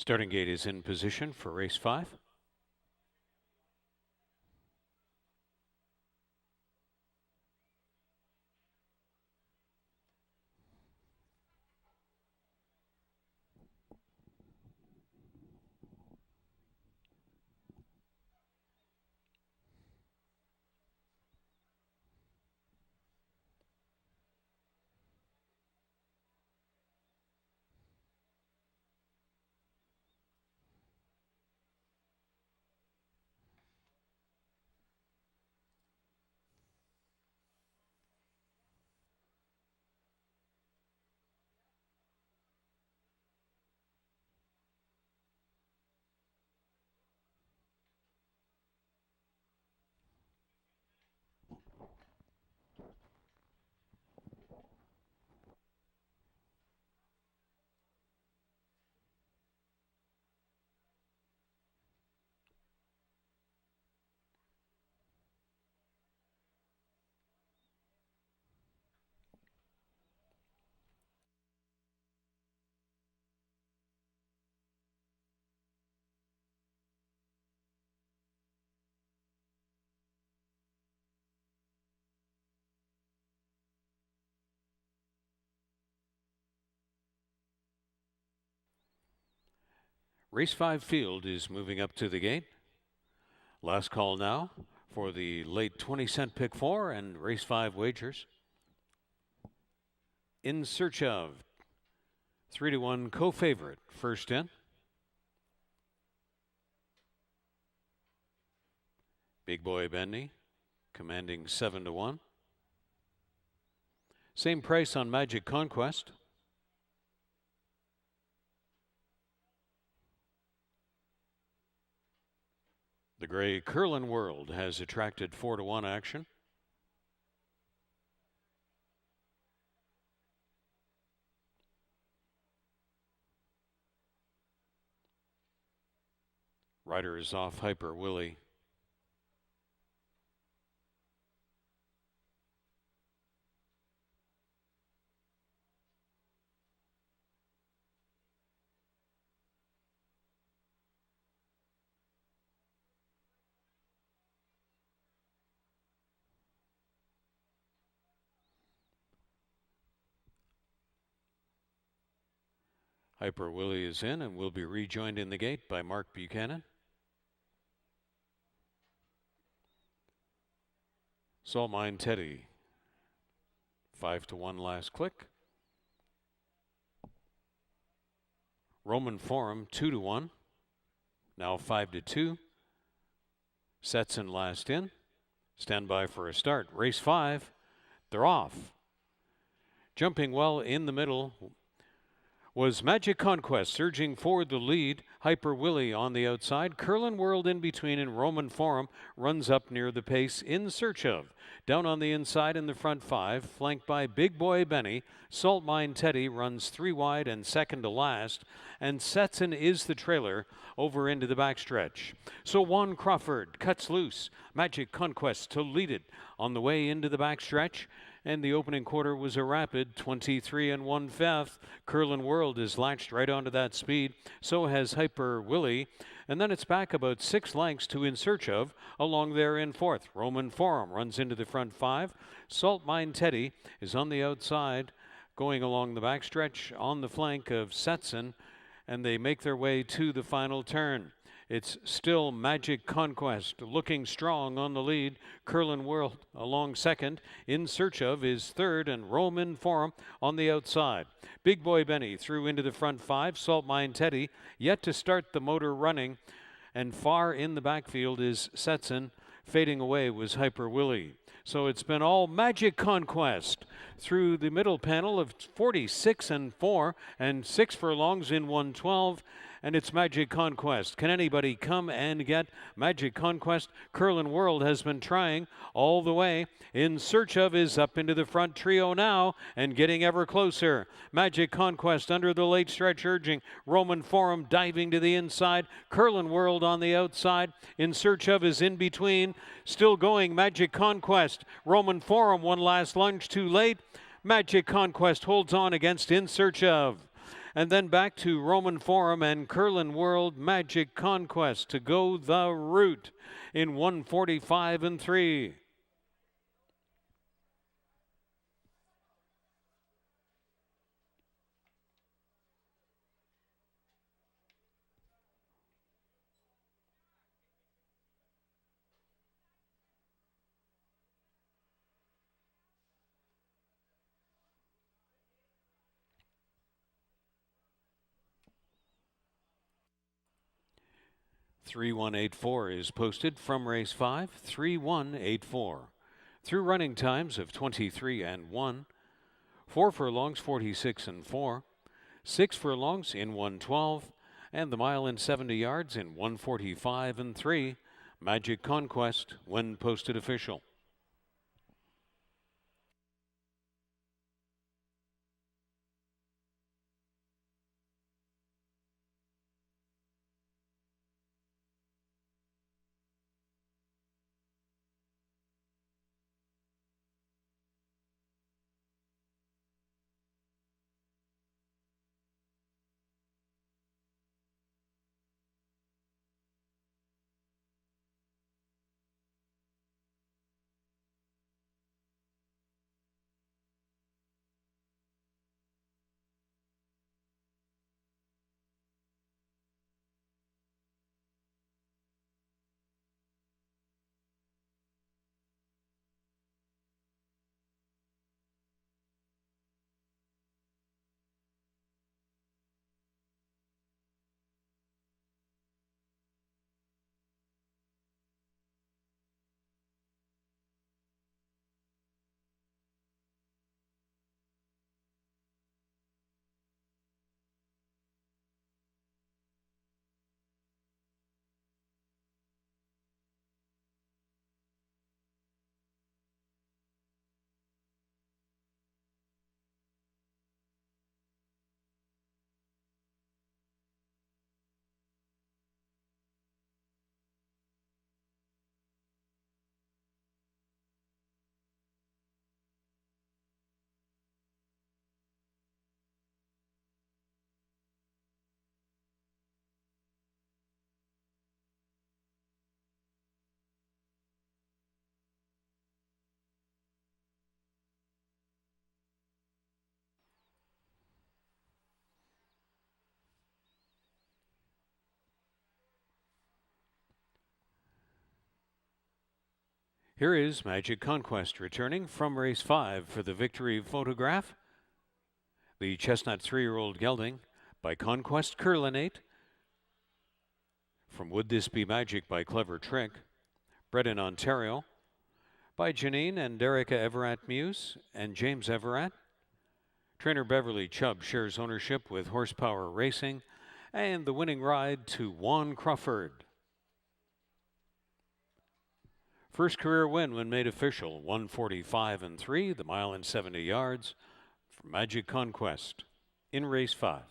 Starting gate is in position for race 5. Race 5 field is moving up to the gate. Last call now for the late 20-cent pick 4 and race 5 wagers. In Search Of, 3-1 co-favorite, first in. Big Boy Benny, commanding 7-1. Same price on Magic Conquest. The gray Curlin World has attracted 4-1 action. Rider is off Hyper Willie. Hyper Willie is in and will be rejoined in the gate by Mark Buchanan. Salt Mine Teddy, 5-1 last click. Roman Forum, 2-1. Now 5-2. Setson last in. Stand by for a start. Race 5. They're off. Jumping well in the middle was Magic Conquest, surging forward the lead. Hyper Willie on the outside. Curlin World in between, and Roman Forum runs up near the pace. In Search Of. Down on the inside in the front 5, flanked by Big Boy Benny. Salt Mine Teddy runs 3 wide and second to last. And Setson is the trailer over into the backstretch. So Juan Crawford cuts loose. Magic Conquest to lead it on the way into the backstretch. And the opening quarter was a rapid 23 1/5. Curlin World is latched right onto that speed. So has Hyper Willie. And then it's back about 6 lengths to In Search Of. Along there in fourth. Roman Forum runs into the front 5. Salt Mine Teddy is on the outside, going along the backstretch on the flank of Setson. And they make their way to the final turn. It's still Magic Conquest looking strong on the lead. Curlin World along second. In Search Of is third, and Roman Forum on the outside. Big Boy Benny through into the front 5. Salt Mine Teddy yet to start the motor running. And far in the backfield is Setson. Fading away was Hyper Willie. So it's been all Magic Conquest through the middle panel of 46 4 and 6 furlongs in 112. And it's Magic Conquest. Can anybody come and get Magic Conquest? Curlin World has been trying all the way. In Search Of is up into the front trio now and getting ever closer. Magic Conquest under the late stretch urging. Roman Forum diving to the inside. Curlin World on the outside. In Search Of is in between. Still going Magic Conquest. Roman Forum one last lunge too late. Magic Conquest holds on against In Search Of. And then back to Roman Forum and Curlin World Magic Conquest to go the route in 1:45 and 3. (3184) is posted from race 5, 3184. Through running times of 23 and 1, 4 furlongs 46 and 4, 6 furlongs in 112, and the mile and 70 yards in 1:45 and 3. Magic Conquest when posted official. Here is Magic Conquest returning from race 5 for the victory photograph. The Chestnut 3-year-old gelding by Conquest Curlinate. From Would This Be Magic by Clever Trick. Bred in Ontario by Janine and Derica Everett Muse and James Everett. Trainer Beverly Chubb shares ownership with Horsepower Racing, and the winning ride to Juan Crawford. First career win when made official, 1:45 and 3, the mile and 70 yards for Magic Conquest in race 5.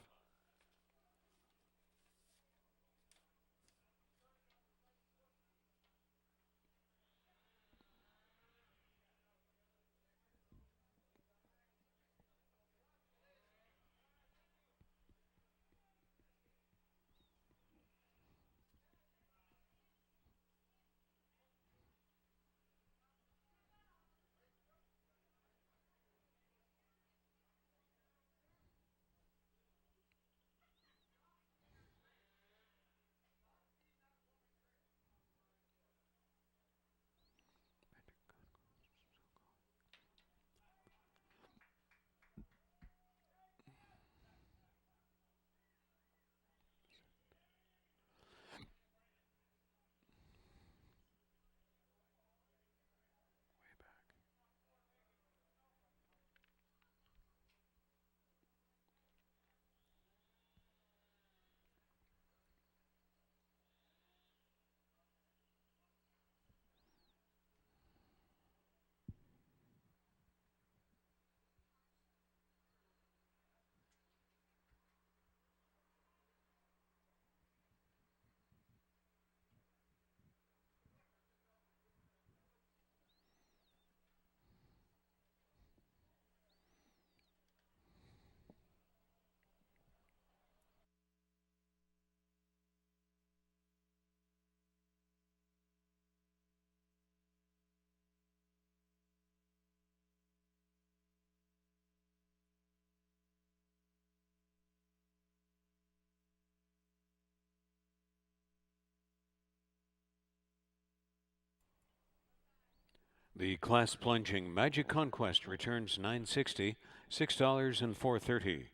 The class plunging Magic Conquest returns $9.60, $6 and $4.30.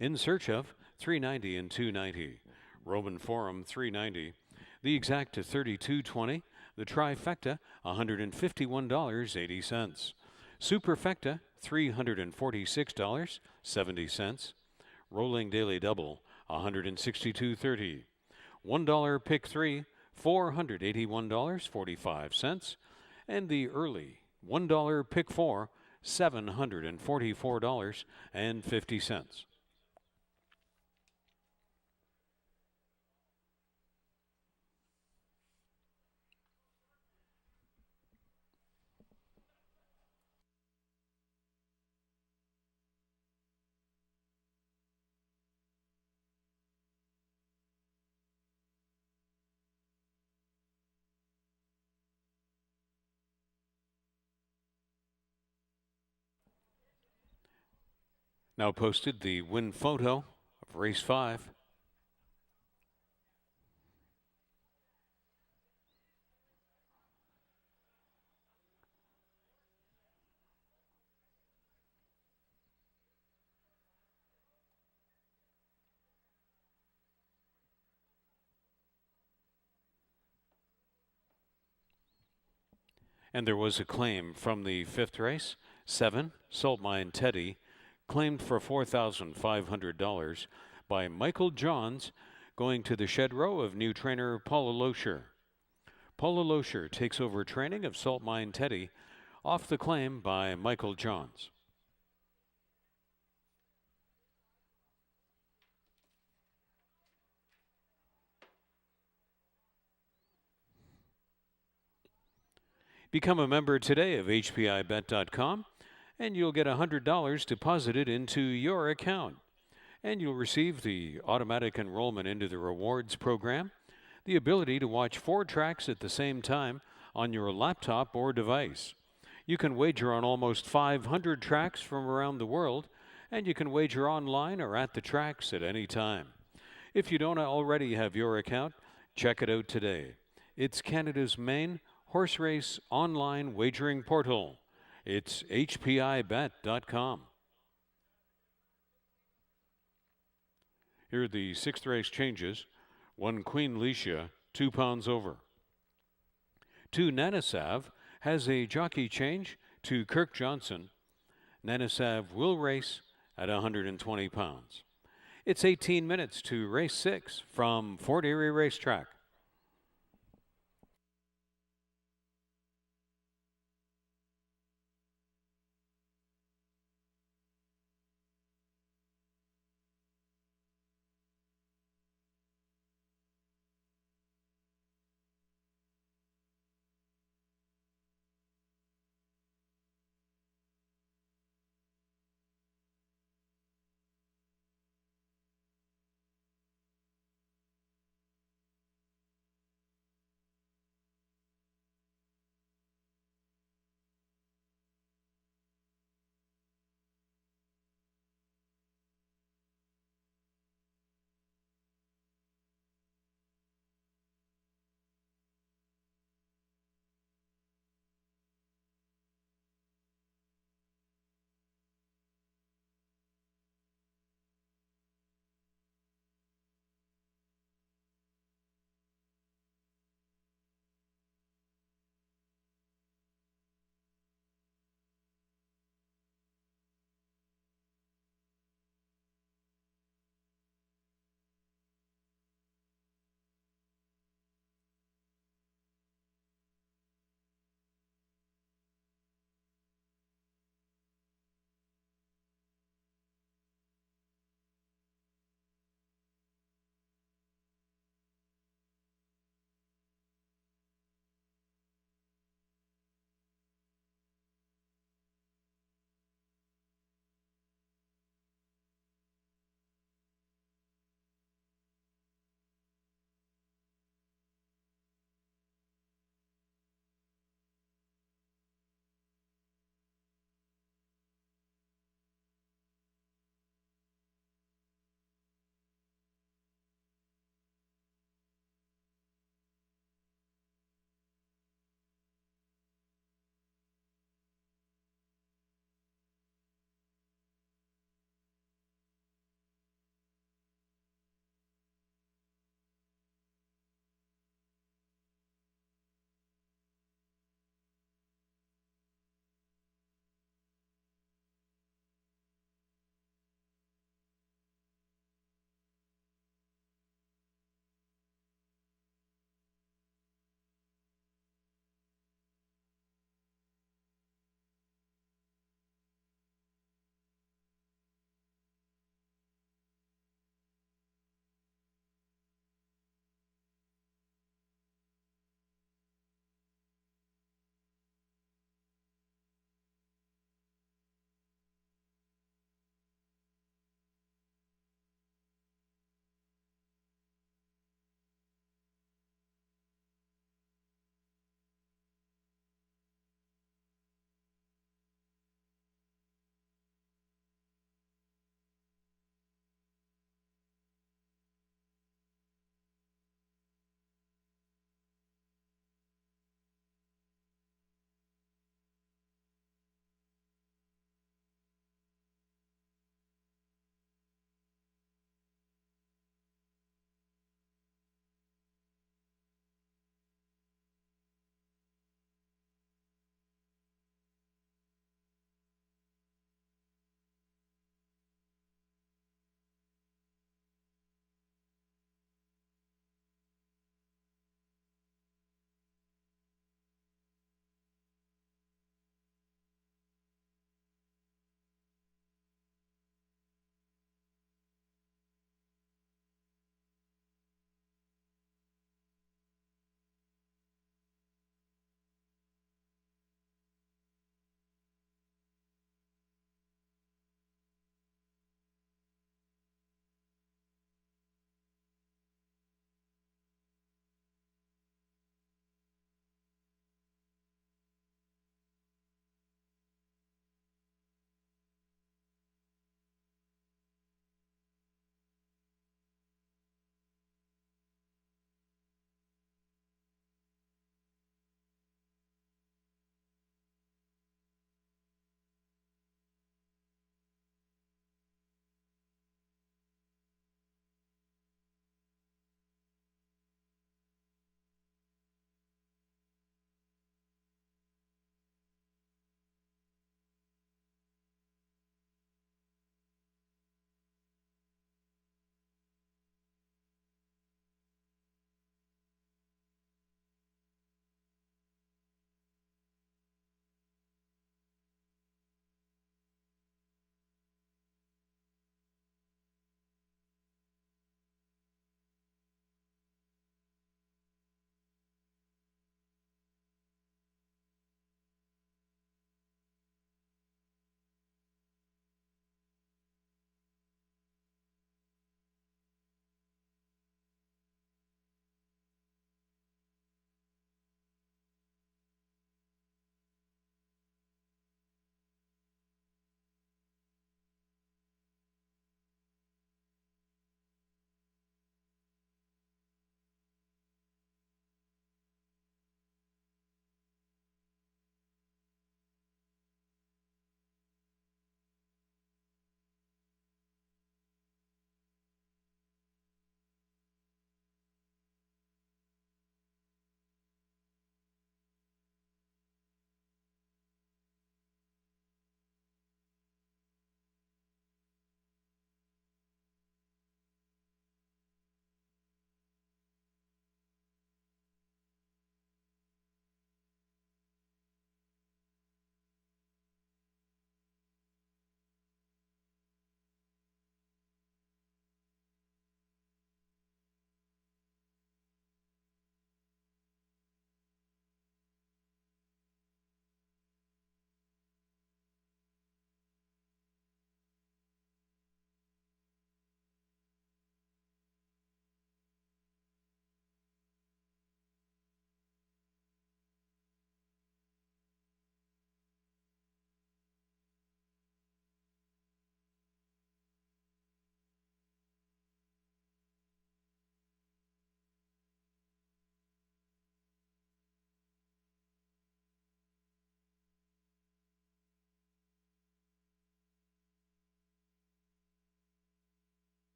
In Search of $3.90 and $2.90. Roman Forum $3.90. The Exacta $32.20. The Trifecta $151.80. Superfecta $346.70. Rolling Daily Double $162.30. $1 Pick 3 $481.45. And the early $1 Pick 4 $744.50. Now posted the win photo of race 5. And there was a claim from the 5th race. 7, Salt Mine Teddy, claimed for $4,500 by Michael Johns, going to the shed row of new trainer Paula Loescher. Paula Loescher takes over training of Salt Mine Teddy off the claim by Michael Johns. Become a member today of HPIBet.com and you'll get $100 deposited into your account. And you'll receive the automatic enrollment into the rewards program, the ability to watch 4 tracks at the same time on your laptop or device. You can wager on almost 500 tracks from around the world, and you can wager online or at the tracks at any time. If you don't already have your account, check it out today. It's Canada's main horse race online wagering portal. It's HPIBet.com. Here are the 6th race changes. 1 Queen Leisha, 2 pounds over. 2 Nanasav has a jockey change to Kirk Johnson. Nanasav will race at 120 pounds. It's 18 minutes to race 6 from Fort Erie Racetrack.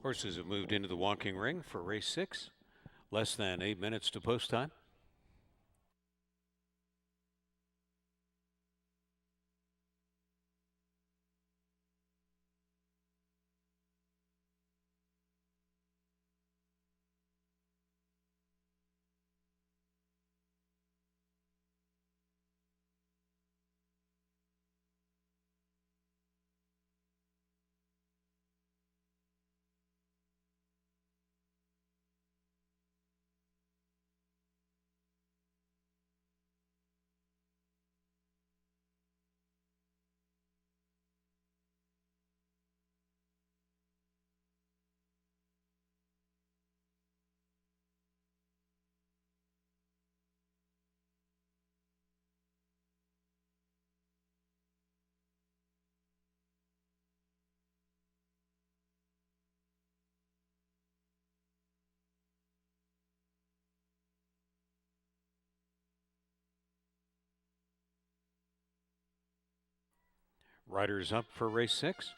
Horses have moved into the walking ring for race 6. Less than 8 minutes to post time. Riders up for race 6.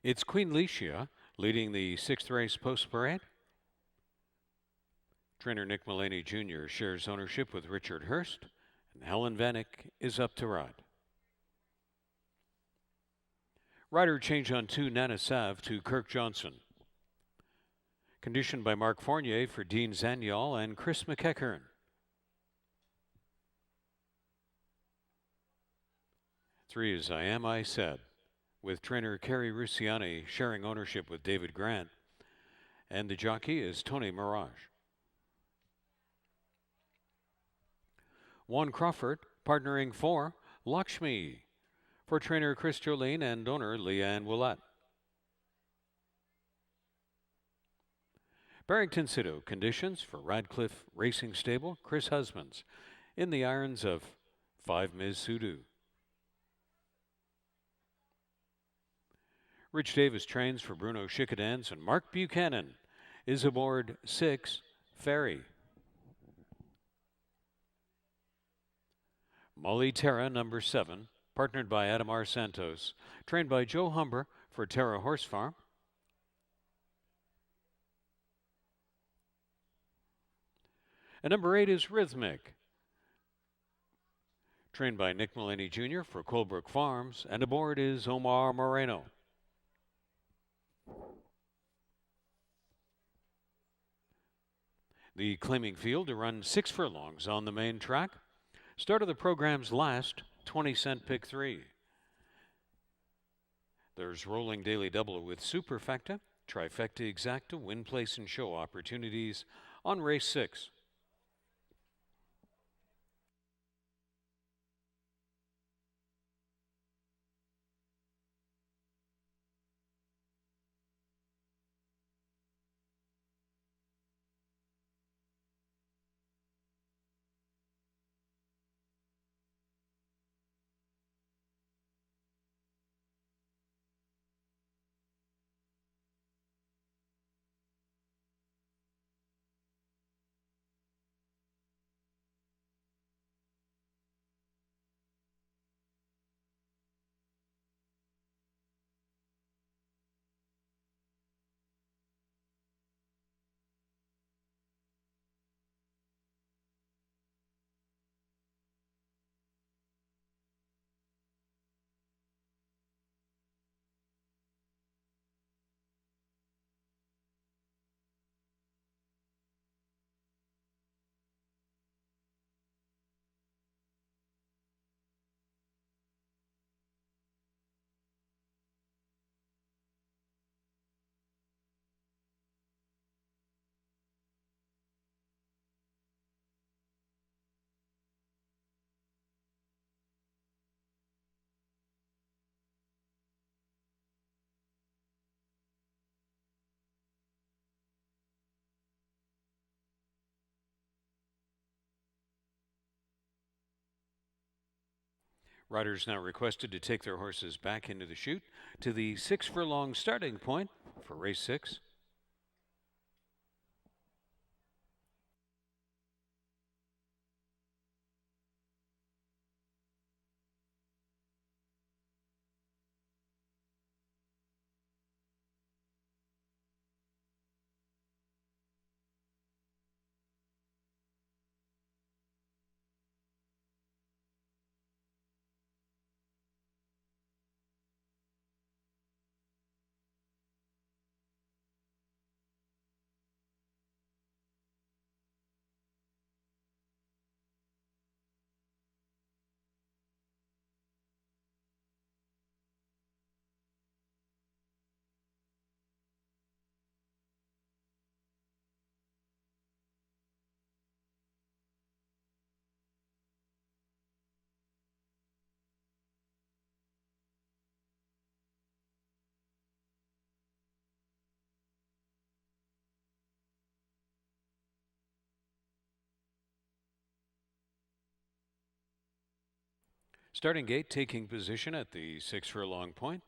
It's Queen Licia leading the 6th race post parade. Trainer Nick Mullaney Jr. shares ownership with Richard Hurst, and Helen Vanek is up to ride. Rider change on 2, Nana Sav to Kirk Johnson. Conditioned by Mark Fournier for Dean Zaniol and Chris McEachern. 3 is I Am I Said, with trainer Kerry Russiani sharing ownership with David Grant, and the jockey is Tony Mirage. 1 Crawford, partnering 4 Lakshmi, for trainer Chris Jolene and owner Leanne Willett. Barrington Cito, conditions for Radcliffe Racing Stable, Chris Husbands, in the irons of 5 Ms. Sudu. Rich Davis trains for Bruno Chickadans, and Mark Buchanan is aboard 6 Ferry. Molly Terra, number 7, partnered by Adamar Santos, trained by Joe Humber for Terra Horse Farm. And number 8 is Rhythmic, trained by Nick Mullaney Jr. for Colebrook Farms, and aboard is Omar Moreno. The claiming field to run 6 furlongs on the main track. Start of the program's last 20-cent pick 3. There's rolling daily double with superfecta, trifecta exacta, win, place, and show opportunities on race 6. Riders now requested to take their horses back into the chute to the 6 furlong starting point for race 6. Starting gate taking position at the 6 furlong point.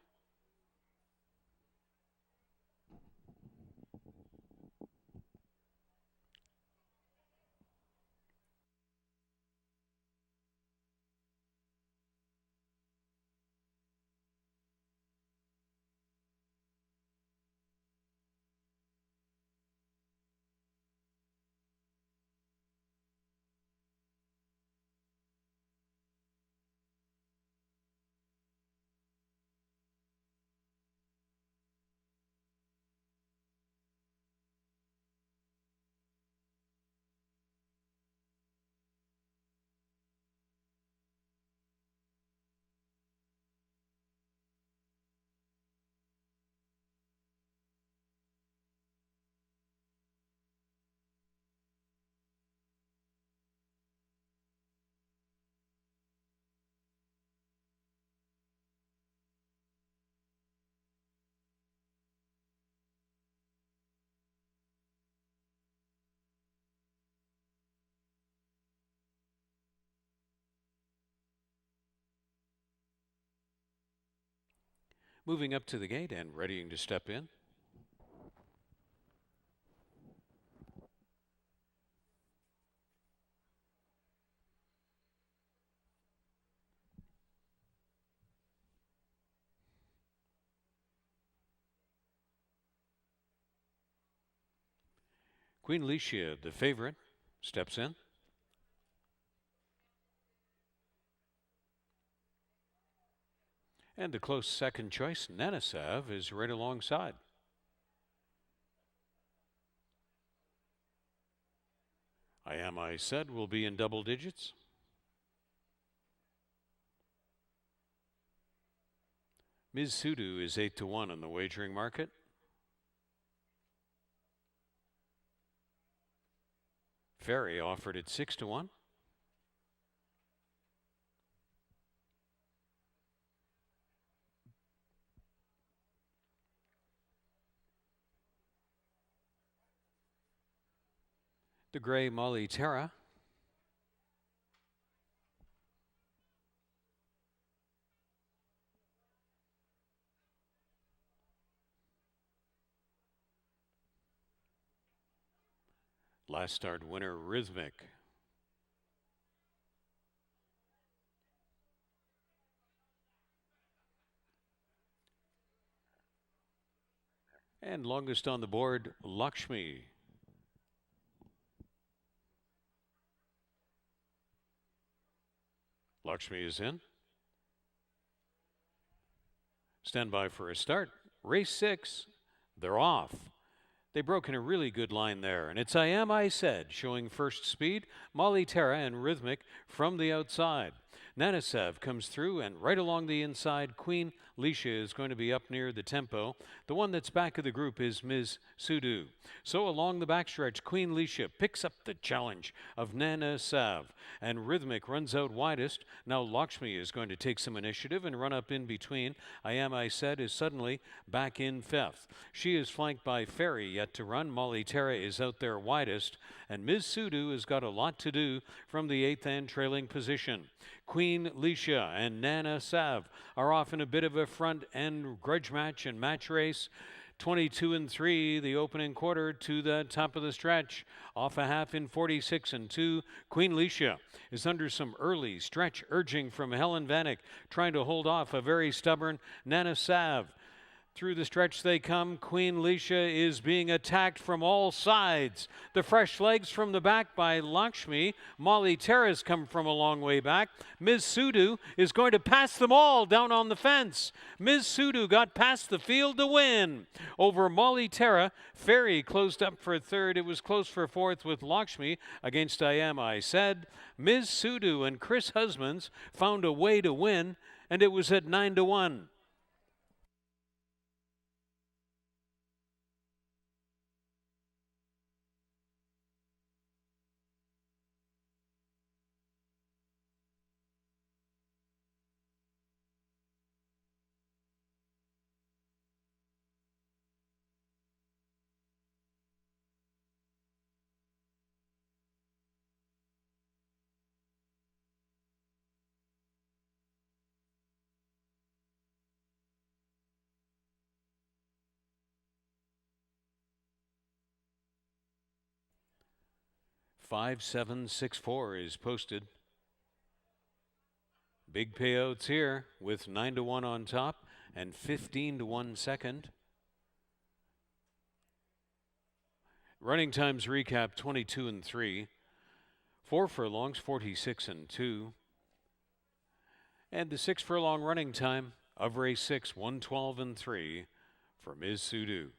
Moving up to the gate and readying to step in. Queen Alicia, the favorite, steps in. And the close second choice, Nanasav, is right alongside. I Said will be in double digits. Ms. Sudu is 8-1 on the wagering market. Ferry offered at 6-1. The gray Molly Terra. Last start winner Rhythmic. And longest on the board, Lakshmi. Lakshmi is in. Stand by for a start. Race 6, they're off. They broke in a really good line there, and it's I Said showing first speed, Molly Terra and Rhythmic from the outside. Nanasev comes through, and right along the inside, Queen Leisha is going to be up near the tempo. The one that's back of the group is Ms. Sudu. So along the backstretch, Queen Leisha picks up the challenge of Nanasev, and Rhythmic runs out widest. Now Lakshmi is going to take some initiative and run up in between. I Said is suddenly back in fifth. She is flanked by Ferry yet to run. Molly Terra is out there widest, and Ms. Sudu has got a lot to do from the eighth and trailing position. Queen Leisha and Nanasev are off in a bit of a front end grudge match and match race. 22-3, the opening quarter to the top of the stretch. Off a half in 46-2. Queen Leisha is under some early stretch urging from Helen Vanek, trying to hold off a very stubborn Nanasev. Through the stretch they come. Queen Leisha is being attacked from all sides. The fresh legs from the back by Lakshmi. Molly Terra's come from a long way back. Ms. Sudu is going to pass them all down on the fence. Ms. Sudu got past the field to win. Over Molly Terra, Ferry closed up for third. It was close for fourth with Lakshmi against I Said. Ms. Sudu and Chris Husbands found a way to win, and it was at 9-1. $5,764 is posted. Big payouts here with 9-1 on top and 15-1 second. Running times recap 22-3. 4 furlongs 46-2. And the 6 furlong running time of race 6 112-3 for Ms. Sudu.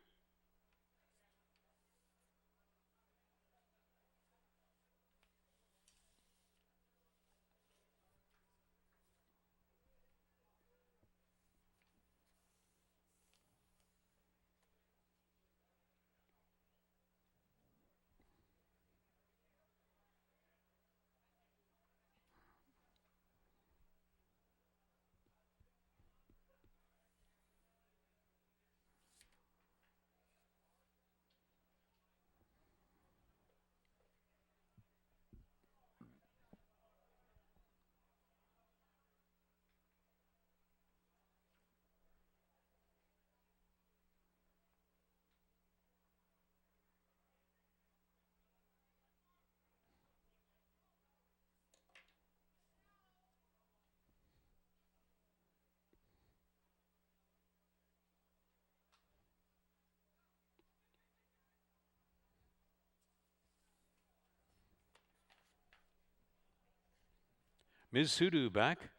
Ms. Sudu back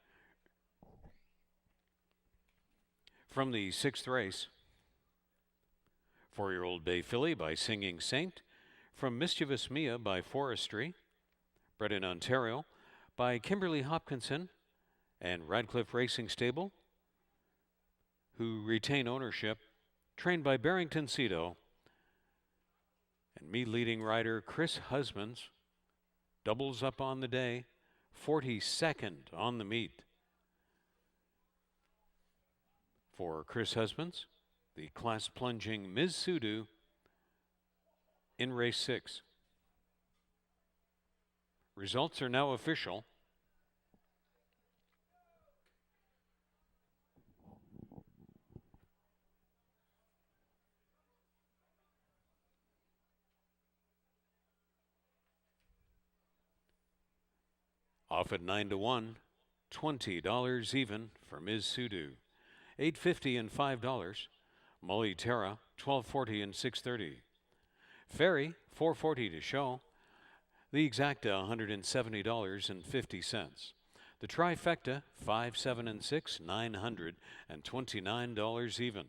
from the 6th race. 4-year-old Bay Filly by Singing Saint. From Mischievous Mia by Forestry, bred in Ontario by Kimberly Hopkinson and Radcliffe Racing Stable, who retain ownership, trained by Barrington Cito, and me leading rider Chris Husbands, doubles up on the day, 42nd on the meet. For Chris Husbands, the class plunging Ms. Sudu in race 6. Results are now official. Off at 9-1, $20 even for Ms. Sudu, $8.50 and $5. Molly Terra, $12.40 and $6.30. Ferry, $4.40 to show. The Exacta, $170.50. The Trifecta, 5, 7, and 6, $929 even.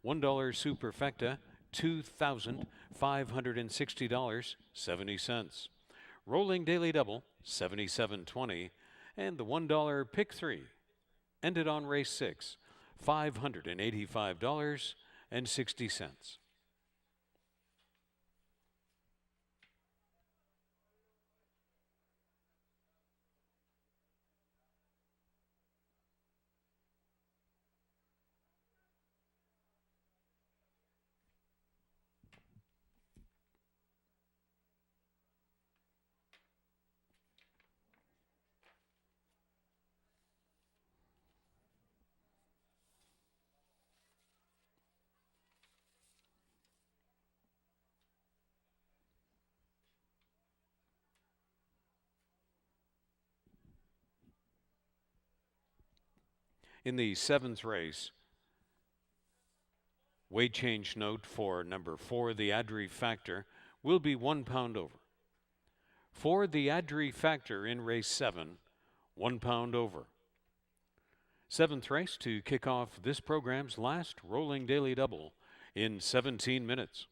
$1 Superfecta, $2,560.70. Rolling Daily Double, $77.20, and the $1 Pick 3 ended on race 6, $585.60. In the 7th race, weight change note for number 4, the Adri Factor, will be 1 pound over. For the Adri Factor in race 7, 1 pound over. 7th race to kick off this program's last rolling daily double in 17 minutes.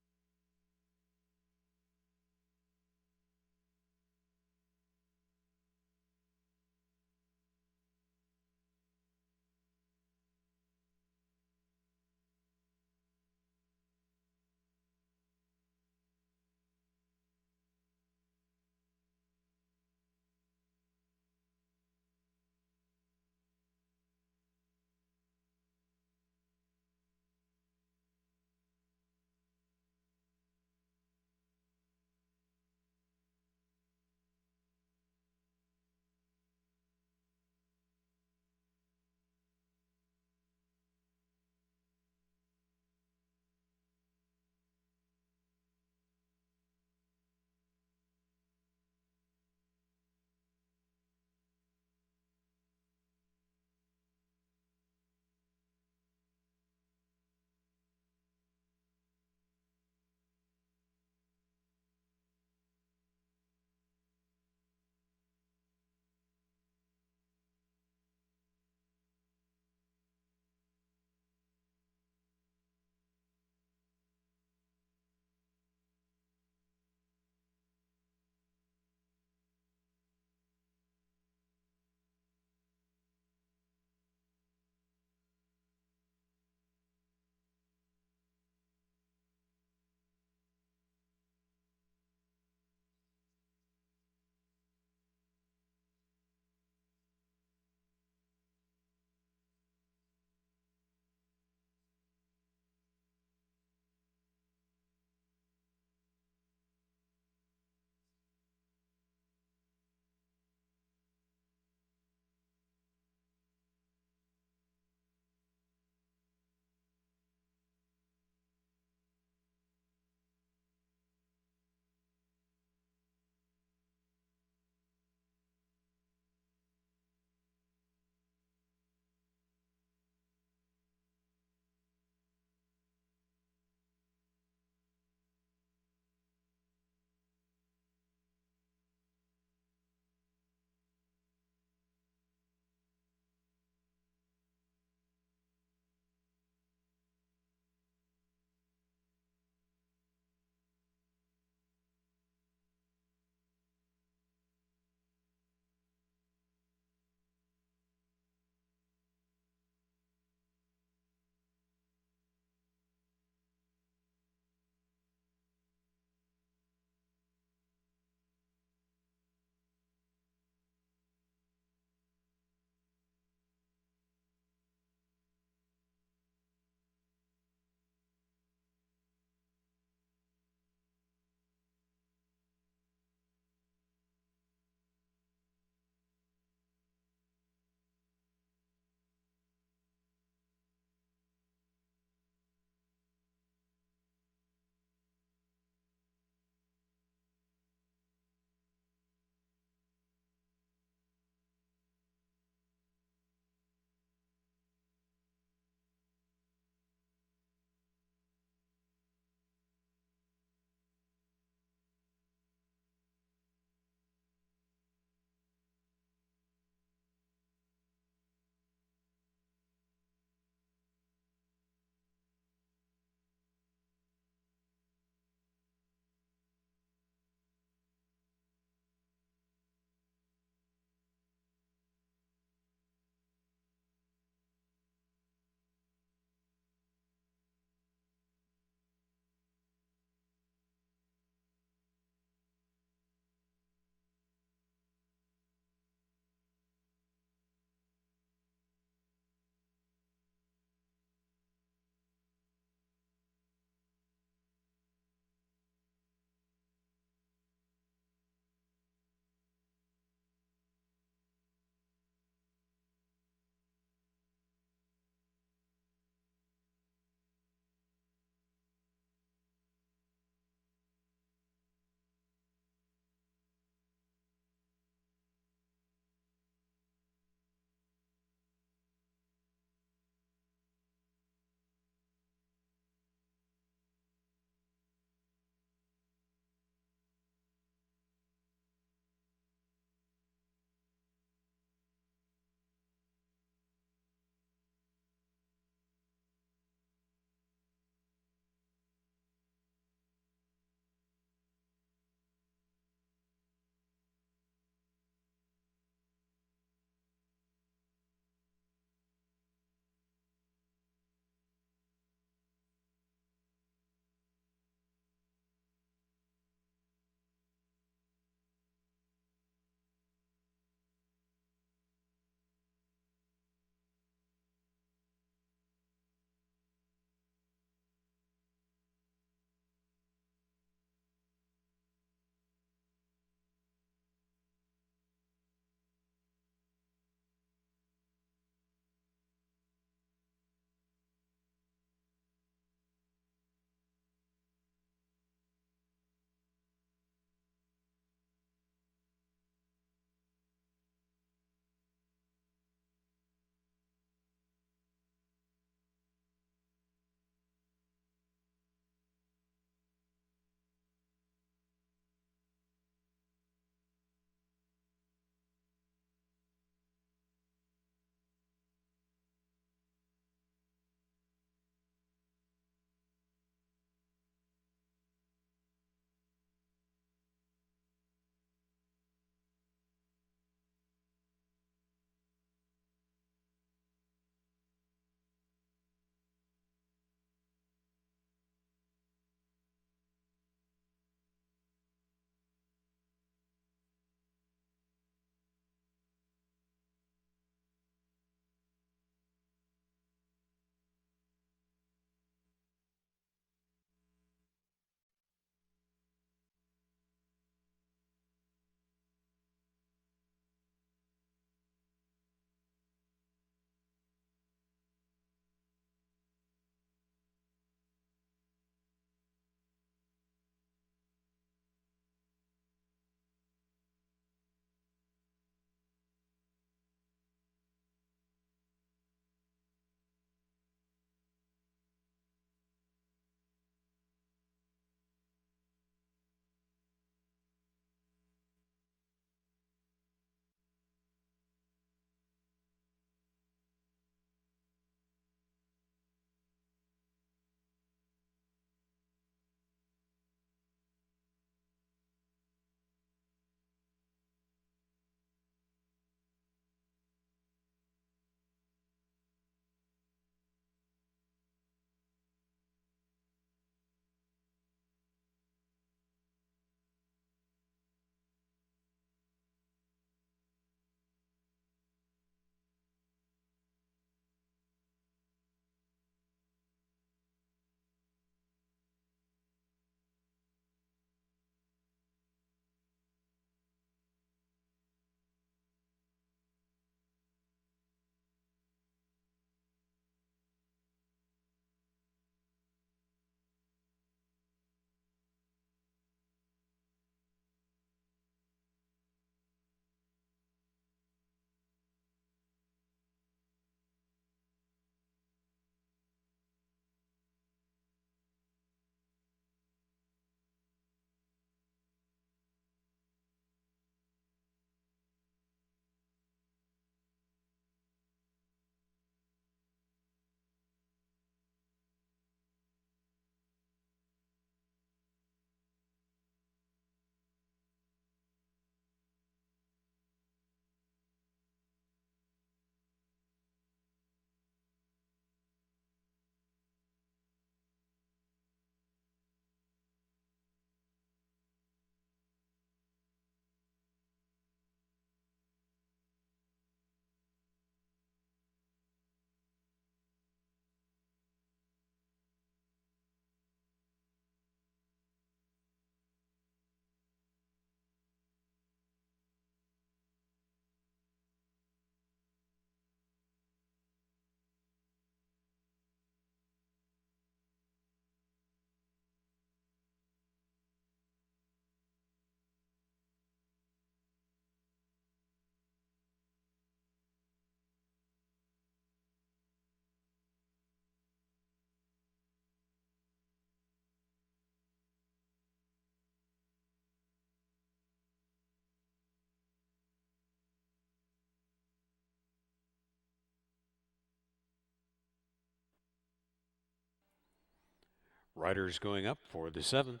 Riders going up for the 7th.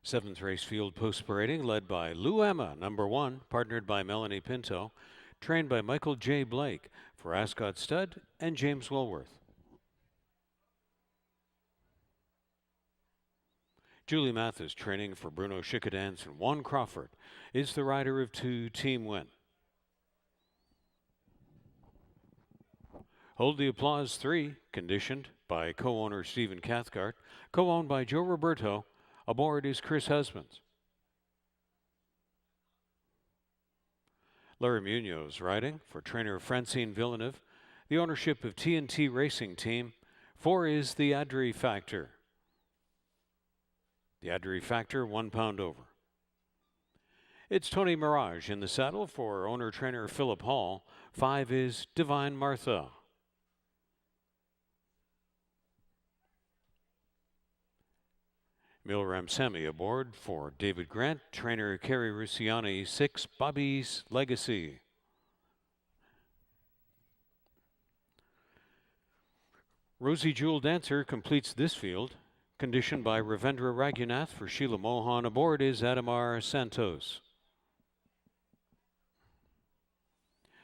Seventh race field post parading led by Lou Emma, number 1, partnered by Melanie Pinto, trained by Michael J. Blake for Ascot Stud and James Woolworth. Julie Mathis, training for Bruno Schickedance and Juan Crawford, is the rider of 2, Team Win. Hold the Applause 3, conditioned by co-owner Stephen Cathcart, co-owned by Joe Roberto. Aboard is Chris Husbands. Larry Munoz riding for trainer Francine Villeneuve, the ownership of TNT Racing Team. 4 is the Adri Factor. The Adri Factor, 1 pound over. It's Tony Mirage in the saddle for owner-trainer Philip Hall. 5 is Divine Martha. Mil Ramsamy aboard for David Grant, trainer Kerry Russiani. 6, Bobby's Legacy. Rosie Jewel Dancer completes this field, conditioned by Ravendra Raghunath for Sheila Mohan. Aboard is Adamar Santos.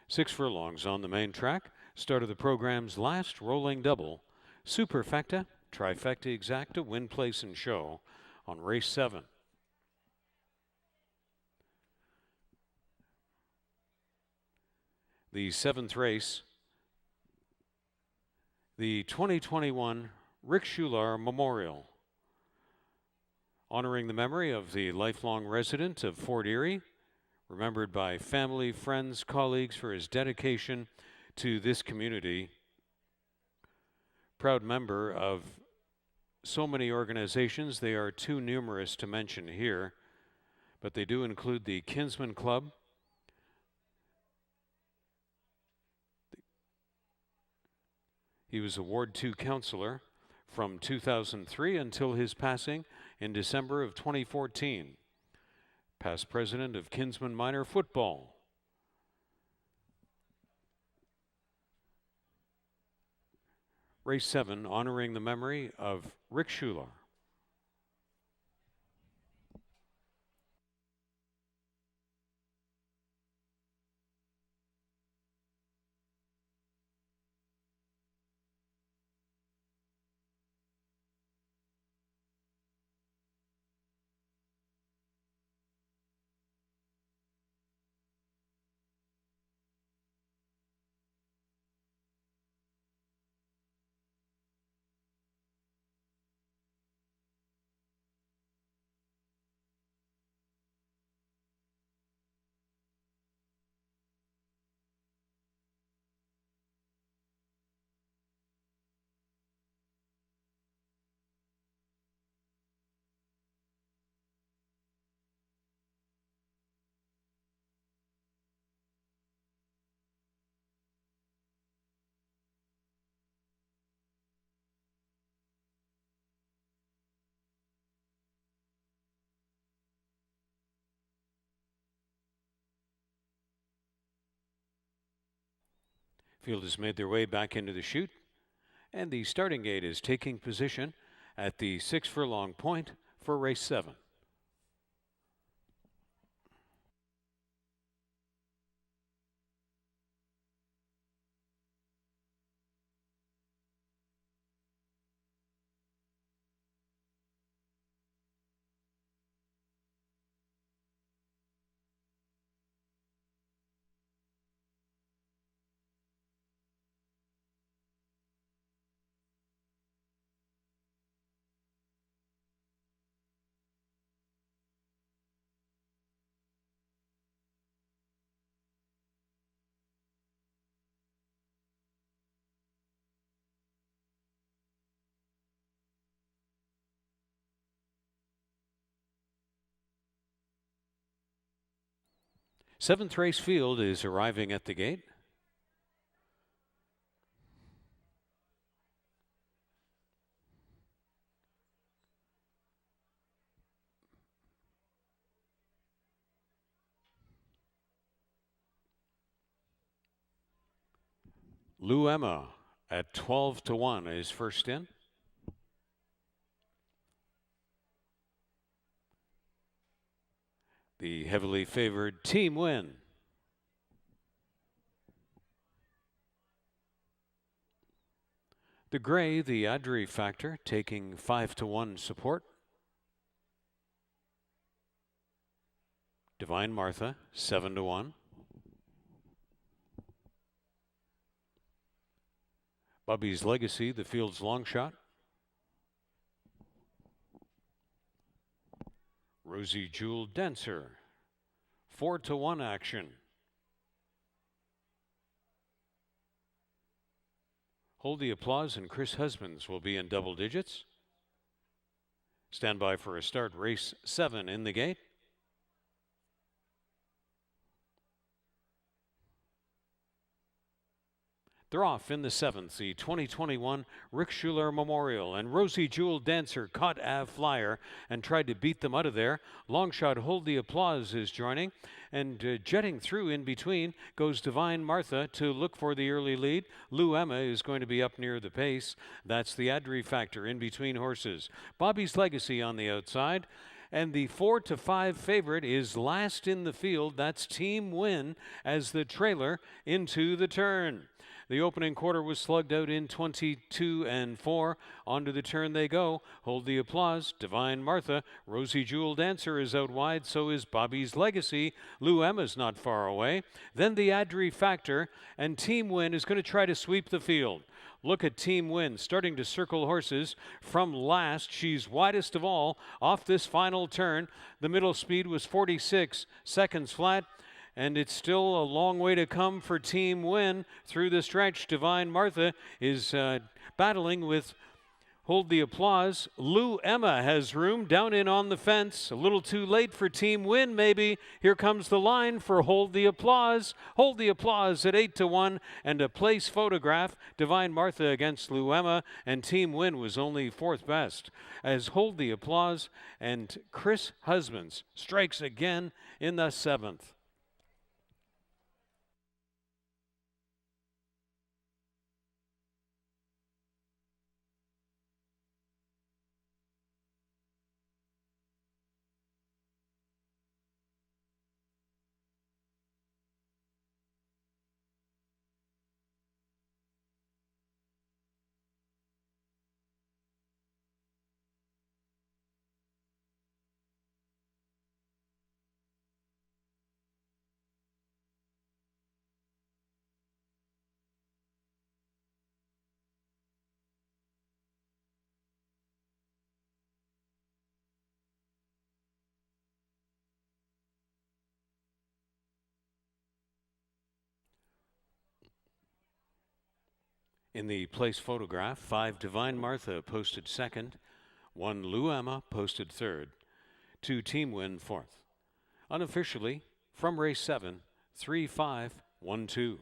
6 furlongs on the main track. Start of the program's last rolling double. Superfecta, Trifecta Exacta, Win, Place, and Show on race 7. The 7th race, the 2021 Rick Schular Memorial, honoring the memory of the lifelong resident of Fort Erie, remembered by family, friends, colleagues for his dedication to this community. Proud member of so many organizations, they are too numerous to mention here, but they do include the Kinsman Club, he was a Ward 2 councillor from 2003 until his passing in December of 2014. Past president of Kinsman Minor Football. Race 7, honoring the memory of Rick Schular. Field has made their way back into the chute, and the starting gate is taking position at the 6 furlong point for race 7. Seventh race field is arriving at the gate. Lou Emma at 12-1 is first in. The heavily favored Team Win. The gray, the Adri Factor, taking 5-1 support. Divine Martha, 7-1. Bubby's Legacy, the field's long shot. Rosie Jewel Dancer, 4-1 action. Hold the Applause and Chris Husbands will be in double digits. Stand by for a start. Race 7 in the gate. They're off in the 7th, the 2021 Rick Schuler Memorial, and Rosie Jewel Dancer caught Av Flyer and tried to beat them out of there. Long shot Hold the Applause is joining, and jetting through in between goes Divine Martha to look for the early lead. Lou Emma is going to be up near the pace. That's the Adri Factor in between horses. Bobby's Legacy on the outside. And the 4-5 favorite is last in the field. That's Team Win as the trailer into the turn. The opening quarter was slugged out in 22-4. Onto the turn they go. Hold the Applause. Divine Martha. Rosie Jewel Dancer is out wide. So is Bobby's Legacy. Lou Emma's not far away. Then the Adri Factor. And Team Win is going to try to sweep the field. Look at Team Win starting to circle horses from last. She's widest of all off this final turn. The middle speed was 46 seconds flat. And it's still a long way to come for Team Win through the stretch. Divine Martha is battling with Hold the Applause. Lou Emma has room down in on the fence. A little too late for Team Win, maybe. Here comes the line for Hold the Applause. Hold the Applause at 8-1 and a place photograph. Divine Martha against Lou Emma, and Team Win was only fourth best as Hold the Applause and Chris Husbands strikes again in the 7th. In the place photograph, 5 Divine Martha posted second, 1 Lou Emma posted third, 2 Team Win fourth. Unofficially, from race 7, 3-5-1-2.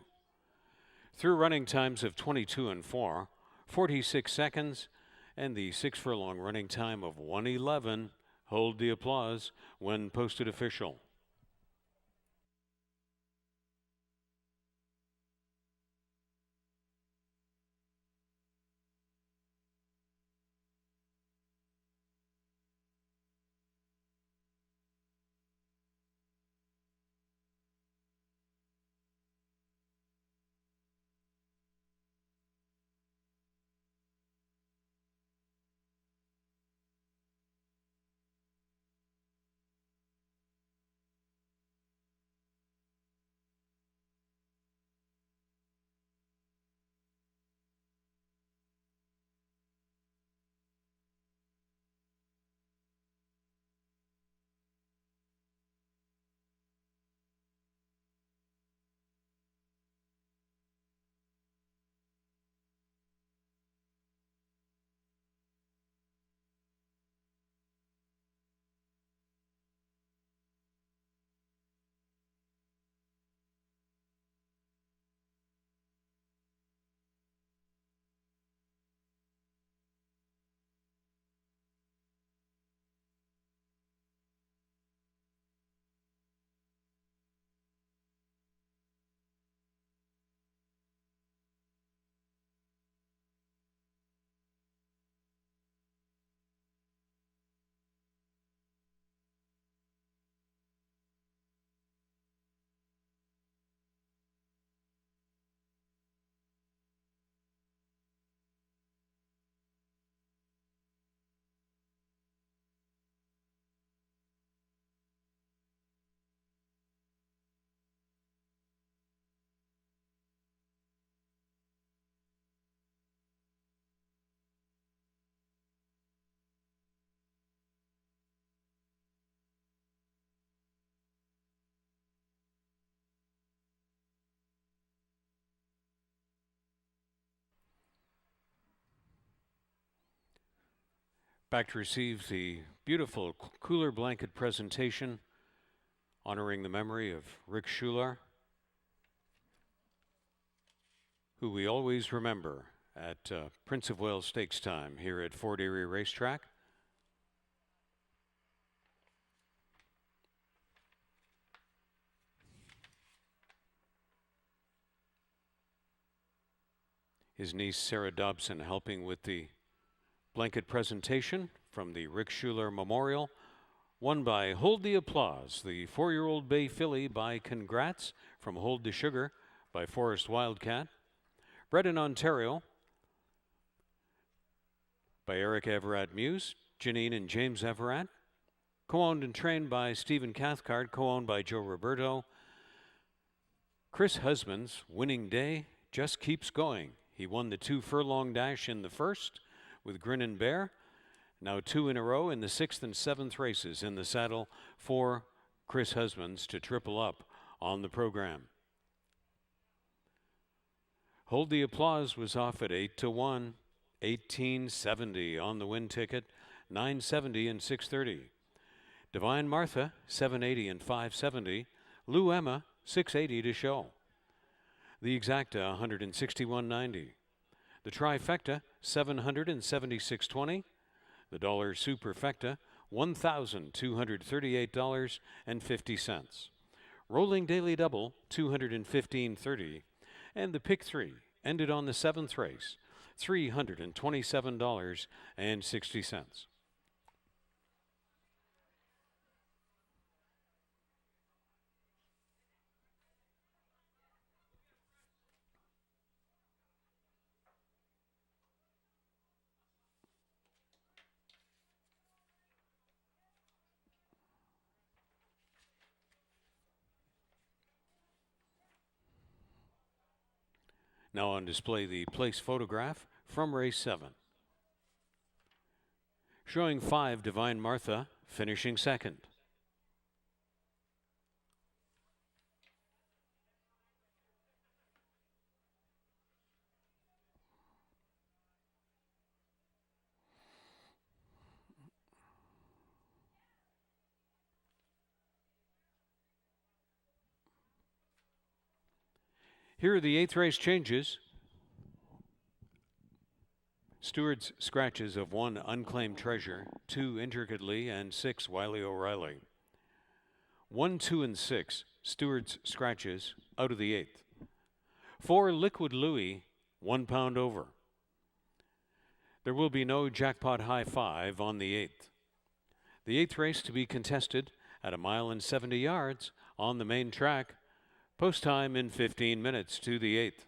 Through running times of 22-4, 46 seconds, and the 6 furlong running time of 1:11. Hold the Applause when posted official. Back to receive the beautiful cooler blanket presentation honoring the memory of Rick Schular, who we always remember at Prince of Wales Stakes time here at Fort Erie Racetrack. His niece Sarah Dobson helping with the blanket presentation from the Rick Schular Memorial, won by Hold the Applause, the 4-year-old bay filly by Congrats from Hold the Sugar by Forest Wildcat, bred in Ontario by Eric Everett Muse, Janine and James Everett, co-owned and trained by Stephen Cathcart, co-owned by Joe Roberto. Chris Husband's Winning Day just keeps going. He won the 2 furlong dash in the first with Grin and Bear. Now 2 in a row in the 6th and 7th races in the saddle for Chris Husbands to triple up on the program. Hold the Applause was off at 8-1, 1870 on the win ticket, 970 and 630. Divine Martha, 780 and 570. Lou Emma, 680 to show. The Exacta, 161.90. The Trifecta, 776.20. The Dollar Superfecta, $1,238.50. Rolling Daily Double, $215.30. And the Pick 3 ended on the 7th race, $327.60. Now on display the place photograph from race 7. Showing 5, Divine Martha, finishing second. Here are the 8th race changes. Stewart's scratches of 1 Unclaimed Treasure, 2 Intricately, and 6 Wiley O'Reilly. 1, 2, and 6 Stewart's scratches out of the 8th. 4 Liquid Louie, 1 pound over. There will be no jackpot high 5 on the 8th. The 8th race to be contested at 1 mile and 70 yards on the main track. Post time in 15 minutes to the 8th.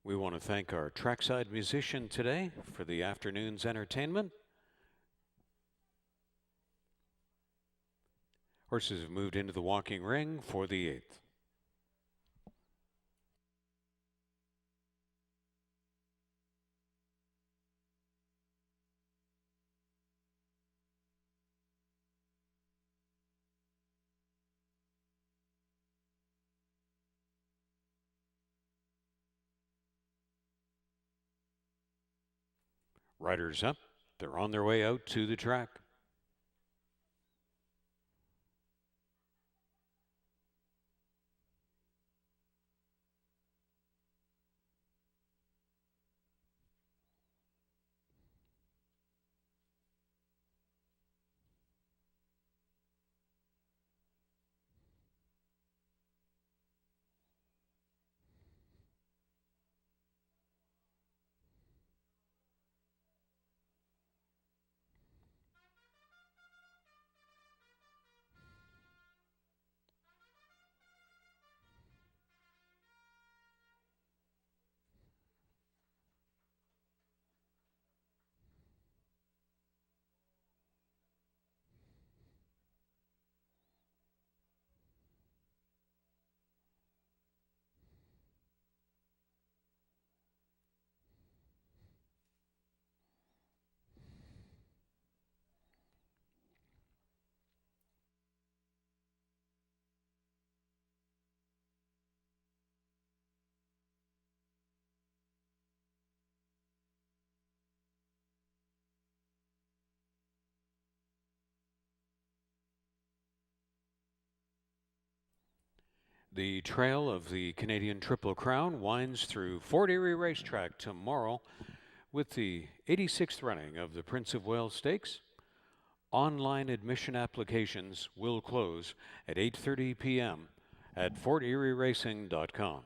We want to thank our trackside musician today for the afternoon's entertainment. Horses have moved into the walking ring for the 8th. Riders up. They're on their way out to the track. The trail of the Canadian Triple Crown winds through Fort Erie Racetrack tomorrow with the 86th running of the Prince of Wales Stakes. Online admission applications will close at 8:30 p.m. at forterieracing.com.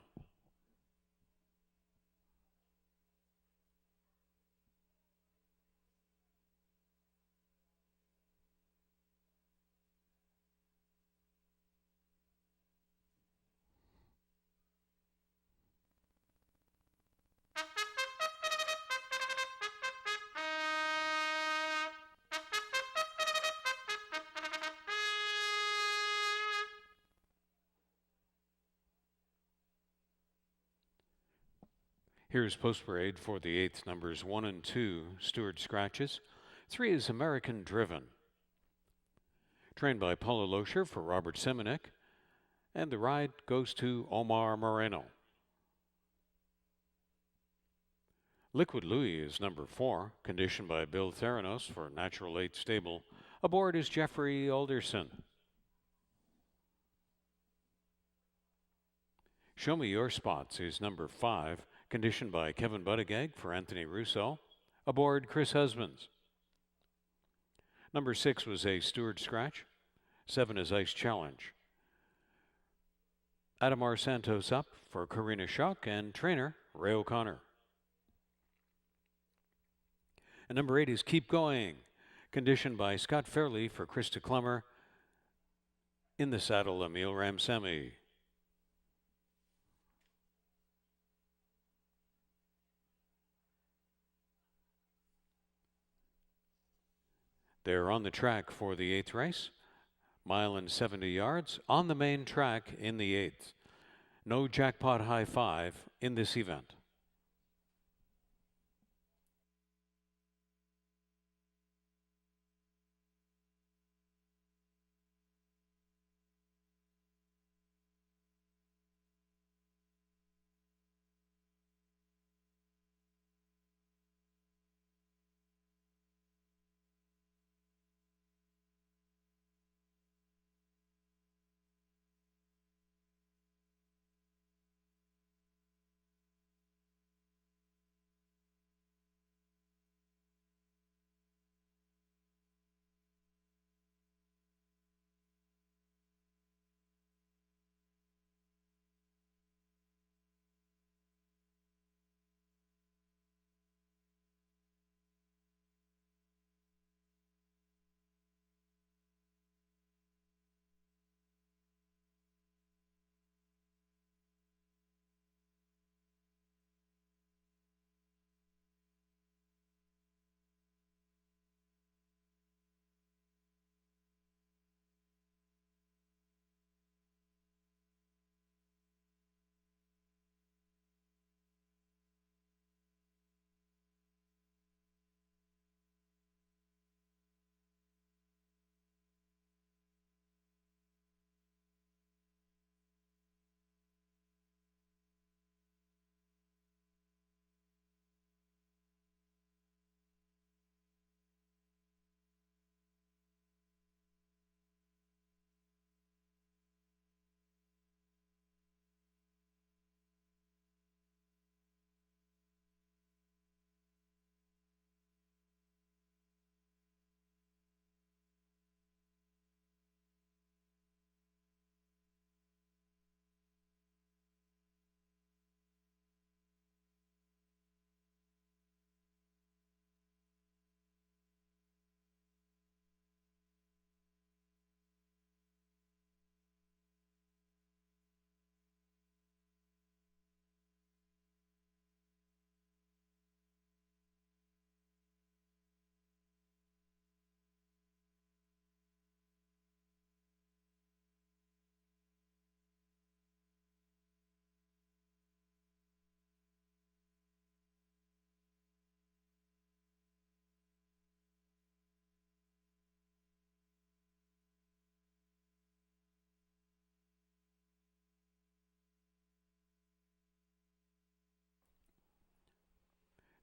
Here's post parade for the 8th, numbers 1 and 2, Stewart Scratches. 3 is American Driven. Trained by Paula Loescher for Robert Simonek. And the ride goes to Omar Moreno. Liquid Louie is number 4, conditioned by Bill Theranos for Natural 8 Stable. Aboard is Jeffrey Alderson. Show Me Your Spots is number 5, conditioned by Kevin Buttigieg for Anthony Russo. Aboard Chris Husbands. Number 6 was a Stewart Scratch. 7 is Ice Challenge. Adamar Santos up for Karina Schuck and trainer Ray O'Connor. And number 8 is Keep Going, conditioned by Scott Fairley for Krista Clemmer. In the saddle, Emil Ramsamy. They're on the track for the 8th race. Mile and 70 yards on the main track in the 8th. No jackpot high 5 in this event.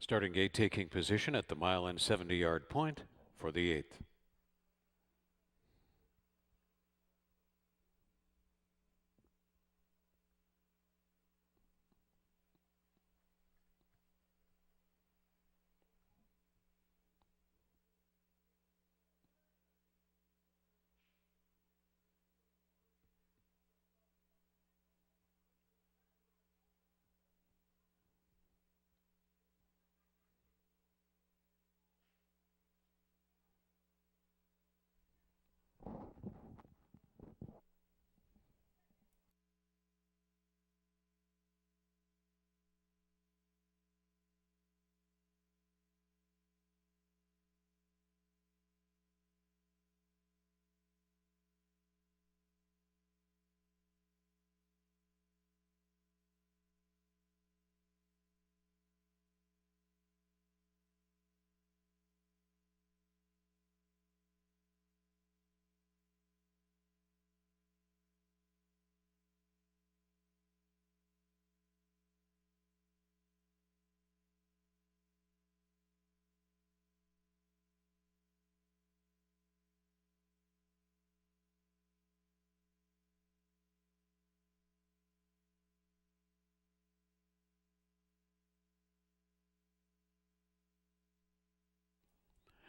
Starting gate taking position at the mile and 70-yard point for the 8th.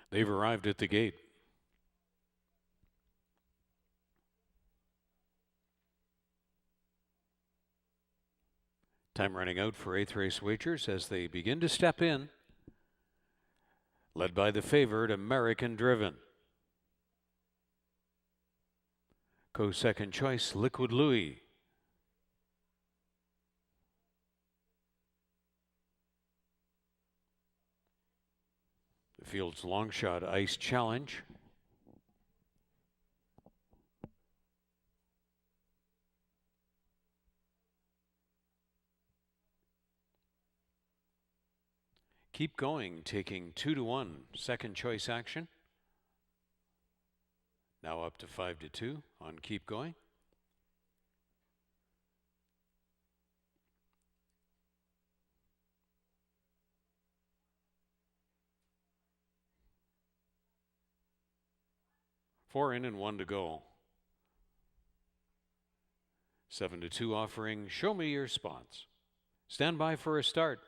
They've arrived at the gate. Time running out for 8th race wagers as they begin to step in. Led by the favorite, American Driven. Co-second choice, Liquid Louie. The field's long shot, Ice Challenge. Keep Going, taking 2-1, second choice action. Now up to 5-2 on Keep Going. Four in and one to go. 7-2 offering Show Me Your Spots. Stand by for a start.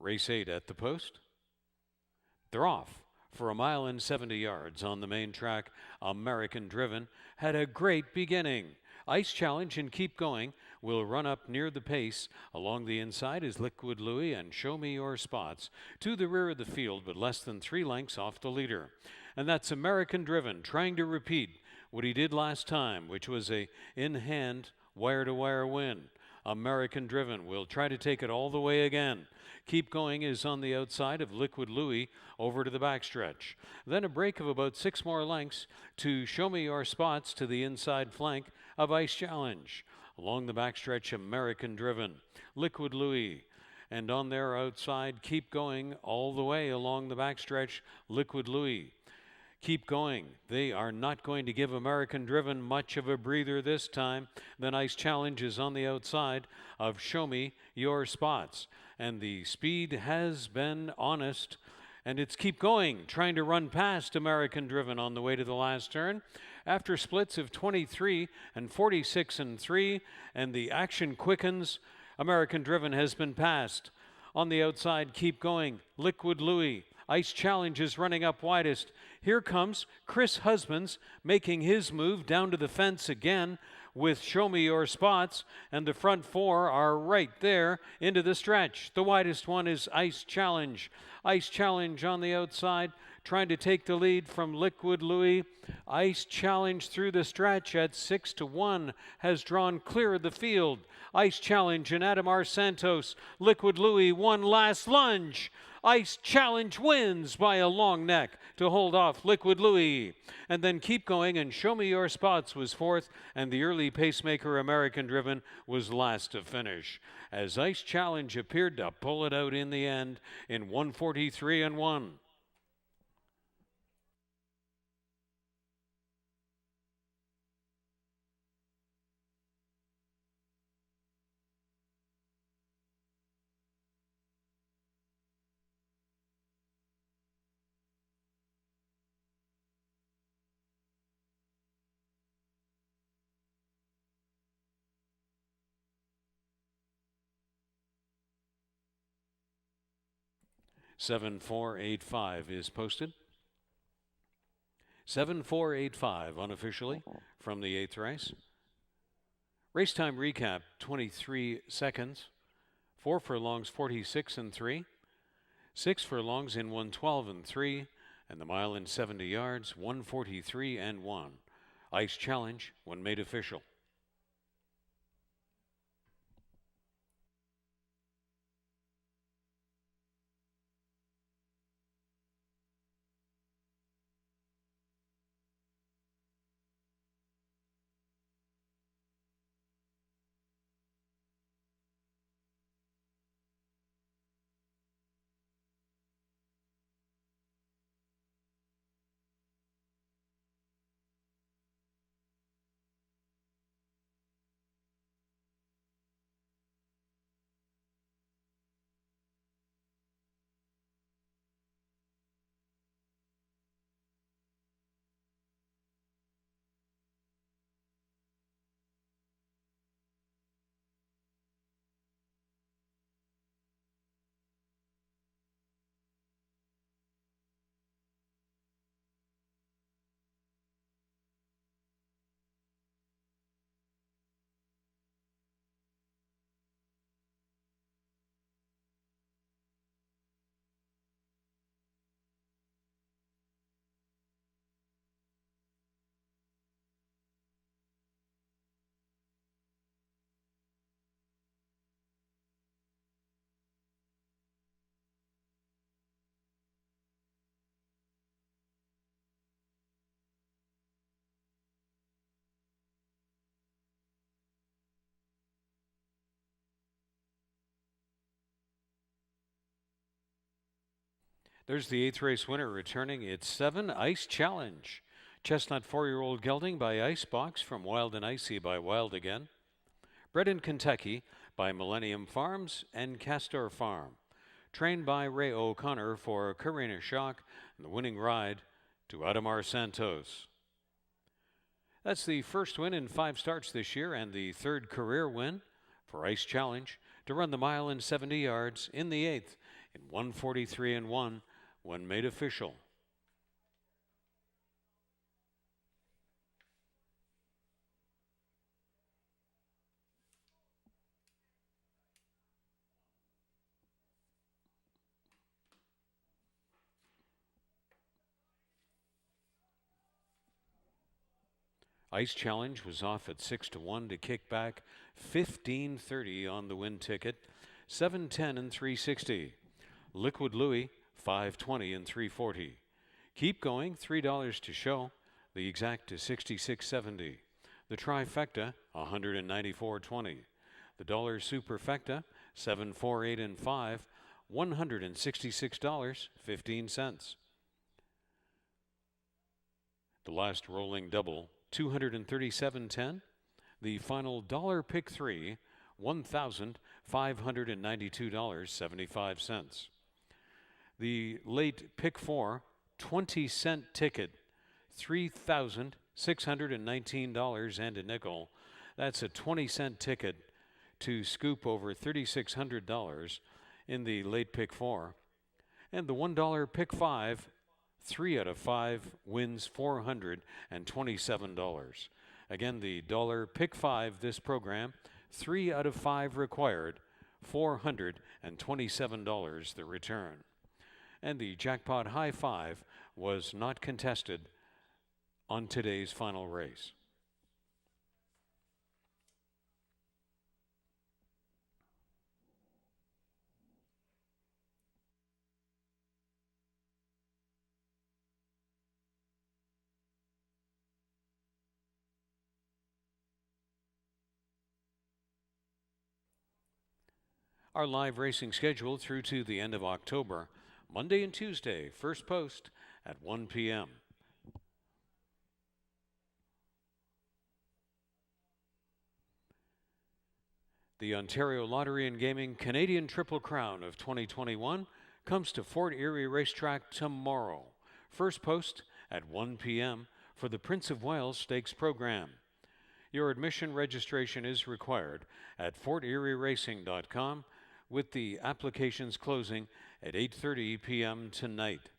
Race 8 at the post. They're off for a mile and 70 yards on the main track. American Driven had a great beginning. Ice Challenge and Keep Going will run up near the pace. Along the inside is Liquid Louie and Show Me Your Spots to the rear of the field, but less than 3 lengths off the leader. And that's American Driven trying to repeat what he did last time, which was a in-hand wire-to-wire win. American Driven will try to take it all the way again. Keep Going is on the outside of Liquid Louie over to the backstretch. Then a break of about 6 more lengths to Show Me Your Spots to the inside flank of Ice Challenge. Along the backstretch, American Driven, Liquid Louie, and on their outside, Keep Going all the way along the backstretch, Liquid Louie. Keep Going. They are not going to give American Driven much of a breather this time. Then Ice Challenge is on the outside of Show Me Your Spots. And the speed has been honest. And it's Keep Going, trying to run past American Driven on the way to the last turn. After splits of 23 and 46 and 3, and the action quickens, American Driven has been passed. On the outside, Keep Going, Liquid Louie. Ice Challenge is running up widest. Here comes Chris Husbands making his move down to the fence again with Show Me Your Spots, and the front 4 are right there into the stretch. The widest one is Ice Challenge. Ice Challenge on the outside, trying to take the lead from Liquid Louie. Ice Challenge through the stretch at 6-1 has drawn clear of the field. Ice Challenge and Adamar Santos. Liquid Louie, one last lunge. Ice Challenge wins by a long neck to hold off Liquid Louie. And then Keep Going and Show Me Your Spots was 4th, and the early pacemaker American Driven was last to finish, as Ice Challenge appeared to pull it out in the end in 1:43 and 1. 7485 is posted. 7485 unofficially from the 8th race. Race time recap, 23 seconds. 4 furlongs, 46 and 3. 6 furlongs in 112 and 3. And the mile in 70 yards, 143 and 1. Ice Challenge when made official. There's the 8th race winner returning. It's 7 Ice Challenge. Chestnut 4-year-old gelding by Icebox from Wild and Icy by Wild Again. Bred in Kentucky by Millennium Farms and Castor Farm. Trained by Ray O'Connor for Karina Shock and the winning ride to Adamar Santos. That's the first win in 5 starts this year and the 3rd career win for Ice Challenge to run the mile in 70 yards in the 8th in 143 and 1 when made official. Ice Challenge was off at 6-1 to kick back 1530 on the win ticket, 710 and 360. Liquid Louie 520 and 340. Keep Going $3 to show. The exact is 66.70. The trifecta 194.20. The dollar superfecta 748 and 5, $166.15. The last rolling double 237.10. The final dollar pick 3, $1,592.75. The late pick 4, 20-cent ticket, $3,619 and a nickel. That's a 20-cent ticket to scoop over $3,600 in the late pick 4. And the $1 pick 5, 3 out of 5 wins $427. Again, the dollar pick 5 this program, 3 out of 5 required, $427 the return. And the jackpot high 5 was not contested on today's final race. Our live racing schedule through to the end of October. Monday and Tuesday, first post at 1 p.m. The Ontario Lottery and Gaming Canadian Triple Crown of 2021 comes to Fort Erie Racetrack tomorrow. First post at 1 p.m. for the Prince of Wales Stakes program. Your admission registration is required at forterierieracing.com, with the applications closing at 8:30 p.m. tonight.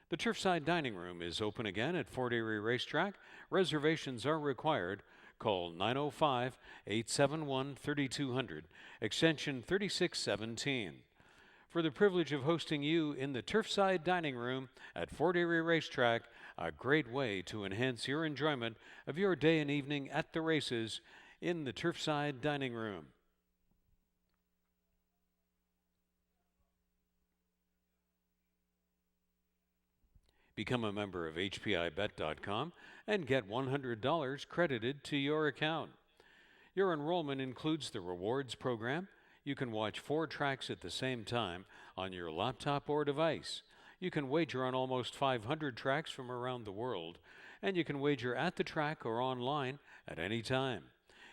The Turfside Dining Room is open again at Fort Erie Racetrack. Reservations are required. Call 905-871-3200, extension 3617. For the privilege of hosting you in the Turfside Dining Room at Fort Erie Racetrack, a great way to enhance your enjoyment of your day and evening at the races in the Turfside Dining Room. Become a member of HPIBet.com and get $100 credited to your account. Your enrollment includes the rewards program. You can watch 4 tracks at the same time on your laptop or device. You can wager on almost 500 tracks from around the world, and you can wager at the track or online at any time.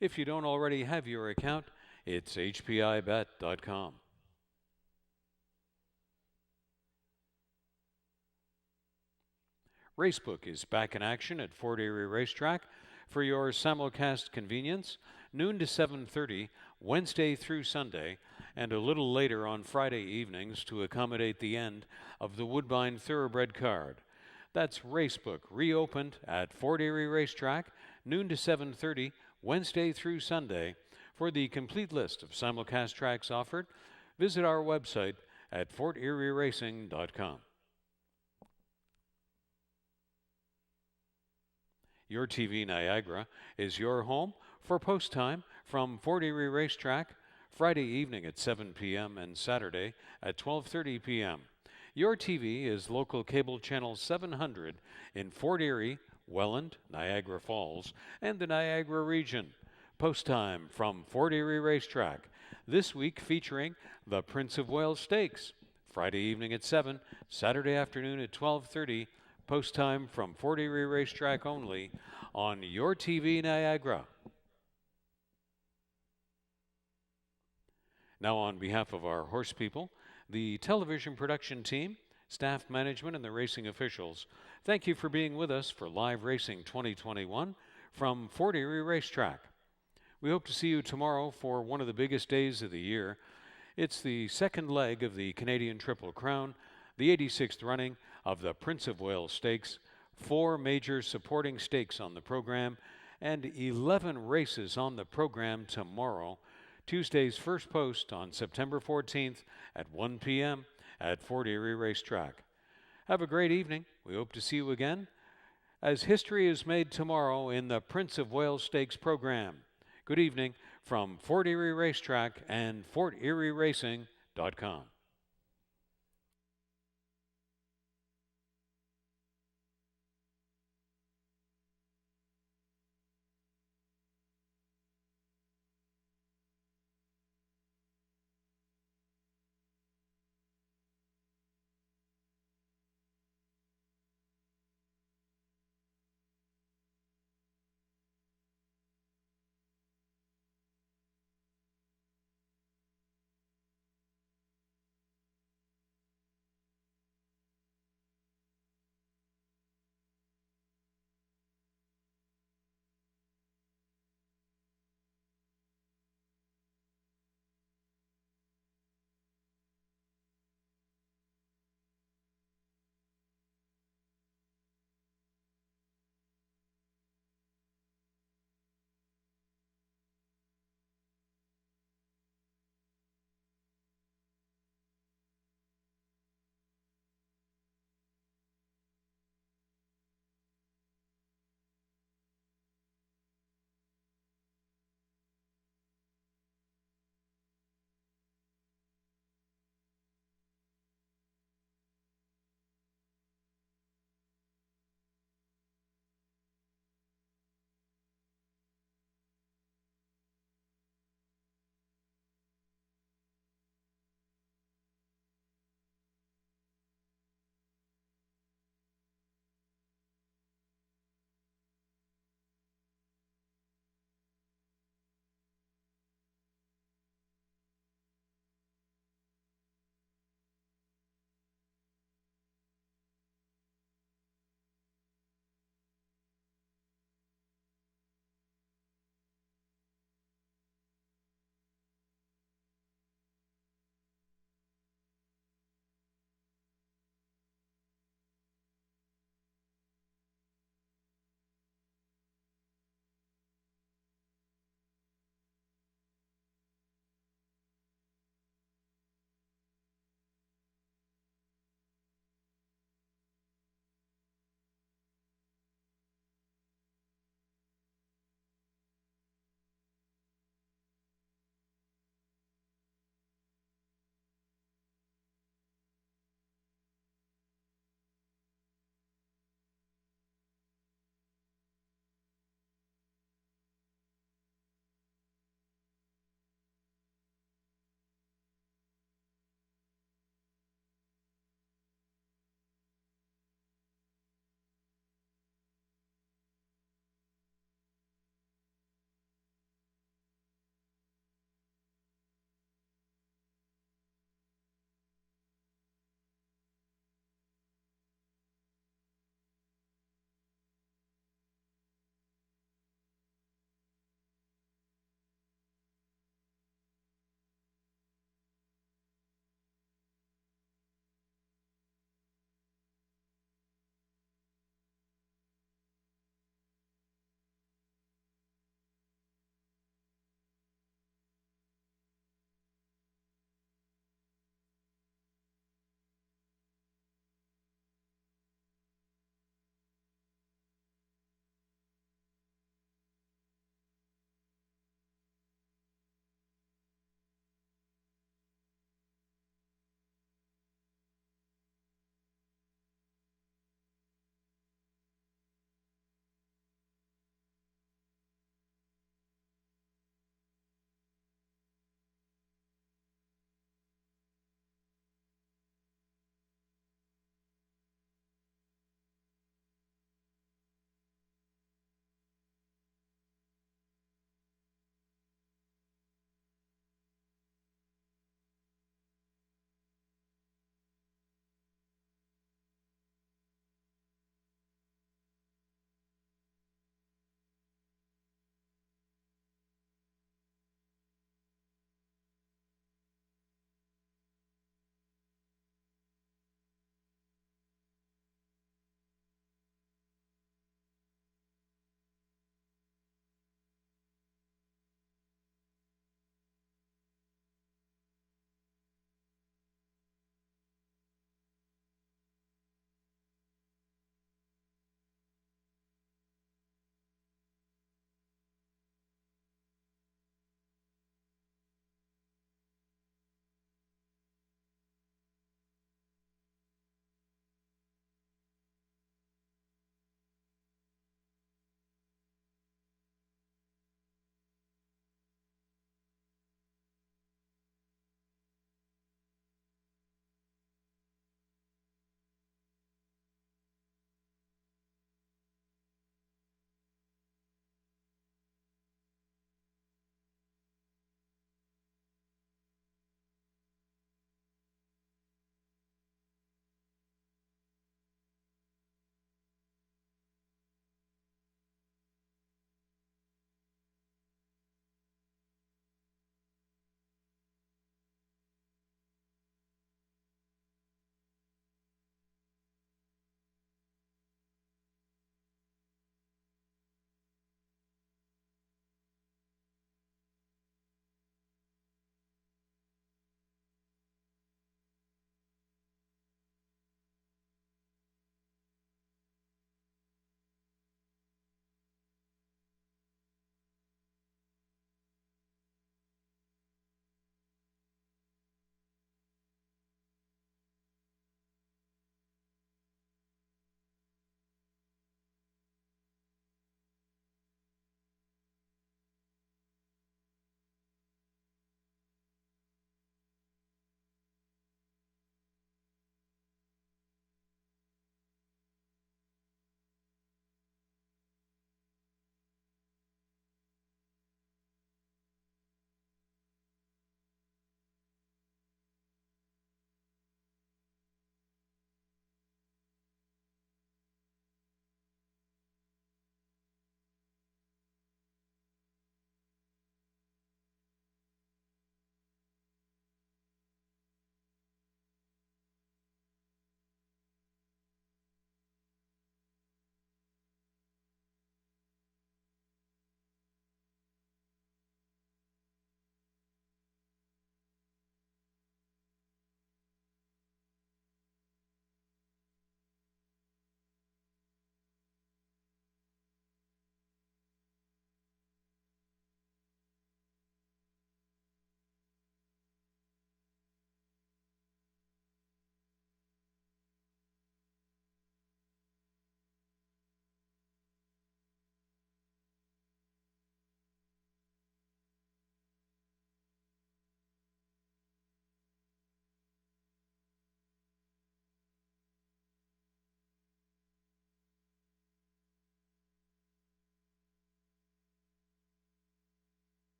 If you don't already have your account, it's HPIBet.com. Racebook is back in action at Fort Erie Racetrack for your simulcast convenience, noon to 7:30, Wednesday through Sunday, and a little later on Friday evenings to accommodate the end of the Woodbine Thoroughbred card. That's Racebook, reopened at Fort Erie Racetrack, noon to 7:30, Wednesday through Sunday. For the complete list of simulcast tracks offered, visit our website at forterieracing.com. Your TV Niagara is your home for post time from Fort Erie Racetrack, Friday evening at 7 p.m. and Saturday at 12:30 p.m. Your TV is local cable channel 700 in Fort Erie, Welland, Niagara Falls, and the Niagara region. Post time from Fort Erie Racetrack, this week featuring the Prince of Wales Stakes, Friday evening at 7, Saturday afternoon at 12:30. Post time from Fort Erie Racetrack only on Your TV Niagara. Now, on behalf of our horse people, the television production team, staff management, and the racing officials, thank you for being with us for Live Racing 2021 from Fort Erie Racetrack. We hope to see you tomorrow for one of the biggest days of the year. It's the second leg of the Canadian Triple Crown, the 86th running of the Prince of Wales Stakes, 4 major supporting stakes on the program, and 11 races on the program tomorrow. Tuesday's first post on September 14th at 1 p.m. at Fort Erie Racetrack. Have a great evening. We hope to see you again as history is made tomorrow in the Prince of Wales Stakes program. Good evening from Fort Erie Racetrack and FortErieRacing.com.